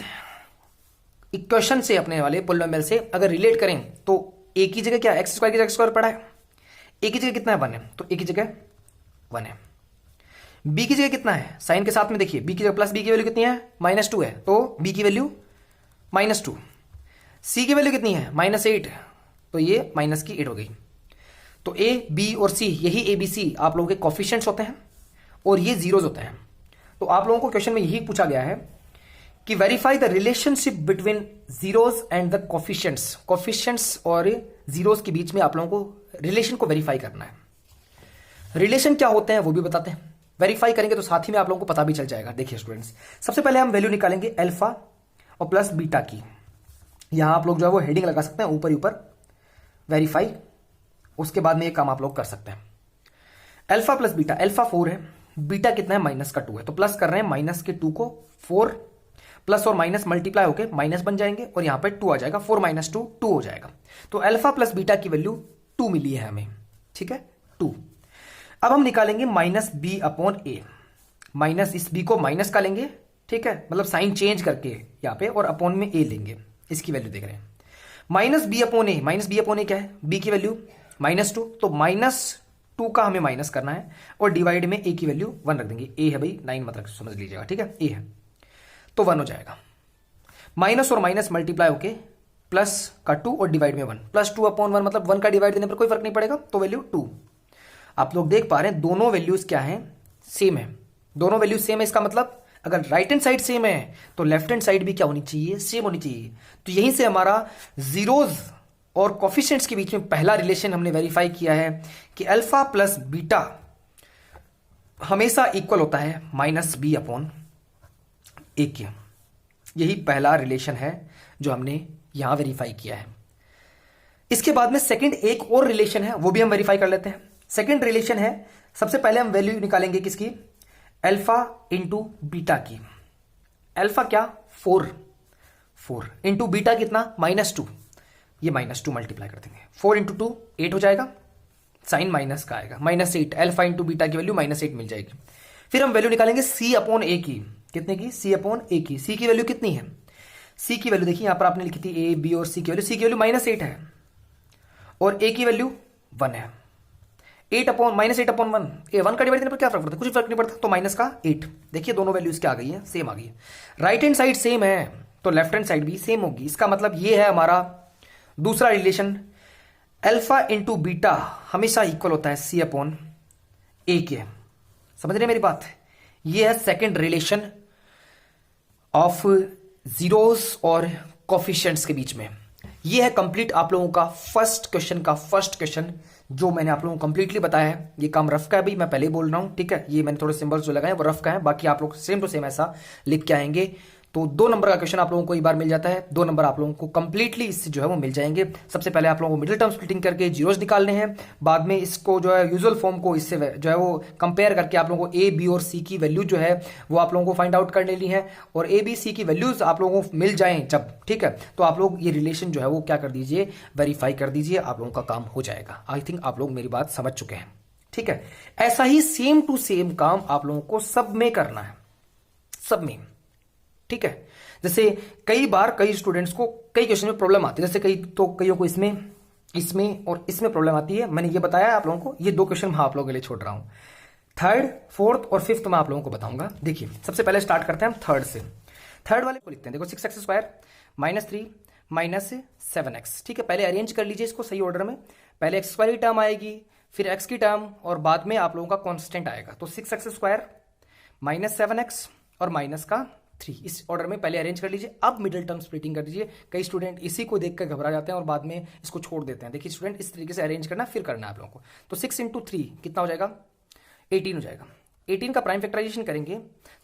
इक्वेशन से अपने वाले पॉलिनोमियल से अगर रिलेट करें तो a की जगह क्या, x² की जगह x² पड़ा है, a की जगह कितना है 1 है, तो a की जगह 1 है। b की जगह कितना है, साइन के साथ में देखिए, b की जगह प्लस b की वैल्यू कितनी है, -2 है, तो b की वैल्यू -2। c की वैल्यू कितनी है, -8, तो ये -8 हो गई। तो a, b और c यही a b c आप लोगों के कोफिशिएंट्स होते हैं और ये जीरोस होते हैं। तो आप लोगों को क्वेश्चन में यही पूछा गया है कि verify the relationship between zeros and the coefficients. Coefficients और जीरोस के बीच में आप लोगों को रिलेशन को वेरीफाई करना है। रिलेशन क्या होते हैं वो भी बताते हैं, वेरीफाई करेंगे तो साथ ही में आप लोगों को पता भी चल जाएगा। देखिए स्टूडेंट्स, सबसे पहले हम वैल्यू निकालेंगे अल्फा और प्लस बीटा की। यहां आप लोग जो है वो हेडिंग लगा सकते हैं ऊपर ही ऊपर, वेरीफाई, उसके बाद में ये काम आप लोग कर सकते हैं। अल्फा प्लस बीटा, अल्फा 4 है, बीटा कितना है, -2 है, तो प्लस कर रहे हैं -2 को 4 प्लस और माइनस मल्टीप्लाई होके माइनस बन जाएंगे और यहां पे 2 आ जाएगा, 4 माइनस 2 2 हो जाएगा। तो अल्फा प्लस बीटा की वैल्यू 2 मिली है हमें, ठीक है 2। अब हम निकालेंगे माइनस बी अपॉन ए, माइनस इस बी को माइनस का लेंगे, ठीक है, मतलब साइन चेंज करके यहां पे, और अपॉन में ए लेंगे, इसकी वैल्यू देख रहे हैं। माइनस बी अपॉन ए, माइनस बी अपॉन ए क्या है, बी की वैल्यू -2, तो -2 का हमें माइनस करना है और डिवाइड में ए की वैल्यू 1 रख देंगे। ए है भाई 9 मतलब समझ लीजिएगा, ठीक है, ए है तो 1 हो जाएगा। माइनस और माइनस मल्टीप्लाई होके प्लस का 2 और डिवाइड में 1, +2 अपॉन 1 मतलब 1 का डिवाइड देने पर कोई फर्क नहीं पड़ेगा, तो वैल्यू 2। आप लोग देख पा रहे हैं दोनों वैल्यूज क्या है, सेम है, दोनों वैल्यू सेम है। इसका मतलब अगर राइट हैंड साइड सेम है तो लेफ्ट हैंड साइड भी क्या होनी चाहिए, सेम होनी चाहिए। तो यहीं से हमारा जीरोज और कोफिशिएंट्स के बीच में पहला रिलेशन हमने वेरीफाई किया है कि अल्फा प्लस बीटा हमेशा इक्वल होता है माइनस बी अपॉन ए के। यही पहला रिलेशन है जो हमने यहां वेरीफाई किया है। इसके बाद में सेकंड एक और रिलेशन है, वो भी हम वेरीफाई कर लेते हैं। सेकंड रिलेशन है, सबसे पहले हम वैल्यू निकालेंगे किसकी, अल्फा इंटू बीटा की। अल्फा क्या 4 इंटू बीटा कितना -2, ये -2 मल्टीप्लाई कर देंगे, 4 इंटू 2 8 हो जाएगा, साइन माइनस का आएगा -8, अल्फा इंटू बीटा की वैल्यू -8 मिल जाएगी। फिर हम वैल्यू निकालेंगे सी अपॉन ए की, कितने की, सी अपॉन ए की। सी की वैल्यू कितनी है, सी की वैल्यू देखिए यहां पर आपने लिखी थी ए बी और सी की वैल्यू, सी की वैल्यू -8 है और ए की वैल्यू 1 है। -8 अपॉन 1, ये 1 का डिवाइड देने पर क्या फर्क पड़ता है, कुछ फर्क नहीं पड़ता, तो माइनस का 8। देखिए दोनों वैल्यूज क्या आ गई है, सेम आ गई है। राइट हैंड साइड सेम है तो लेफ्ट हैंड साइड भी सेम होगी। इसका मतलब ये है हमारा दूसरा रिलेशन, अल्फा इंटू बीटा हमेशा इक्वल होता है सी अपॉन ए के। समझ रहे मेरी बात, ये है सेकेंड रिलेशन ऑफ जीरोस और कोफिशिएंट्स के बीच में। ये है कंप्लीट आप लोगों का फर्स्ट क्वेश्चन जो मैंने आप लोगों को कंप्लीटली बताया है। ये काम रफ का है भाई, मैं पहले ही बोल रहा हूं, ठीक है। ये मैंने थोड़े सिंबल्स जो लगाए वो रफ का है, बाकी आप लोग सेम टू सेम ऐसा लिख के आएंगे। तो 2 नंबर का क्वेश्चन आप लोगों को एक बार मिल जाता है, 2 नंबर आप लोगों को कंप्लीटली इससे जो है वो मिल जाएंगे। सबसे पहले आप लोगों को मिडिल टर्म स्प्लिटिंग करके जीरोस निकालने हैं, बाद में इसको जो है यूजुअल फॉर्म को इससे जो है वो कंपेयर करके आप लोगों को ए बी और सी की वैल्यू जो है वो आप लोगों को फाइंड आउट करने ली है। और ए बी सी की वैल्यूज आप लोगों को मिल जाएं जब, ठीक है, तो आप लोग ये रिलेशन जो है वो क्या कर दीजिए, वेरीफाई कर दीजिए, आप लोगों का काम हो जाएगा। आई थिंक आप लोग मेरी बात समझ चुके हैं, ठीक है। ऐसा ही सेम टू सेम काम आप लोगों को सब में करना है, सब में, ठीक है। जैसे कई बार कई स्टूडेंट्स को कई क्वेश्चन में प्रॉब्लम आती है, जैसे कईयों को इसमें और इसमें प्रॉब्लम आती है। मैंने ये बताया है आप लोगों को, ये 2 क्वेश्चन मैं आप लोगों के लिए छोड़ रहा हूं। 3rd, 4th और 5th मैं आप लोगों को बताऊंगा। देखिए सबसे पहले स्टार्ट करते हैं हम 3rd से। 3rd वाले को लिखते हैं, देखो 6x² -3 -7x, ठीक है। पहले अरेंज कर लीजिए इसको सही ऑर्डर में, पहले x² की टर्म आएगी, फिर x की टर्म और बाद में आप लोगों का कॉन्स्टेंट आएगा। तो 6x² -7x और माइनस का 3, इस ऑर्डर में पहले अरेंज कर लीजिए। अब मिडिल टर्म स्प्लिटिंग कर दीजिए। कई स्टूडेंट इसी को देखकर घबरा जाते हैं और बाद में इसको छोड़ देते हैं। देखिए स्टूडेंट इस तरीके से अरेंज करना, फिर करना है आप लोगों को। तो 6 इंटू 3 कितना हो जाएगा, 18 हो जाएगा। 18 का प्राइम फैक्टराइजेशन करेंगे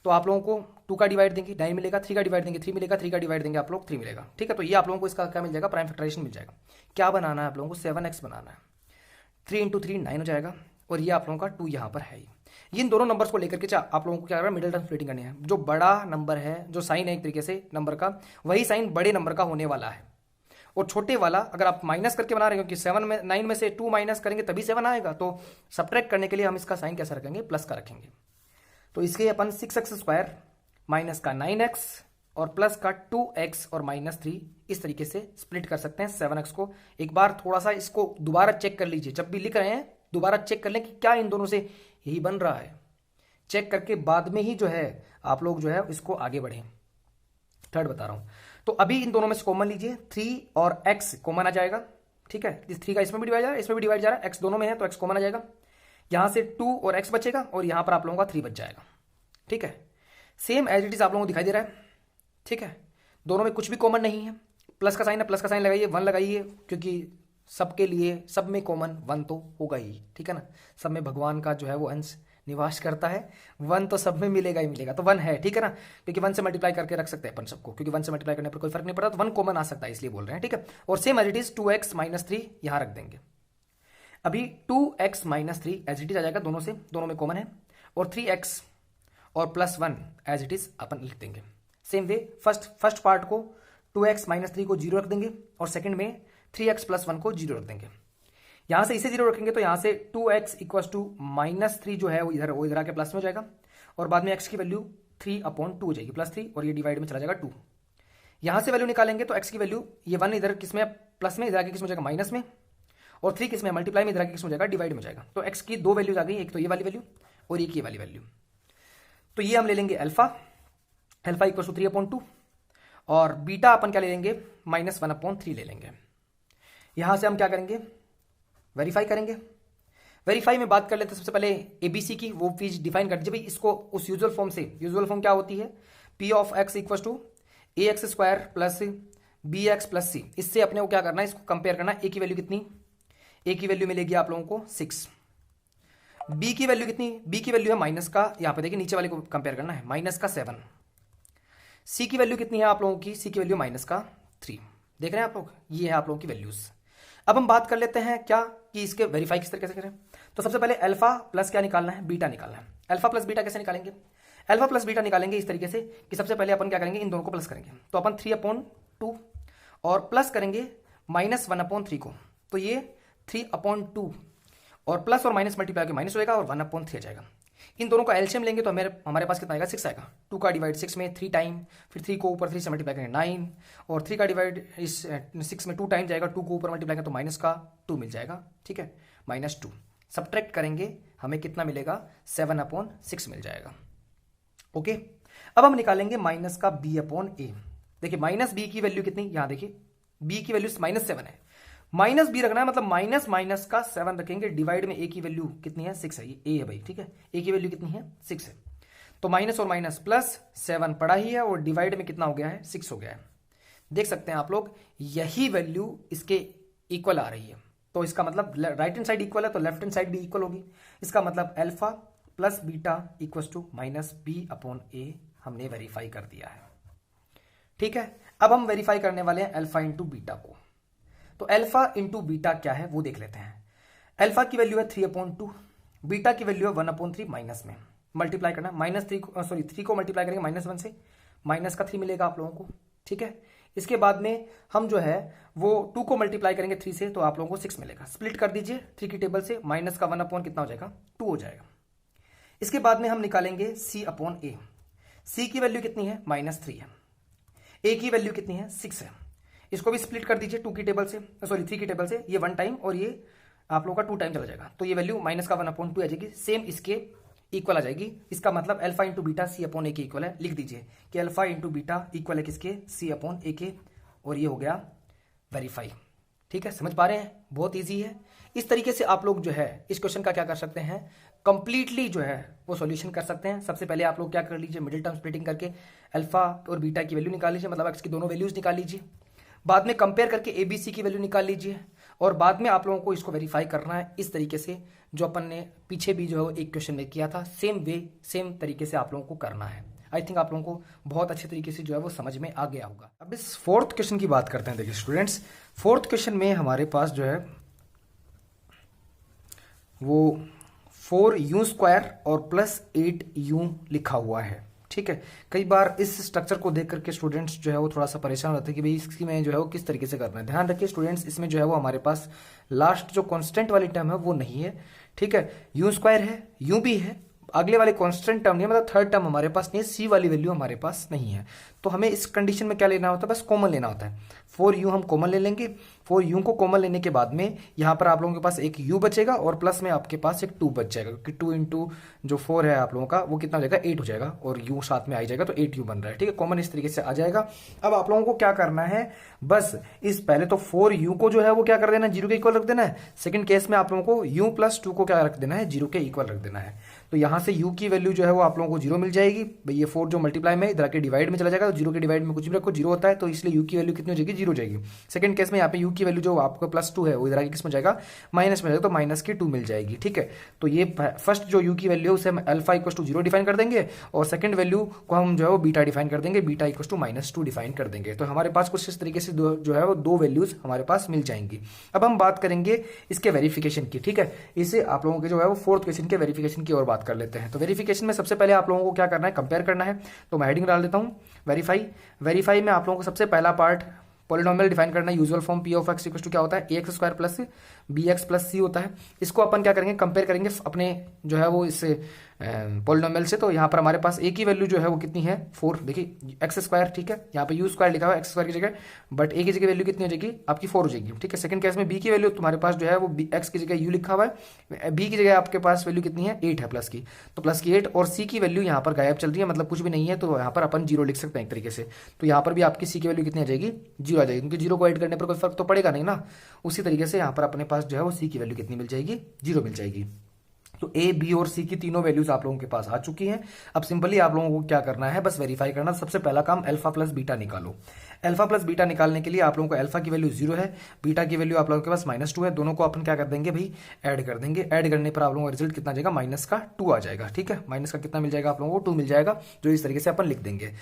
तो आप लोगों को 2 का डिवाइड देंगे 9 मिलेगा, 3 का डिवाइड देंगे 3 मिलेगा, 3 का डिवाइड देंगे आप लोग 3 मिलेगा, ठीक है। तो ये आप लोगों को इसका क्या मिल जाएगा, प्राइम फैक्टराइजेशन मिल जाएगा। क्या बनाना है आप लोगों को, 7x बनाना है। 3 इंटू 3 9 हो जाएगा और ये आप लोगों का 2 यहां पर है। ये इन दोनों नंबर्स को लेकर के आप लोगों को क्या करना है, मिडिल टर्म स्प्लिटिंग करनी है। जो बड़ा नंबर है, जो साइन है एक तरीके से नंबर का, वही साइन बड़े नंबर का होने वाला है। और छोटे वाला अगर आप माइनस करके बना रहे हो, क्योंकि 9 में से 2 माइनस करेंगे तभी 7 आएगा, तो सब्ट्रैक्ट करने के लिए हम इसका साइन कैसा रखेंगे, प्लस का रखेंगे। तो इसके अपन 6x² माइनस का 9x और प्लस का 2x और -3 इस तरीके से स्प्लिट कर सकते हैं 7x को। एक बार थोड़ा सा इसको दोबारा चेक कर लीजिए, जब भी लिख रहे हैं दोबारा चेक कर लें कि क्या इन दोनों से यही बन रहा है। चेक करके बाद में ही जो है आप लोग जो है इसको आगे बढ़ें। 3rd बता रहा हूं, तो अभी इन दोनों में से कॉमन लीजिए, 3 और x कॉमन आ जाएगा, ठीक है। इस 3 का इसमें भी डिवाइड जा रहा है, इसमें भी डिवाइड जा रहा है, x दोनों में है तो x कॉमन आ जाएगा। यहां से 2 और x बचेगा और यहां पर आप लोगों का 3 बच जाएगा, ठीक है। सेम एज इट इज आप लोगों को दिखाई दे रहा है, ठीक है। दोनों में कुछ भी कॉमन नहीं है, प्लस का साइन है, प्लस का साइन लगाइए, 1 लगाइए, क्योंकि सबके लिए सब में कॉमन 1 तो होगा ही, ठीक है ना। सब में भगवान का जो है वो अंश निवास करता है, 1 तो सब में मिलेगा ही मिलेगा, तो 1 है, ठीक है ना। क्योंकि 1 से मल्टीप्लाई करके रख सकते हैं अपन सबको, क्योंकि 1 से मल्टीप्लाई करने पर कोई फर्क नहीं पड़ता, तो 1 कॉमन आ सकता है इसलिए बोल रहे हैं, ठीक है। और same as it is 2x -3 यहां रख देंगे। अभी 2x -3 एज इट इज आ जाएगा दोनों से, दोनों में कॉमन है, और 3x और +1 एज इट इज अपन लिख देंगे। सेम वे फर्स्ट पार्ट को 2x माइनस 3 को 0 रख देंगे और सेकंड में 3x प्लस 1 को 0 रख देंगे। यहां से इसे 0 रखेंगे तो यहां से 2x इक्वल टू माइनस 3 जो है वो इधर आके प्लस में हो जाएगा और बाद में x की वैल्यू 3/2 हो जाएगी प्लस 3 और ये डिवाइड में चला जाएगा 2। यहां से वैल्यू निकालेंगे तो x की वैल्यू ये 1 इधर किसमें प्लस में, इधर आके किस में हो जाएगा माइनस में, और 3 किस में मल्टीप्लाई में, इधर आके किस में हो जाएगा डिवाइड में हो जाएगा। तो x की दो वैल्यूज आ गई, एक तो ये वाली वैल्यू और एक ये वाली वैल्यू। तो ये हम ले लेंगे अल्फा इक्वल टू 3/2 और बीटा अपन क्या ले लेंगे -1/3 ले लेंगे। यहां से हम क्या करेंगे वेरीफाई करेंगे। वेरीफाई में बात कर लेते हैं सबसे पहले एबीसी की, वो चीज डिफाइन कर दीजिए भाई इसको उस यूजुअल फॉर्म से। यूजुअल फॉर्म क्या होती है, P of x equal to ax square plus bx plus c। इससे अपने को क्या करना है, इसको कंपेयर करना है। a की वैल्यू कितनी, a की वैल्यू मिलेगी आप लोगों को 6, b की वैल्यू कितनी, b की वैल्यू है माइनस का, यहां पे देखिए नीचे वाले को कंपेयर करना है, माइनस का 7। c की वैल्यू कितनी है आप लोगों की, c की वैल्यू माइनस का 3। देख रहे हैं आप लोग, ये है आप लोगों की वैल्यूज। अब हम बात कर लेते हैं क्या कि इसके वेरीफाई किस तरीके से करें। तो सबसे पहले अल्फा प्लस क्या निकालना है, बीटा निकालना है। अल्फा प्लस बीटा कैसे निकालेंगे, अल्फा प्लस बीटा निकालेंगे इस तरीके से कि सबसे पहले अपन क्या करेंगे, इन दोनों को प्लस करेंगे। तो अपन 3/2 और प्लस करेंगे -1/3 को, तो ये 3/2 और प्लस और माइनस मल्टीप्लाई के माइनस होगा और 1/3 आ जाएगा। इन दोनों का एलसीएम लेंगे तो हमारे पास कितना आएगा, 6 आएगा। 2 का डिवाइड 6 में 3 टाइम, फिर 3 को ऊपर 3 से मल्टीप्लाई करेंगे 9 और 3 का डिवाइड इस 6 में 2 टाइम जाएगा, 2 को ऊपर मल्टीप्लाई करेंगे तो माइनस का 2 मिल जाएगा, ठीक है, -2। सब्ट्रैक्ट करेंगे हमें कितना मिलेगा, 7/6 मिल जाएगा। ओके, अब हम निकालेंगे माइनस का b/a। देखिए माइनस b की वैल्यू कितनी, यहां देखिए b की वैल्यू -7 है, माइनस b रखना है मतलब माइनस माइनस का 7 रखेंगे, डिवाइड में a की वैल्यू कितनी है, 6 है, ये a है भाई, ठीक है, a की वैल्यू कितनी है 6 है। तो माइनस और माइनस प्लस 7 पड़ा ही है और डिवाइड में कितना हो गया है, 6 हो गया है। देख सकते हैं आप लोग, यही वैल्यू इसके इक्वल आ रही है। तो इसका मतलब राइट हैंड साइड इक्वल है तो लेफ्ट हैंड साइड भी इक्वल होगी। इसका मतलब alpha plus beta equal to -b/a हमने वेरीफाई कर दिया है, ठीक है। अब हम वेरीफाई करने वाले हैं अल्फा इंटू बीटा को। तो अल्फा इंटू बीटा क्या है वो देख लेते हैं। अल्फा की वैल्यू है 3/2, बीटा की वैल्यू है 1/3 माइनस में मल्टीप्लाई करना, -3 को मल्टीप्लाई करेंगे -1 से, माइनस का 3 मिलेगा आप लोगों को, ठीक है। इसके बाद में हम जो है वो 2 को मल्टीप्लाई करेंगे 3 से तो आप लोगों को 6 मिलेगा। स्प्लिट कर दीजिए 3 की टेबल से, माइनस का 1/, कितना हो जाएगा 2 हो जाएगा। इसके बाद में हम निकालेंगे c/a। c की वैल्यू कितनी है, -3 है, a की वैल्यू कितनी है 6 है। इसको भी स्प्लिट कर दीजिए 3 की टेबल से, ये 1 टाइम और ये आप लोगों का 2 टाइम चला जाएगा, तो ये वैल्यू माइनस का 1/2 आ जाएगी, सेम इसके इक्वल आ जाएगी। इसका मतलब अल्फा इंटू बीटा c/a के इक्वल है। लिख दीजिए कि अल्फा इंटू बीटा इक्वल है किसके, c/a के, और ये हो गया वेरीफाई, ठीक है। समझ पा रहे हैं, बहुत ईजी है। इस तरीके से आप लोग जो है इस क्वेश्चन का क्या कर सकते हैं, कंप्लीटली जो है वो सॉल्यूशन कर सकते हैं। सबसे पहले आप लोग क्या कर लीजिए, मिडिल टर्म स्प्लिटिंग करके अल्फा और बीटा की वैल्यू निकाल लीजिए, मतलब एक्स की दोनों वैल्यूज निकाल लीजिए। बाद में कंपेयर करके एबीसी की वैल्यू निकाल लीजिए और बाद में आप लोगों को इसको वेरीफाई करना है इस तरीके से, जो अपन ने पीछे भी जो है एक क्वेश्चन में किया था, सेम तरीके से आप लोगों को करना है। आई थिंक आप लोगों को बहुत अच्छे तरीके से जो है वो समझ में आ गया होगा। अब इस फोर्थ क्वेश्चन की बात करते हैं। देखिए स्टूडेंट्स, फोर्थ क्वेश्चन में हमारे पास जो है वो 4u² और +8u लिखा हुआ है, ठीक है। कई बार इस स्ट्रक्चर को देख करके स्टूडेंट्स जो है वो थोड़ा सा परेशान होते हैं कि भाई इसमें जो है वो किस तरीके से करना है। ध्यान रखिए स्टूडेंट्स, इसमें जो है वो हमारे पास लास्ट जो कांस्टेंट वाली टर्म है वो नहीं है, ठीक है। u² है, u भी है, अगले वाले कांस्टेंट टर्म नहीं है, मतलब थर्ड टर्म हमारे पास नहीं है, c वाली वैल्यू हमारे पास नहीं है। तो हमें इस कंडीशन में क्या लेना होता है, बस कॉमन लेना होता है। 4u हम कॉमन ले लेंगे। 4u को कॉमन लेने के बाद में यहाँ पर आप लोगों के पास एक u बचेगा और प्लस में आपके पास एक 2 बच जाएगा, क्योंकि 2 इंटू जो 4 है आप लोगों का वो कितना हो जाएगा, 8 हो जाएगा और u साथ में आ जाएगा तो 8u बन रहा है, ठीक है। कॉमन इस तरीके से आ जाएगा। अब आप लोगों को क्या करना है, बस इस पहले तो 4u को जो है वो क्या कर देना है, 0 के इक्वल रख देना है। सेकंड केस में आप लोगों को u + 2 को क्या रख देना है, 0 के इक्वल रख देना है। तो यहाँ से u की वैल्यू जो है वो आप लोगों को 0 मिल जाएगी। भाई ये 4 जो मल्टीप्लाई में इधर के डिवाइड में चला जाएगा, तो 0 के डिवाइड में कुछ भी रखो 0 होता है, तो इसलिए u की वैल्यू कितनी हो जाएगी, जीरो जाएगी। सेकंड केस में यहाँ पे u की वैल्यू जो आपका +2 है वो इधर आके किस में जाएगा, माइनस में जाएगा, तो माइनस की 2 मिल जाएगी। ठीक है, तो ये फर्स्ट जो u की वैल्यू है उसे हम अल्फा इक्वल टू 0 डिफाइन कर देंगे और सेकंड वैल्यू को हम जो है वो बीटा डिफाइन कर देंगे, बीटा इक्वल टू -2 डिफाइन कर देंगे। तो हमारे पास कुछ इस तरीके से जो है वो दो वैल्यूज हमारे पास मिल जाएंगी। अब हम बात करेंगे इसके वेरिफिकेशन की। ठीक है, इसे आप लोगों के जो है वो फोर्थ क्वेश्चन के वेरिफिकेशन की ओर बात कर लेते हैं। तो वेरिफिकेशन में सबसे पहले आप लोगों को क्या करना है, कंपेयर करना है। तो मैं हेडिंग डाल देता हूं वेरीफाई में आप लोगों को सबसे पहला पार्ट पॉलिनोमियल डिफाइन करना है। Usual form P of x equal to क्या होता है, A X square plus B X plus C होता है। इसको अपन क्या करेंगे, कंपेयर करेंगे अपने जो है वो इस पॉलिनोमियल से। तो यहाँ पर हमारे पास ए की वैल्यू जो है वो कितनी है, 4। देखिए एक्स स्क्वायर, ठीक है, यहाँ पे यू स्क्वायर लिखा हुआ है एक्स स्क्वायर की जगह, बट ए की जगह वैल्यू कितनी हो जाएगी आपकी 4 हो जाएगी। ठीक है, सेकंड केस में बी की वैल्यू तुम्हारे पास जो है वो एक्स की जगह यू लिखा हुआ है, बी की जगह आपके पास वैल्यू कितनी है 8 है प्लस की, तो प्लस की 8, और सी की वैल्यू यहाँ पर गायब चल रही है, मतलब कुछ भी नहीं है, तो यहाँ पर अपन 0 लिख सकते हैं एक तरीके से। तो यहाँ पर भी आपकी सी की वैल्यू कितनी आ जाएगी, 0 आ जाएगी, क्योंकि 0 को ऐड करने पर कोई फर्क तो पड़ेगा नहीं ना। उसी तरीके से यहाँ पर अपने पास जो है वो सी की वैल्यू कितनी मिल जाएगी, 0 मिल जाएगी। तो ए, बी और सी की तीनों वैल्यूज आप लोगों के पास आ चुकी हैं। अब सिंपली आप लोगों को क्या करना है, बस वेरीफाई करना। सबसे पहला काम अल्फा प्लस बीटा निकालो। अल्फा प्लस बीटा निकालने के लिए आप लोगों को अल्फा की वैल्यू 0 है, बीटा की वैल्यू आप लोगों के पास -2 है, दोनों को अपन क्या कर देंगे भाई, ऐड कर देंगे। ऐड करने पर आप लोगों का रिजल्ट कितना जाएगा, -2 आ जाएगा। ठीक है, माइनस का कितना मिल जाएगा आप लोगों को, 2 मिल जाएगा, जो इस तरीके से अपन लिख देंगे।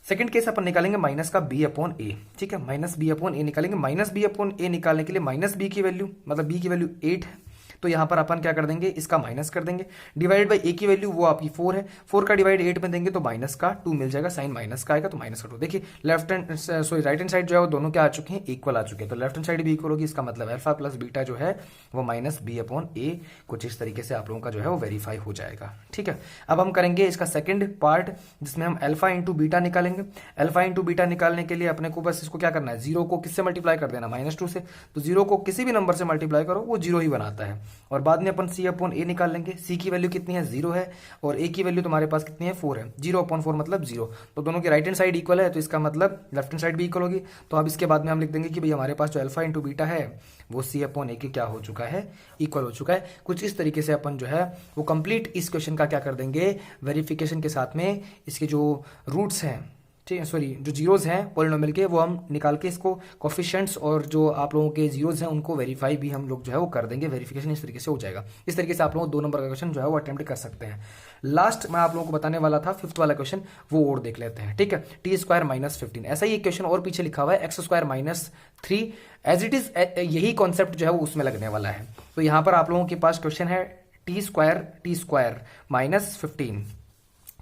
सेकंड केस अपन निकालेंगे माइनस का b अपॉन ए। ठीक है, माइनस b अपॉन ए निकालेंगे। माइनस b अपॉन ए निकालने के लिए माइनस b की वैल्यू, मतलब b की वैल्यू 8 है, तो यहां पर अपन क्या कर देंगे, इसका माइनस कर देंगे। डिवाइड बाई ए की वैल्यू वो आपकी 4 है, 4 का डिवाइड 8 में देंगे तो -2 मिल जाएगा, साइन माइनस का आएगा तो -2। देखिए left hand right hand side जो है वो दोनों क्या आ चुके हैं, इक्वल आ चुके हैं, तो लेफ्ट हैंड साइड भी इक्वल होगी। इसका मतलब अल्फा प्लस बीटा जो है वो -b अपॉन ए, कुछ इस तरीके से आप लोगों का जो है वो वेरीफाई हो जाएगा। ठीक है, अब हम करेंगे इसका सेकंड पार्ट, जिसमें हम अल्फा इंटू बीटा निकालेंगे। अल्फा इंटू बीटा निकालने के लिए अपने को बस इसको क्या करना है, 0 को किससे मल्टीप्लाई कर देना, -2 से। तो 0 को किसी भी नंबर से मल्टीप्लाई करो वो 0 ही बनाता है। और बाद में अपन सी अपॉन ए निकाल लेंगे। सी की वैल्यू कितनी है, 0 है, और ए की वैल्यू तुम्हारे पास कितनी है, 4 है। 0 अपॉन 4 मतलब 0, तो दोनों की राइट हैंड साइड इक्वल है, तो इसका मतलब लेफ्ट हैंड साइड भी इक्वल होगी। तो अब इसके बाद में हम लिख देंगे कि भाई हमारे पास जो अल्फा इंटू बीटा है वो सी अपॉन ए के क्या हो चुका है, इक्वल हो चुका है। कुछ इस तरीके से अपन जो है वो कंप्लीट इस क्वेश्चन का क्या कर देंगे, वेरिफिकेशन के साथ में इसके जो रूट्स हैं, ठीक है, सॉरी जो जीरोज हैं पॉलिनोमियल के, वो हम निकाल के इसको कोफिशिएंट्स और जो आप लोगों के जीरोज हैं उनको वेरीफाई भी हम लोग जो है वो कर देंगे। वेरिफिकेशन इस तरीके से हो जाएगा। इस तरीके से आप लोग 2 नंबर का क्वेश्चन जो है वो अटेम्प्ट कर सकते हैं। लास्ट मैं आप लोगों को बताने वाला था 5th वाला क्वेश्चन, वो और देख लेते हैं। ठीक है, t² -15, ऐसा ही एक क्वेश्चन और पीछे लिखा हुआ है x² -3, एज इट इज यही कॉन्सेप्ट जो है वो उसमें लगने वाला है। तो यहां पर आप लोगों के पास क्वेश्चन है t² -15।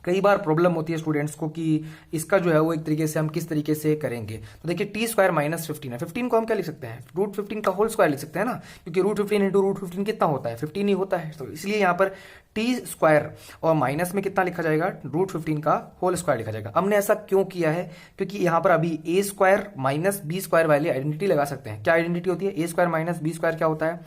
कई बार प्रॉब्लम होती है स्टूडेंट्स को कि इसका जो है वो एक तरीके से हम किस तरीके से करेंगे। तो देखिए t² -15 है, 15 को हम क्या लिख सकते हैं, √15 का होल स्क्वायर लिख सकते हैं ना, क्योंकि √15 इंटू √15 कितना होता है, 15 ही होता है। तो इसलिए यहाँ पर t² और माइनस में कितना लिखा जाएगा, √15 का होल स्क्वायर लिखा जाएगा। हमने ऐसा क्यों किया है, क्योंकि यहाँ पर अभी a² -b² वाली आइडेंटिटी लगा सकते हैं। क्या आइडेंटिटी होती है, a² -b² क्या होता है,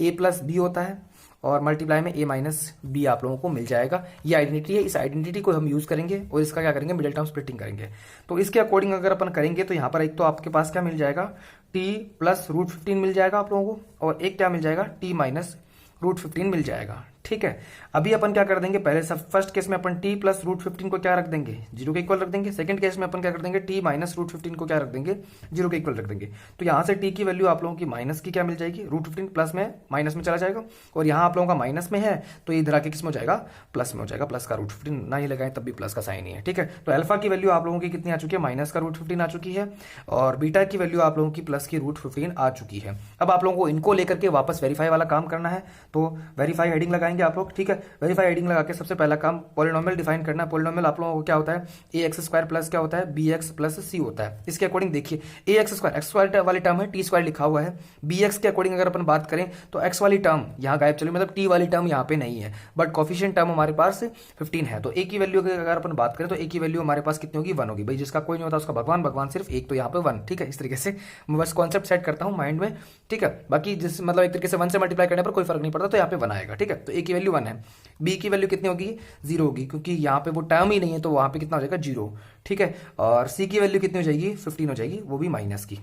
a प्लस b होता है, और मल्टीप्लाई में a माइनस बी आप लोगों को मिल जाएगा। ये आइडेंटिटी है, इस आइडेंटिटी को हम यूज करेंगे और इसका क्या करेंगे, मिडिल टर्म स्प्लिटिंग करेंगे। तो इसके अकॉर्डिंग अगर अपन करेंगे तो यहाँ पर एक तो आपके पास क्या मिल जाएगा, t प्लस √15 मिल जाएगा आप लोगों को, और एक क्या मिल जाएगा, t माइनस √15 मिल जाएगा। ठीक है, अभी अपन क्या कर देंगे, पहले सब फर्स्ट केस में अपन t प्लस √15 को क्या रख देंगे, 0 के इक्वल रख देंगे। सेकंड केस में अपन क्या कर देंगे, t माइनस √15 को क्या रख देंगे, 0 के इक्वल रख देंगे। तो यहां से t की वैल्यू आप लोगों की माइनस की क्या मिल जाएगी, √15 प्लस में माइनस में चला जाएगा, और यहां आप लोगों का माइनस में है तो ये इधर आके किस में हो जाएगा, प्लस में हो जाएगा। प्लस का √15 ना ही लगाएं तब भी प्लस का साइन ही है। ठीक है, तो अल्फा की वैल्यू आप लोगों की कितनी आ चुकी है, माइनस का √15 आ चुकी है, और बीटा की वैल्यू आप लोगों की प्लस की √15 आ चुकी है। अब आप लोगों को इनको लेकर के वापस वेरीफाई वाला काम करना है, तो वेरीफाई हेडिंग लगाएंगे आप लोग। ठीक है, वेरीफाई हेडिंग लगा के सबसे पहला काम पॉलिनोमियल डिफाइन करना है। पॉलिनोमियल आप लोगों को क्या होता है, ax² प्लस क्या होता है, bx प्लस c होता है। इसके अकॉर्डिंग देखिए ax² x² वाली टर्म है, t² लिखा हुआ है। bx के अकॉर्डिंग अगर अपन बात करें तो x वाली टर्म यहाँ गायब चली, मतलब t वाली टर्म यहाँ पे नहीं है, बट कॉफिशिएंट टर्म हमारे पास 15 है। तो a की वैल्यू अगर अपन बात करें तो a की वैल्यू हमारे पास कितनी होगी, 1 होगी। भाई जिसका कोई नहीं होता उसका भगवान, भगवान सिर्फ एक, तो यहाँ पे 1। ठीक है, इस तरीके से मैं बस कॉन्सेप्ट सेट करता हूँ माइंड में। ठीक है, बाकी जिस मतलब एक तरीके से 1 से मल्टीप्लाई करने पर कोई फर्क नहीं पड़ता, तो यहाँ पे 1 आएगा। ठीक है, तो a की वैल्यू 1 है, b की वैल्यू कितनी होगी, 0 होगी, क्योंकि यहाँ पे वो टर्म ही नहीं है, तो वहां पे कितना हो जाएगा, 0। ठीक है, और c की वैल्यू कितनी हो जाएगी, 15 हो जाएगी, वो भी माइनस की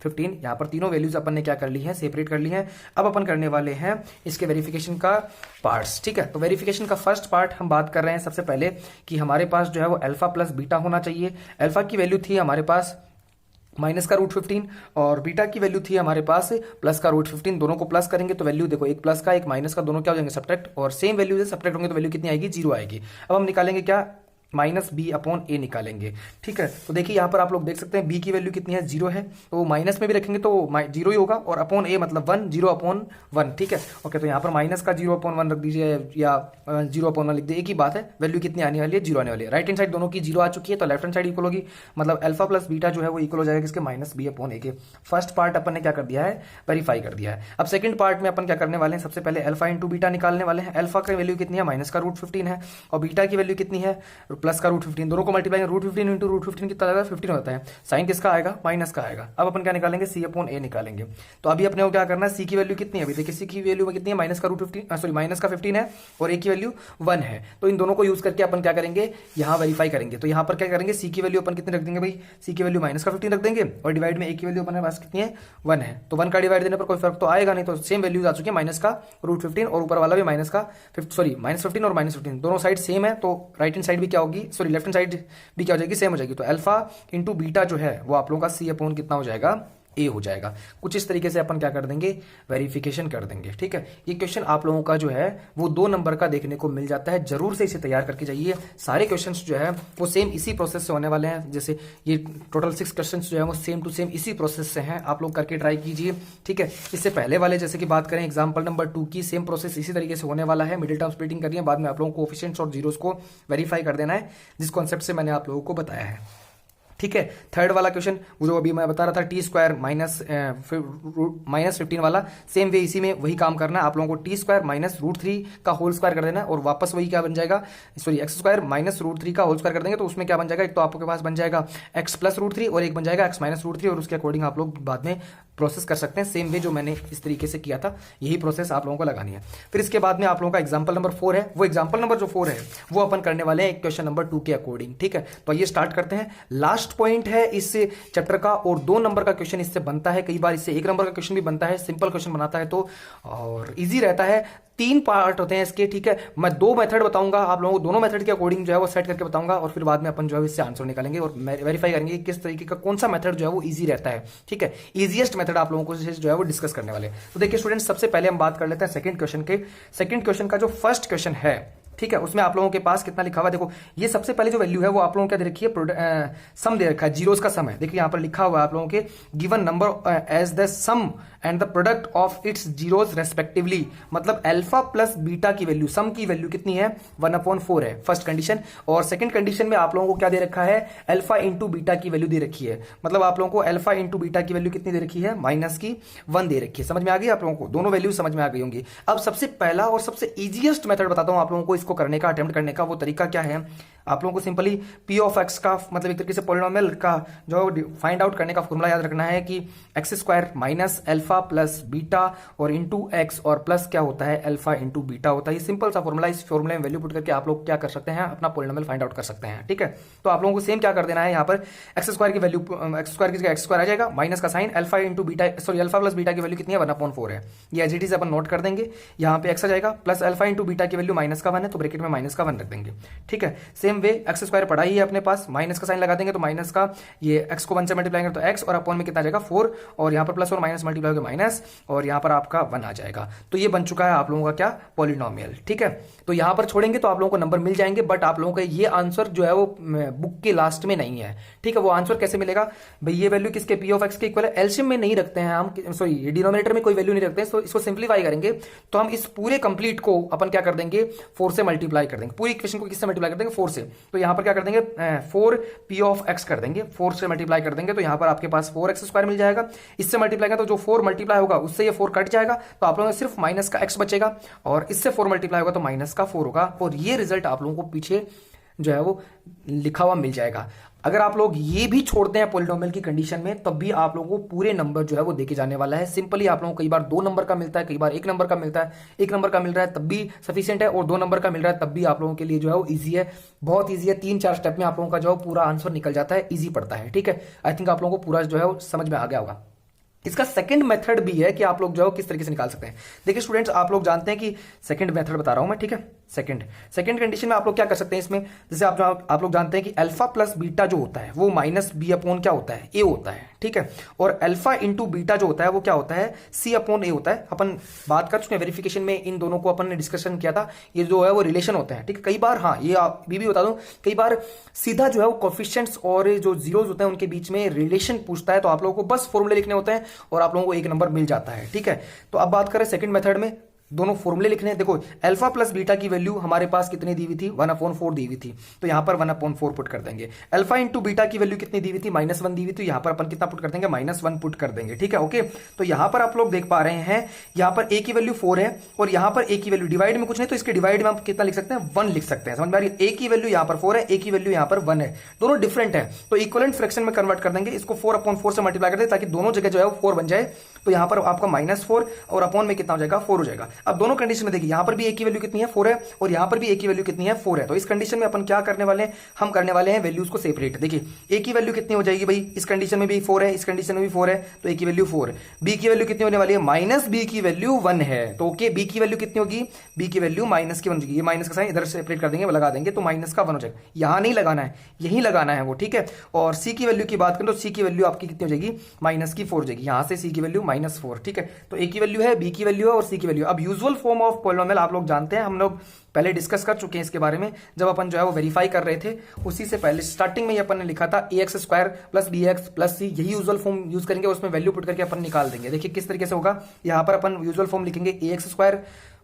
15। यहाँ पर तीनों वैल्यूज अपन ने क्या कर ली है, सेपरेट कर ली है। अब अपन करने वाले हैं इसके वेरिफिकेशन का पार्ट्स। ठीक है, तो वेरिफिकेशन का फर्स्ट पार्ट हम बात कर रहे हैं सबसे पहले कि हमारे पास जो है वो अल्फा प्लस बीटा होना चाहिए। अल्फा की वैल्यू थी हमारे पास माइनस का √15 और बीटा की वैल्यू थी हमारे पास प्लस का √15, दोनों को प्लस करेंगे तो वैल्यू देखो एक प्लस का एक माइनस का, दोनों क्या हो जाएंगे सब्ट्रैक्ट, और सेम वैल्यू से सब्ट्रैक्ट होंगे तो वैल्यू कितनी आएगी 0 आएगी। अब हम निकालेंगे क्या -b/a निकालेंगे। ठीक है, तो देखिए यहाँ पर आप लोग देख सकते हैं b की वैल्यू कितनी है 0 है, तो माइनस में भी रखेंगे तो 0 ही होगा, और अपॉन a मतलब 1, 0/1। ठीक है, ओके, तो यहाँ पर माइनस का 0/1 रख दीजिए या 0/1 लिख दीजिए, एक ही बात है, वैल्यू कितनी आने वाली है 0 आने वाली है। राइट हैंड साइड दोनों की 0 आ चुकी है, तो लेफ्ट हैंड साइड इक्वल होगी, मतलब अल्फा प्लस बीटा जो है वो इक्वल हो जाएगा किसके -b/a के। फर्स्ट पार्ट अपन ने क्या कर दिया है, वेरीफाई कर दिया है। अब सेकंड पार्ट में अपन क्या करने वाले हैं, सबसे पहले अल्फा इंटू बीटा निकालने वाले हैं। अल्फा की वैल्यू कितनी है माइनस का √15 है, और बीटा की वैल्यू कितनी है प्लस का √15, दोनों को मल्टीप्लाई √15 इंटू √15 कितना आएगा 15 होता है, साइन किसका आएगा माइनस का आएगा। अब अपन क्या निकालेंगे c/a निकालेंगे। तो अभी अपने को क्या करना है, c की वैल्यू कितनी है, अभी देखिए c की वैल्यू कितनी है माइनस का √15 है, और a की वैल्यू 1 है, तो इन दोनों को यूज करके अपन क्या करेंगे यहाँ वेरीफाई करेंगे। तो यहाँ पर क्या करेंगे, c की वैल्यू अपन कितनी रख देंगे भाई, c की वैल्यू -15 रख देंगे, और डिवाइड में a की वैल्यू अपने पास कितनी है 1 है, तो 1 का डिवाइड देने पर कोई फर्क तो आएगा नहीं, तो सेम वैल्यूज आ चुकी है माइनस का √15 और ऊपर वाला भी -15 और -15 दोनों साइड सेम है, तो राइट हैंड साइड भी क्या होगी, लेफ्ट हैंड साइड भी क्या हो जाएगी सेम हो जाएगी। तो अल्फा इंटू बीटा जो है वो आप लोगों का c/, कितना हो जाएगा ए हो जाएगा। कुछ इस तरीके से अपन क्या कर देंगे, वेरिफिकेशन कर देंगे। ठीक है, ये क्वेश्चन आप लोगों का जो है वो 2 नंबर का देखने को मिल जाता है, जरूर से इसे तैयार करके जाइए। सारे क्वेश्चंस जो है वो सेम इसी प्रोसेस से होने वाले हैं, जैसे ये टोटल 6 क्वेश्चंस जो है वो सेम टू सेम इसी प्रोसेस से हैं, आप लोग करके ट्राई कीजिए। ठीक है, इससे पहले वाले जैसे कि बात करें एग्जाम्पल नंबर 2 की, सेम प्रोसेस इसी तरीके से होने वाला है। मिडिल टर्म स्प्लिटिंग करनी है, बाद में आप लोगों को कोएफिशिएंट्स और जीरोस को वेरीफाई कर देना है, जिस कॉन्सेप्ट से मैंने आप लोगों को बताया है। ठीक है, थर्ड वाला क्वेश्चन वो जो अभी मैं बता रहा था t² -15 वाला, सेम वे इसी में वही काम करना है। आप लोगों को t² -√3 का होल स्क्वायर कर देना है, और वापस वही क्या बन जाएगा, x² -√3 का होल स्क्वायर कर देंगे, तो उसमें क्या बन जाएगा, एक तो आपके पास बन जाएगा x + √3 और एक बन जाएगा x - √3, और उसके अकॉर्डिंग आप लोग बाद में प्रोसेस कर सकते हैं। सेम वे जो मैंने इस तरीके से किया था, यही प्रोसेस आप लोगों को लगानी है। फिर इसके बाद में आप लोगों का एग्जाम्पल नंबर 4 है, वो एग्जाम्पल नंबर जो 4 है वो अपन करने वाले हैं क्वेश्चन नंबर 2 के अकॉर्डिंग। ठीक है, तो ये स्टार्ट करते हैं। लास्ट पॉइंट है इस चैप्टर का, और 2 नंबर का क्वेश्चन इससे बनता है, कई बार इससे 1 नंबर का क्वेश्चन भी बनता है, सिंपल क्वेश्चन बनाता है तो, और इजी रहता है। 3 पार्ट होते हैं इसके। ठीक है, मैं 2 मेथड बताऊंगा आप लोगों को, दोनों मेथड के अकॉर्डिंग जो है वो सेट करके बताऊंगा, और फिर बाद में अपन जो है इससे आंसर निकालेंगे और वेरीफाई करेंगे कि किस तरीके का कौन सा मेथड जो है वो इजी रहता है। ठीक है, इजीएस्ट मेथड आप लोगों को जो है वो डिस्कस करने वाले। तो देखिए स्टूडेंट्स, सबसे पहले हम बात कर लेते हैं सेकंड क्वेश्चन के। सेकंड क्वेश्चन का जो फर्स्ट क्वेश्चन है, ठीक है, उसमें आप लोगों के पास कितना लिखा हुआ है, देखो ये सबसे पहले जो वैल्यू है वो आप लोगों को क्या दे रखी है, सम दे रखा है, जीरोस का सम है। देखिए यहां पर लिखा हुआ है आप लोगों के given number as the sum and the product of its zeros respectively, मतलब अल्फा प्लस बीटा की वैल्यू, सम की वैल्यू कितनी है 1/4 है फर्स्ट कंडीशन, और सेकंड कंडीशन में आप लोगों को क्या दे रखा है, अल्फा इंटू बीटा की वैल्यू दे रखी है, मतलब आप लोगों को अल्फा इंटू बीटा की वैल्यू कितनी दे रखी है -1 दे रखी है। समझ में आ गई आप लोगों को, दोनों वैल्यू समझ में आ गई होंगी। अब सबसे पहला और सबसे इजीएस्ट मेथड बताता हूं आप लोगों को, इसको करने का, अटेम्प्ट करने का। वो तरीका क्या है, आप लोगों को सिंपली p ऑफ x का, मतलब एक तरीके से पॉलिनोमियल का जो फाइंड आउट करने का फॉर्मूला याद रखना है कि x² minus alpha plus beta और इंटू x, और प्लस क्या होता है अल्फा इंटू बीटा होता है। ये सिंपल सा फॉर्मूला, इस फॉर्मूले में वैल्यू पुट करके आप लोग क्या कर सकते हैं, अपना पॉलिनोमियल फाइंड आउट कर सकते हैं। ठीक है, तो आप लोगों को सेम क्या कर देना है, यहाँ पर x² की वैल्यू, x² की जगह x² आ जाएगा, माइनस का sign, alpha into beta, alpha plus beta की वैल्यू कितनी है 1/4 है, ये एज इट इज अपन नोट कर देंगे। यहाँ पे x आ जाएगा, प्लस अल्फा इंटू बीटा की वैल्यू -1 है, तो ब्रैकेट में -1 रख देंगे। ठीक है, सेम वे x² पढ़ा ही है अपने पास, माइनस का साइन लगा देंगे, तो माइनस का ये x को 1 से मल्टीप्लाई करेंगे तो x, और अपॉन में कितना आ जाएगा 4, और यहाँ पर प्लस और माइनस मल्टीप्लाई होगा माइनस, और यहाँ पर आपका 1 आ जाएगा। तो ये बन चुका है आप लोगों का क्या, पॉलिनोमियल। ठीक है, तो यहाँ पर छोड़ेंगे तो आप लोगों को नंबर मिल जाएंगे, बट आप लोगों का ये आंसर जो है वो बुक के लास्ट में नहीं है। ठीक है, वो आंसर कैसे मिलेगा भाई, ये वैल्यू किसके, p ऑफ x के इक्वल है, एलसीएम में नहीं रखते हैं हम, सॉरी डिनोमिनेटर में कोई वैल्यू नहीं रखते हैं, तो इसको सिंप्लीफाई करेंगे तो हम इस पूरे कंप्लीट को अपन क्या कर देंगे 4 से मल्टीप्लाई कर देंगे, पूरी इक्वेशन को किससे मल्टीप्लाई कर देंगे 4 से। तो यहाँ पर क्या कर देंगे 4 p ऑफ x कर देंगे, 4 से मल्टीप्लाई कर देंगे, तो यहाँ पर आपके पास 4x² मिल जाएगा। इससे मल्टीप्लाई का तो जो 4 मल्टीप्लाई होगा उससे ये 4 कट जाएगा, तो आप लोगों को सिर्फ माइनस का x बचेगा, और इससे 4 मल्टीप्लाई होगा तो माइनस का 4 होगा, और ये रिजल्ट आप लोगों को पीछे जो है वो लिखा हुआ मिल जाएगा। अगर आप लोग ये भी छोड़ते हैं पॉलिनोमियल की कंडीशन में, तब भी आप लोगों को पूरे नंबर जो है वो देके जाने वाला है। सिंपली आप लोगों को कई बार 2 नंबर का मिलता है, कई बार 1 नंबर का मिलता है, 1 नंबर का मिल रहा है तब भी सफिशिएंट है, और 2 नंबर का मिल रहा है तब भी आप लोगों के लिए जो है वो ईजी है, बहुत ईजी है। 3-4 स्टेप में आप लोगों का जो पूरा आंसर निकल जाता है, ईजी पड़ता है। ठीक है, आई थिंक आप लोगों को पूरा जो है वो समझ में आ गया होगा। इसका सेकंड मेथड भी है कि आप लोग जो है किस तरीके से निकाल सकते हैं। देखिए स्टूडेंट्स, आप लोग जानते हैं कि सेकंड मेथड बता रहा हूं मैं, ठीक है, सेकंड कंडीशन में आप लोग क्या कर सकते हैं इसमें, जैसे आप लोग जानते हैं कि अल्फा प्लस बीटा जो होता है वो माइनस बी अपॉन क्या होता है, ए होता है, ठीक है। और अल्फा इंटू बीटा जो होता है वो क्या होता है, सी अपॉन ए होता है। अपन बात कर चुके हैं वेरिफिकेशन में, इन दोनों को अपन ने डिस्कशन किया था, ये जो है वो रिलेशन होते हैं, ठीक है। कई बार, हाँ ये भी बता दूं, कई बार सीधा जो है वो कोफिशिएंट्स और जो जीरोस होते हैं उनके बीच में रिलेशन पूछता है, तो आप लोगों को बस फॉर्मूले लिखने होते हैं और आप लोगों को एक नंबर मिल जाता है, ठीक है। तो अब बात करें सेकंड मेथड में, दोनों फॉर्मूले लिखने हैं। देखो अल्फा प्लस बीटा की वैल्यू हमारे पास कितनी दी हुई थी, 1/4 दी हुई थी, तो यहां पर 1/4 पुट कर देंगे। अल्फा इंटू बीटा की वैल्यू कितनी दी हुई थी, -1 दी हुई, तो यहां पर अपन कितना पुट कर देंगे, -1 पुट कर देंगे, ठीक है, ओके। तो यहां पर आप लोग देख पा रहे हैं, यहां पर ए की वैल्यू 4 है और यहां पर ए की वैल्यू डिवाइड में कुछ नहीं, तो इसके डिवाइड में आप कितना लिख सकते हैं, 1 लिख सकते हैं। समझ में आ रही है, ए की वैल्यू यहां पर 4 है, ए की वैल्यू यहां पर 1 है, दोनों डिफरेंट है, तो इक्वलेंट फ्रैक्शन में कन्वर्ट कर देंगे, इसको 4/4 से मल्टीप्लाई कर दें ताकि दोनों जगह जो है वो 4 बन जाए। तो यहां पर आपका -4 और अपॉन में कितना हो जाएगा, 4 हो जाएगा। अब दोनों कंडीशन में देखिए, यहां पर भी ए की वैल्यू कितनी है, 4 है, और यहां पर भी ए की वैल्यू कितनी है, 4 है। तो इस कंडीशन में अपन क्या करने वाले हैं, हम करने वाले हैं वैल्यूज को सेपरेट। देखिए ए की वैल्यू कितनी हो जाएगी भाई, इस कंडीशन में भी 4 है, इस कंडीशन में भी 4 है, तो ए की वैल्यू 4। बी की वैल्यू कितनी होने वाली है, माइनस बी की वैल्यू 1 है, तो ओके बी की वैल्यू कितनी होगी, बी की वैल्यू माइनस की 1 होगी। ये माइनस का साइन इधर सेपरेट कर देंगे, लगा देंगे, तो माइनस का 1 हो जाएगा। यहां नहीं लगाना है, यहीं लगाना है वो, ठीक है। और सी की वैल्यू की बात करें तो सी की वैल्यू आपकी कितनी हो जाएगी, -4 हो जाएगी, यहां से सी की वैल्यू -4, ठीक है। तो ए की वैल्यू है, बी की वैल्यू है और सी की वैल्यू। अब यूजुअल फॉर्म ऑफ पॉलिनोमियल आप लोग जानते हैं, हम लोग पहले डिस्कस कर चुके हैं इसके बारे में, जब अपन जो है वो वेरीफाई कर रहे थे, उसी से पहले स्टार्टिंग में ही अपन ने लिखा था ax² + bx + c, यही यूजुअल फॉर्म यूज करेंगे, उसमें वैल्यू पुट करके अपन निकाल देंगे। देखिए किस तरीके से होगा, यहां पर अपन यूजुअल फॉर्म लिखेंगे ax²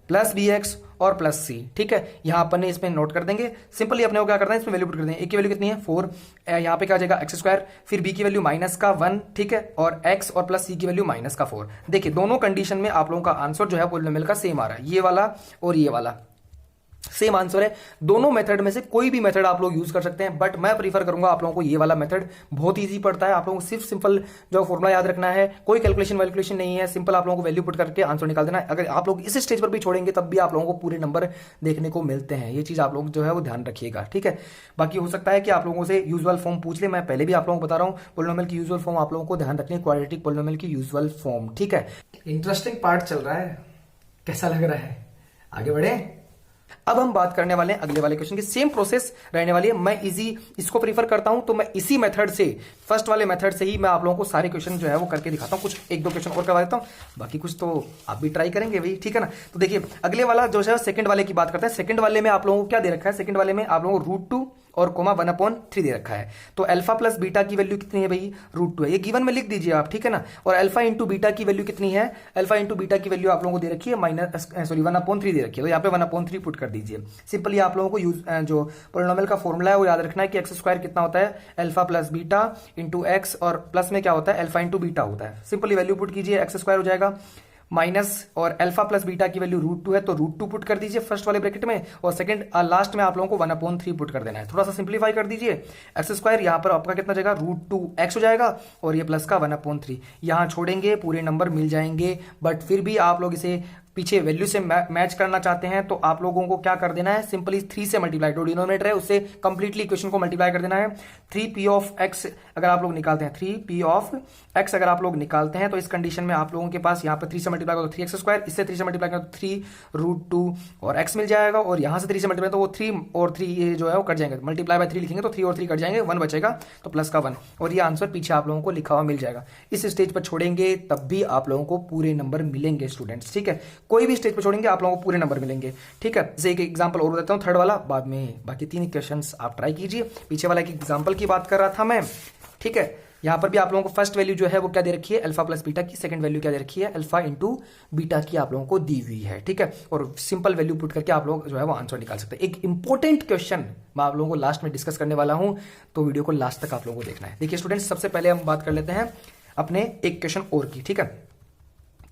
+ bx और +c, ठीक है। यहां अपन ने इसमें नोट कर देंगे, सिंपली अपने को क्या करना है, इसमें वैल्यू पुट कर देंगे। ए की वैल्यू कितनी है, 4, यहां पे क्या आ जाएगा x², फिर b की वैल्यू -1, ठीक है, और x और +c की वैल्यू -4। देखिए दोनों कंडीशन में आप लोगों का आंसर जो है पॉलिनोमियल का सेम आ रहा है, ये वाला और ये वाला सेम आंसर है। दोनों मेथड में से कोई भी मेथड आप लोग यूज कर सकते हैं, बट मैं प्रीफर करूंगा आप लोगों को ये वाला मेथड, बहुत इजी पड़ता है। आप लोगों को सिर्फ सिंपल जो फॉर्मुला याद रखना है, कोई कैलकुलेशन नहीं है, सिंपल आप लोगों को वैल्यू पुट करके आंसर निकाल देना है। अगर आप लोग इस स्टेज पर भी छोड़ेंगे तब भी आप लोगों को पूरे नंबर देखने को मिलते हैं, ये चीज आप लोग जो है वो ध्यान रखिएगा, ठीक है। बाकी हो सकता है कि आप लोगों से यूजुअल फॉर्म पूछ ले, मैं पहले भी आप लोगों को बता रहा हूं, पॉलिनोमियल की यूजुअल फॉर्म आप लोगों को ध्यान रखनी है, क्वाड्रेटिक पॉलिनोमियल की यूजुअल फॉर्म, ठीक है। इंटरेस्टिंग पार्ट चल रहा है, कैसा लग रहा है, आगे बढ़े। अब हम बात करने वाले हैं अगले वाले क्वेश्चन की, सेम प्रोसेस रहने वाली है। मैं इजी इसको प्रीफर करता हूं, तो मैं इसी मेथड से, फर्स्ट वाले मेथड से ही मैं आप लोगों को सारे क्वेश्चन जो है वो करके दिखाता हूं। कुछ 1-2 क्वेश्चन और करवा देता हूं, बाकी कुछ तो आप भी ट्राई करेंगे भाई, ठीक है ना। तो देखिए अगले वाला जो है सेकंड वाले की बात करते हैं। सेकंड वाले में आप लोगों को क्या दे रखा है, सेकंड वाले में आप लोगों को √2 और कोमा 1/3 दे रखा है। तो अल्फा प्लस बीटा की वैल्यू कितनी है भाई, √2 है, ये गिवन में लिख दीजिए आप, ठीक है ना। और अल्फा इंटू बीटा की वैल्यू कितनी है, अल्फा इंटू बीटा की वैल्यू आप लोगों को दे रखी है 1/3 दे रखी है, तो यहाँ पे 1/3 पुट कर दीजिए। सिंपली आप लोगों को जो पॉलिनोमियल का फॉर्मूला है वो याद रखना है कि x² कितना होता है, alpha plus beta into x, और प्लस में क्या होता है, अल्फा इंटू बीटा होता है। सिंपली वैल्यू पुट कीजिए, x² हो जाएगा माइनस, और अल्फा प्लस बीटा की वैल्यू √2 है, तो √2 पुट कर दीजिए फर्स्ट वाले ब्रैकेट में, और सेकंड लास्ट में आप लोगों को 1/3 पुट कर देना है। थोड़ा सा सिंप्लीफाई कर दीजिए, x² यहां पर आपका कितना जाएगा, √2x हो जाएगा, और ये प्लस का 1/3 यहां छोड़ेंगे, पूरे नंबर मिल जाएंगे। बट फिर भी आप लोग इसे पीछे वैल्यू से मैच करना चाहते हैं, तो आप लोगों को क्या कर देना है, सिंपली 3 से मल्टीप्लाई, जो डिनोमिनेटर है उससे कंप्लीटली इक्वेशन को मल्टीप्लाई कर देना है। 3p ऑफ x अगर आप लोग निकालते हैं, 3p ऑफ x अगर आप लोग निकालते हैं, तो इस कंडीशन में आप लोगों के पास यहाँ पे 3 से मल्टीप्लाई करो 3x², इससे 3 से मल्टीप्लाई करो 3√2 और x मिल जाएगा, और यहां से 3 से मल्टीप्लाई तो वो 3 और 3 ये जो है वो कट जाएंगे, मल्टीप्लाई बाय 3 लिखेंगे तो 3 और 3 कट जाएंगे, 1 बचेगा, तो प्लस का 1, और ये आंसर पीछे आप लोगों को लिखा हुआ मिल जाएगा। इस स्टेज पर छोड़ेंगे तब भी आप लोगों को पूरे नंबर मिलेंगे स्टूडेंट्स, ठीक है। कोई भी स्टेज पर छोड़ेंगे आप लोगों को पूरे नंबर मिलेंगे, ठीक है। जैसे एक एग्जांपल और देता हूं, थर्ड वाला बाद में, बाकी 3 क्वेश्चंस आप ट्राई कीजिए। पीछे वाला एक एग्जांपल की बात कर रहा था मैं, ठीक है। यहां पर भी आप लोगों को फर्स्ट वैल्यू जो है वो क्या दे रखी है, अल्फा प्लस बीटा की, सेकंड वैल्यू क्या दे रखी है, अल्फा इंटू बीटा की आप लोगों को दी हुई है, ठीक है। और सिंपल वैल्यू पुट करके आप लोग जो है वो आंसर निकाल सकते हैं। एक इंपॉर्टेंट क्वेश्चन मैं आप लोगों को लास्ट में डिस्कस करने वाला हूं, तो वीडियो को लास्ट तक आप लोगों को देखना है। देखिए स्टूडेंट्स, सबसे पहले हम बात कर लेते हैं अपने एक क्वेश्चन और की, ठीक है,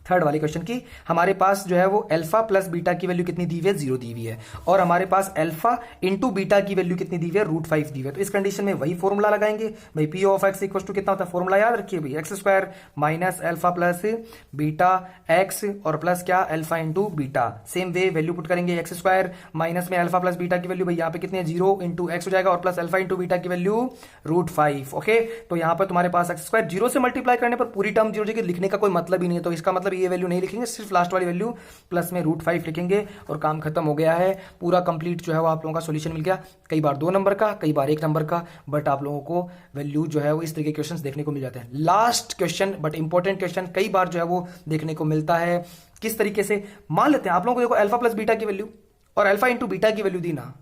थर्ड वाले क्वेश्चन की। हमारे पास जो है वो अल्फा प्लस बीटा की वैल्यू कितनी दी हुई है, 0 दी हुई है, और हमारे पास अल्फा इंटू बीटा की वैल्यू कितनी दी हुई है, √5 दी हुई है। तो इस कंडीशन में वही फॉर्मूला लगाएंगे भाई, p of x equal to कितना होता है, फॉर्मूला याद रखिए भाई, x² minus alpha plus beta x और प्लस क्या, alpha into beta. Same way value put करेंगे, x² माइनस में अल्फा प्लस बीटा की वैल्यू भाई यहाँ पे कितनी है, 0 इंटू x हो जाएगा, और प्लस अल्फा इंटू बीटा की वैल्यू √5, ओके। तो यहाँ पर तुम्हारे पास x² 0 से मल्टीप्लाई करने पर पूरी टर्म 0 हो जाएगी, लिखने का कोई मतलब ही नहीं है। तो इसका मतलब ये वैल्यू नहीं लिखेंगे, सिर्फ लास्ट वाली वैल्यू प्लस में √5 लिखेंगे और काम खत्म हो गया है। पूरा कंप्लीट जो है वो आप लोगों का सोल्यूशन मिल गया, कई बार 2 नंबर का, कई बार 1 नंबर का, बट आप लोगों को वैल्यू जो है वो इस तरीके के क्वेश्चन देखने को मिल जाते हैं। Last question but important question कई बार जो है वो देखने को मिलता है। किस तरीके से, मान लेते हैं आप लोगों को देखो अल्फा प्लस बीटा की वैल्यू और अल्फा इंटू बीटा की वैल्यू दी ना,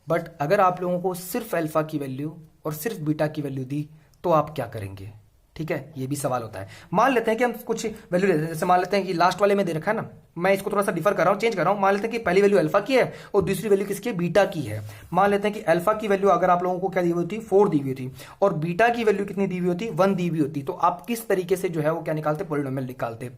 बट अगर आप लोगों को सिर्फ अल्फा की वैल्यू और सिर्फ बीटा की वैल्यू दी तो आप क्या करेंगे? ठीक है, ये भी सवाल होता है। मान लेते हैं कि हम कुछ वैल्यू लेते हैं, जैसे मान लेते हैं कि लास्ट वाले में दे रखा है ना, मैं इसको थोड़ा सा डिफर कर रहा हूं, चेंज कर रहा हूं। मान लेते हैं कि पहली वैल्यू अल्फा की है और दूसरी वैल्यू किसकी है? बीटा की है। मान लेते हैं कि अल्फा की वैल्यू अगर आप लोगों को क्या दी हुई थी? 4 दी हुई थी, और बीटा की वैल्यू कितनी दी हुई होती? 1 दी हुई होती। तो आप किस तरीके से जो है वो क्या निकालते? पॉलिनोमियल निकालते।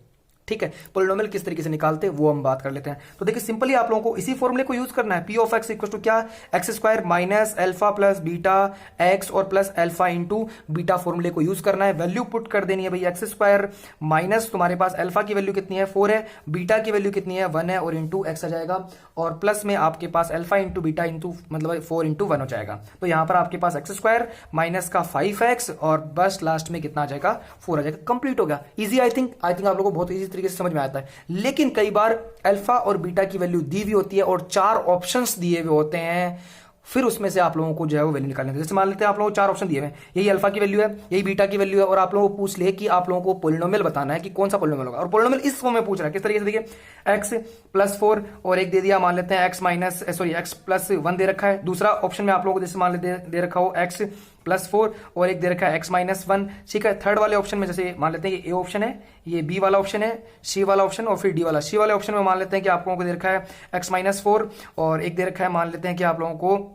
ठीक है, पॉलिनोमियल किस तरीके से निकालते हैं वो हम बात कर लेते हैं। तो देखिए सिंपली आप लोगों को इसी फॉर्मूले को यूज करना है। P of x equal to क्या? X square minus alpha plus beta X और प्लस अल्फा इंटू बीटा फॉर्मूले को यूज करना है। वैल्यू पुट कर देनी है भाई, एक्स स्क्वायर माइनस तुम्हारे पास अल्फा की वैल्यू कितनी है? 4 है, बीटा की वैल्यू कितनी है? 1 है, और इंटू एक्स आ जाएगा, और प्लस में आपके पास अल्फा इंटू बीटा इंटू मतलब 4 इंटू 1 हो जाएगा। तो यहां पर आपके पास एक्स स्क्वायर माइनस का 5x और बस लास्ट में कितना आ जाएगा? 4 आ जाएगा। कंप्लीट हो गया। इजी, आई थिंक आप लोगों को बहुत इजी तरीके से समझ में आता है। लेकिन कई बार अल्फा और बीटा की वैल्यू दी हुई होती है और 4 ऑप्शंस दिए हुए होते हैं, फिर उसमें से आप लोगों को जो है वो वैल्यू निकालनी है। जैसे मान लेते हैं आप लोगों को 4 ऑप्शन दिए हुए हैं, यही अल्फा की वैल्यू है, यही बीटा की वैल्यू है, और आप लोगों को पूछ ले कि आप लोगों को पॉलिनोमियल बताना है कि कौन सा पॉलिनोमियल होगा। और पॉलिनोमियल इस फॉर्म में पूछ रहा है, किस तरीके से? देखिए एक्स प्लस 4 और एक दे दिया, मान लेते हैं एक्स माइनस एक्स प्लस 1 दे रखा है। दूसरा ऑप्शन में आप लोगों को जैसे मान लेते दे रखा हो एक्स प्लस 4 और एक दे रखा है एक्स माइनस 1। ठीक है, थर्ड वाले ऑप्शन में जैसे मान लेते हैं ये ए ऑप्शन है, ये बी वाला ऑप्शन है, सी वाला ऑप्शन और फिर डी वाला। सी वाले ऑप्शन में मान लेते हैं कि आप लोगों को दे रखा है एक्स माइनस 4 और एक दे रखा है मान लेते हैं कि आप लोगों को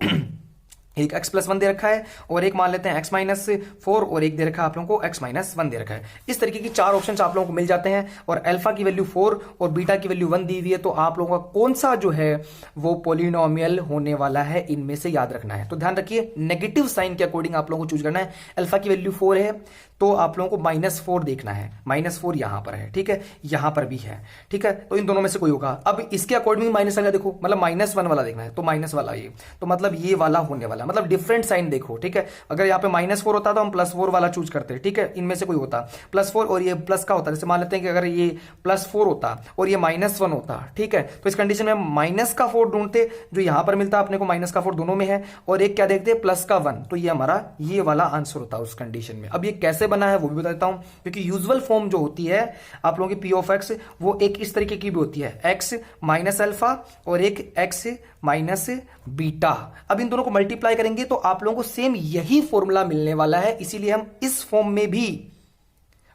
एक x प्लस 1 दे रखा है, और एक मान लेते हैं x माइनस 4 और एक दे रखा है आप लोगों को x माइनस 1 दे रखा है। इस तरीके की 4 ऑप्शंस आप लोगों को मिल जाते हैं, और अल्फा की वैल्यू 4 और बीटा की वैल्यू 1 दी हुई है। तो आप लोगों का कौन सा जो है वो पॉलिनोमियल होने वाला है, इनमें से याद रखना है। तो ध्यान रखिए, नेगेटिव साइन के अकॉर्डिंग आप लोगों को चूज करना है। अल्फा की वैल्यू 4 है तो आप लोगों को -4 देखना है, -4 यहां पर है, ठीक है, यहां पर भी है, ठीक है, तो इन दोनों में से कोई होगा। अब इसके अकॉर्डिंग माइनस आएगा, देखो मतलब -1 वाला देखना है, तो माइनस वाला ये, तो मतलब ये वाला होने वाला, मतलब डिफरेंट साइन देखो, ठीक है। अगर यहाँ पे -4 होता तो हम +4 वाला चूज करते, ठीक है, इनमें से कोई होता +4 और ये प्लस का होता। जैसे मान लेते हैं कि अगर ये +4 होता और ये -1 होता, ठीक है, तो इस कंडीशन में हम माइनस का 4 ढूंढते, जो यहां पर मिलता अपने को माइनस का 4 दोनों में है, और एक क्या देखते प्लस का 1, तो ये हमारा ये वाला आंसर होता उस कंडीशन में। अब ये कैसे बना है वो भी बता देता हूं, क्योंकि यूजुअल फॉर्म जो होती है आप लोगों की पी ऑफ एक्स, वो एक इस तरीके की भी होती है, एक्स माइनस अल्फा और एक एक्स माइनस बीटा। अब इन दोनों को मल्टीप्लाई करेंगे तो आप लोगों को सेम यही फॉर्मूला मिलने वाला है, इसीलिए हम इस फॉर्म में भी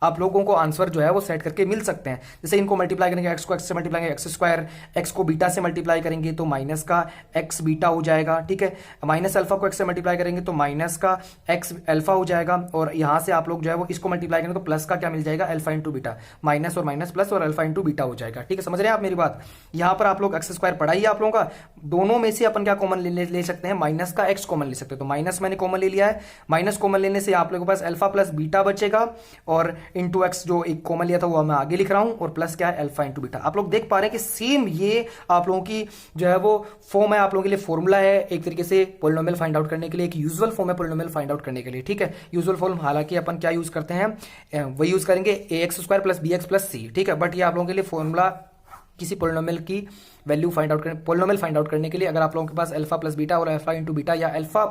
आप लोगों को आंसर जो है वो सेट करके मिल सकते हैं। जैसे इनको मल्टीप्लाई करेंगे, एक्स को एक्स से मल्टीप्लाई करेंगे एक्स स्क्वायर, एक्स को बीटा से मल्टीप्लाई करेंगे तो माइनस का एक्स बीटा हो जाएगा, ठीक है, माइनस अल्फा को एक्स से मल्टीप्लाई करेंगे तो माइनस का एक्स अल्फा हो जाएगा, और यहां से आप लोग जो है वो इसको मल्टीप्लाई करेंगे तो प्लस का क्या मिल जाएगा, अल्फा इंटू बीटा, माइनस और माइनस प्लस और अल्फा इंटू बीटा हो जाएगा, ठीक है, समझ रहे हैं आप मेरी बात। यहां पर आप लोग एक्स स्क्वायर पढ़ाइए आप लोगों का, दोनों में से अपन क्या कॉमन ले सकते हैं, माइनस का एक्स कॉमन ले सकते हैं, तो माइनस मैंने कॉमन ले लिया है, माइनस कॉमन लेने से आप लोगों के पास अल्फा प्लस बीटा बचेगा, और इंटू एक्स जो एक कॉमन लिया था वो मैं आगे लिख रहा हूं, और प्लस क्या है अल्फा इंटू बीटा। आप लोग देख पा रहे हैं कि सेम ये आप लोगों की जो है वो फॉर्म है, आप लोगों के लिए फॉर्मूला है एक तरीके से पॉलिनोमियल फाइंड आउट करने के लिए, एक यूजुअल फॉर्म है पॉलिनोमियल फाइंड आउट करने के लिए, ठीक है। यूजुअल फॉर्म हालांकि अपन क्या यूज करते हैं, वही यूज करेंगे ax square plus bx plus c, ठीक है, बट ये आप लोगों के लिए फॉर्मूला किसी पॉलिनोमियल की वैल्यू फाइंड आउट करने, पॉलिनोमियल फाइंड आउट करने के लिए, अगर आप लोगों के पास अल्फा प्लस बीटा और अल्फा इंटू बीटा या अल्फा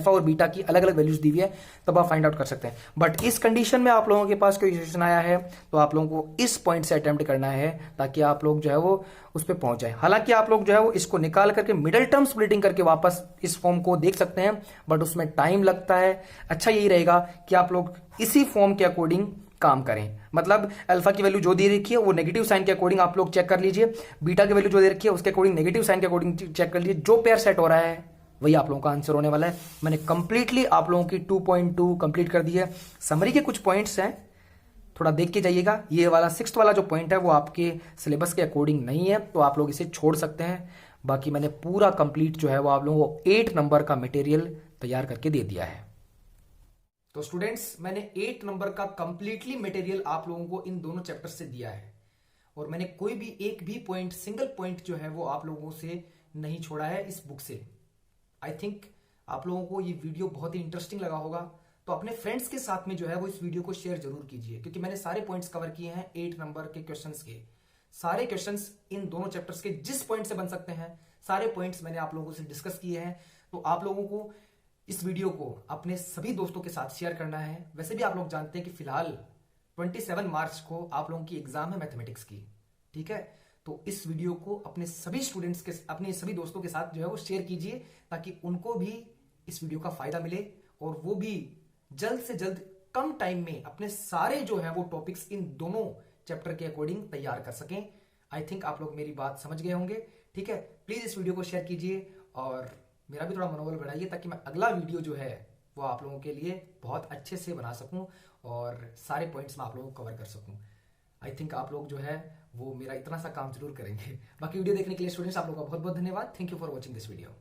और बीटा की अलग अलग वैल्यूज दी हुई है तब आप फाइंड आउट कर सकते हैं। बट इस कंडीशन में आप लोगों के पास कोई क्वेश्चन आया है तो आप लोगों को इस पॉइंट से अटेम्प्ट करना है ताकि आप लोग जो है वो उस पर पहुंच जाए। हालांकि आप लोग जो है वो इसको निकाल करके मिडिल टर्म स्प्लिटिंग करके वापस इस फॉर्म को देख सकते हैं, बट उसमें टाइम लगता है। अच्छा यही रहेगा कि आप लोग इसी फॉर्म के अकॉर्डिंग काम करें, मतलब अल्फा की वैल्यू जो दे रखी है वो नेगेटिव साइन के अकॉर्डिंग आप लोग चेक कर लीजिए, बीटा की वैल्यू जो दे रखी है उसके अकॉर्डिंग नेगेटिव साइन के अकॉर्डिंग चेक कर लीजिए, जो पेयर सेट हो रहा है वही आप लोगों का आंसर होने वाला है। मैंने कंप्लीटली आप लोगों की 2.2 कंप्लीट कर दी है। समरी के कुछ पॉइंट्स हैं, थोड़ा देख के जाइएगा, ये वाला 6th वाला जो पॉइंट है वो आपके सिलेबस के अकॉर्डिंग नहीं है तो आप लोग इसे छोड़ सकते हैं। बाकी मैंने पूरा कंप्लीट जो है वो आप लोगों को 8 नंबर का मटेरियल तैयार करके दे दिया है। तो स्टूडेंट्स मैंने 8 नंबर का कंप्लीटली मटेरियल आप लोगों को इन दोनों चैप्टर से दिया है, और मैंने कोई भी एक भी पॉइंट, सिंगल पॉइंट जो है वो आप लोगों से नहीं छोड़ा है इस बुक से। आई थिंक आप लोगों को ये वीडियो बहुत ही इंटरेस्टिंग लगा होगा, तो अपने फ्रेंड्स के साथ में जो है वो इस वीडियो को शेयर जरूर कीजिए, क्योंकि मैंने सारे पॉइंट्स कवर किए हैं 8 नंबर के क्वेश्चंस के। सारे क्वेश्चंस इन दोनों चैप्टर्स के जिस पॉइंट से बन सकते हैं, सारे पॉइंट्स मैंने आप लोगों से डिस्कस किए हैं। तो आप लोगों को इस वीडियो को अपने सभी दोस्तों के साथ शेयर करना है। वैसे भी आप लोग जानते हैं कि फिलहाल 27 मार्च को आप लोगों की एग्जाम है मैथमेटिक्स की, ठीक है। तो इस वीडियो को अपने सभी स्टूडेंट्स के, अपने सभी दोस्तों के साथ जो है वो शेयर कीजिए, ताकि उनको भी इस वीडियो का फायदा मिले और वो भी जल्द से जल्द कम टाइम में अपने सारे जो है वो टॉपिक्स इन दोनों चैप्टर के अकॉर्डिंग तैयार कर सकें। आई थिंक आप लोग मेरी बात समझ गए होंगे, ठीक है। प्लीज इस वीडियो को शेयर कीजिए और मेरा भी थोड़ा मनोबल बढ़ाइए, ताकि मैं अगला वीडियो जो है वो आप लोगों के लिए बहुत अच्छे से बना सकूं और सारे पॉइंट्स मैं आप लोगों को कवर कर सकूं। आई थिंक आप लोग जो है वो मेरा इतना सा काम जरूर करेंगे। बाकी वीडियो देखने के लिए स्टूडेंट्स आप लोगों का बहुत बहुत धन्यवाद। Thank you for watching this video.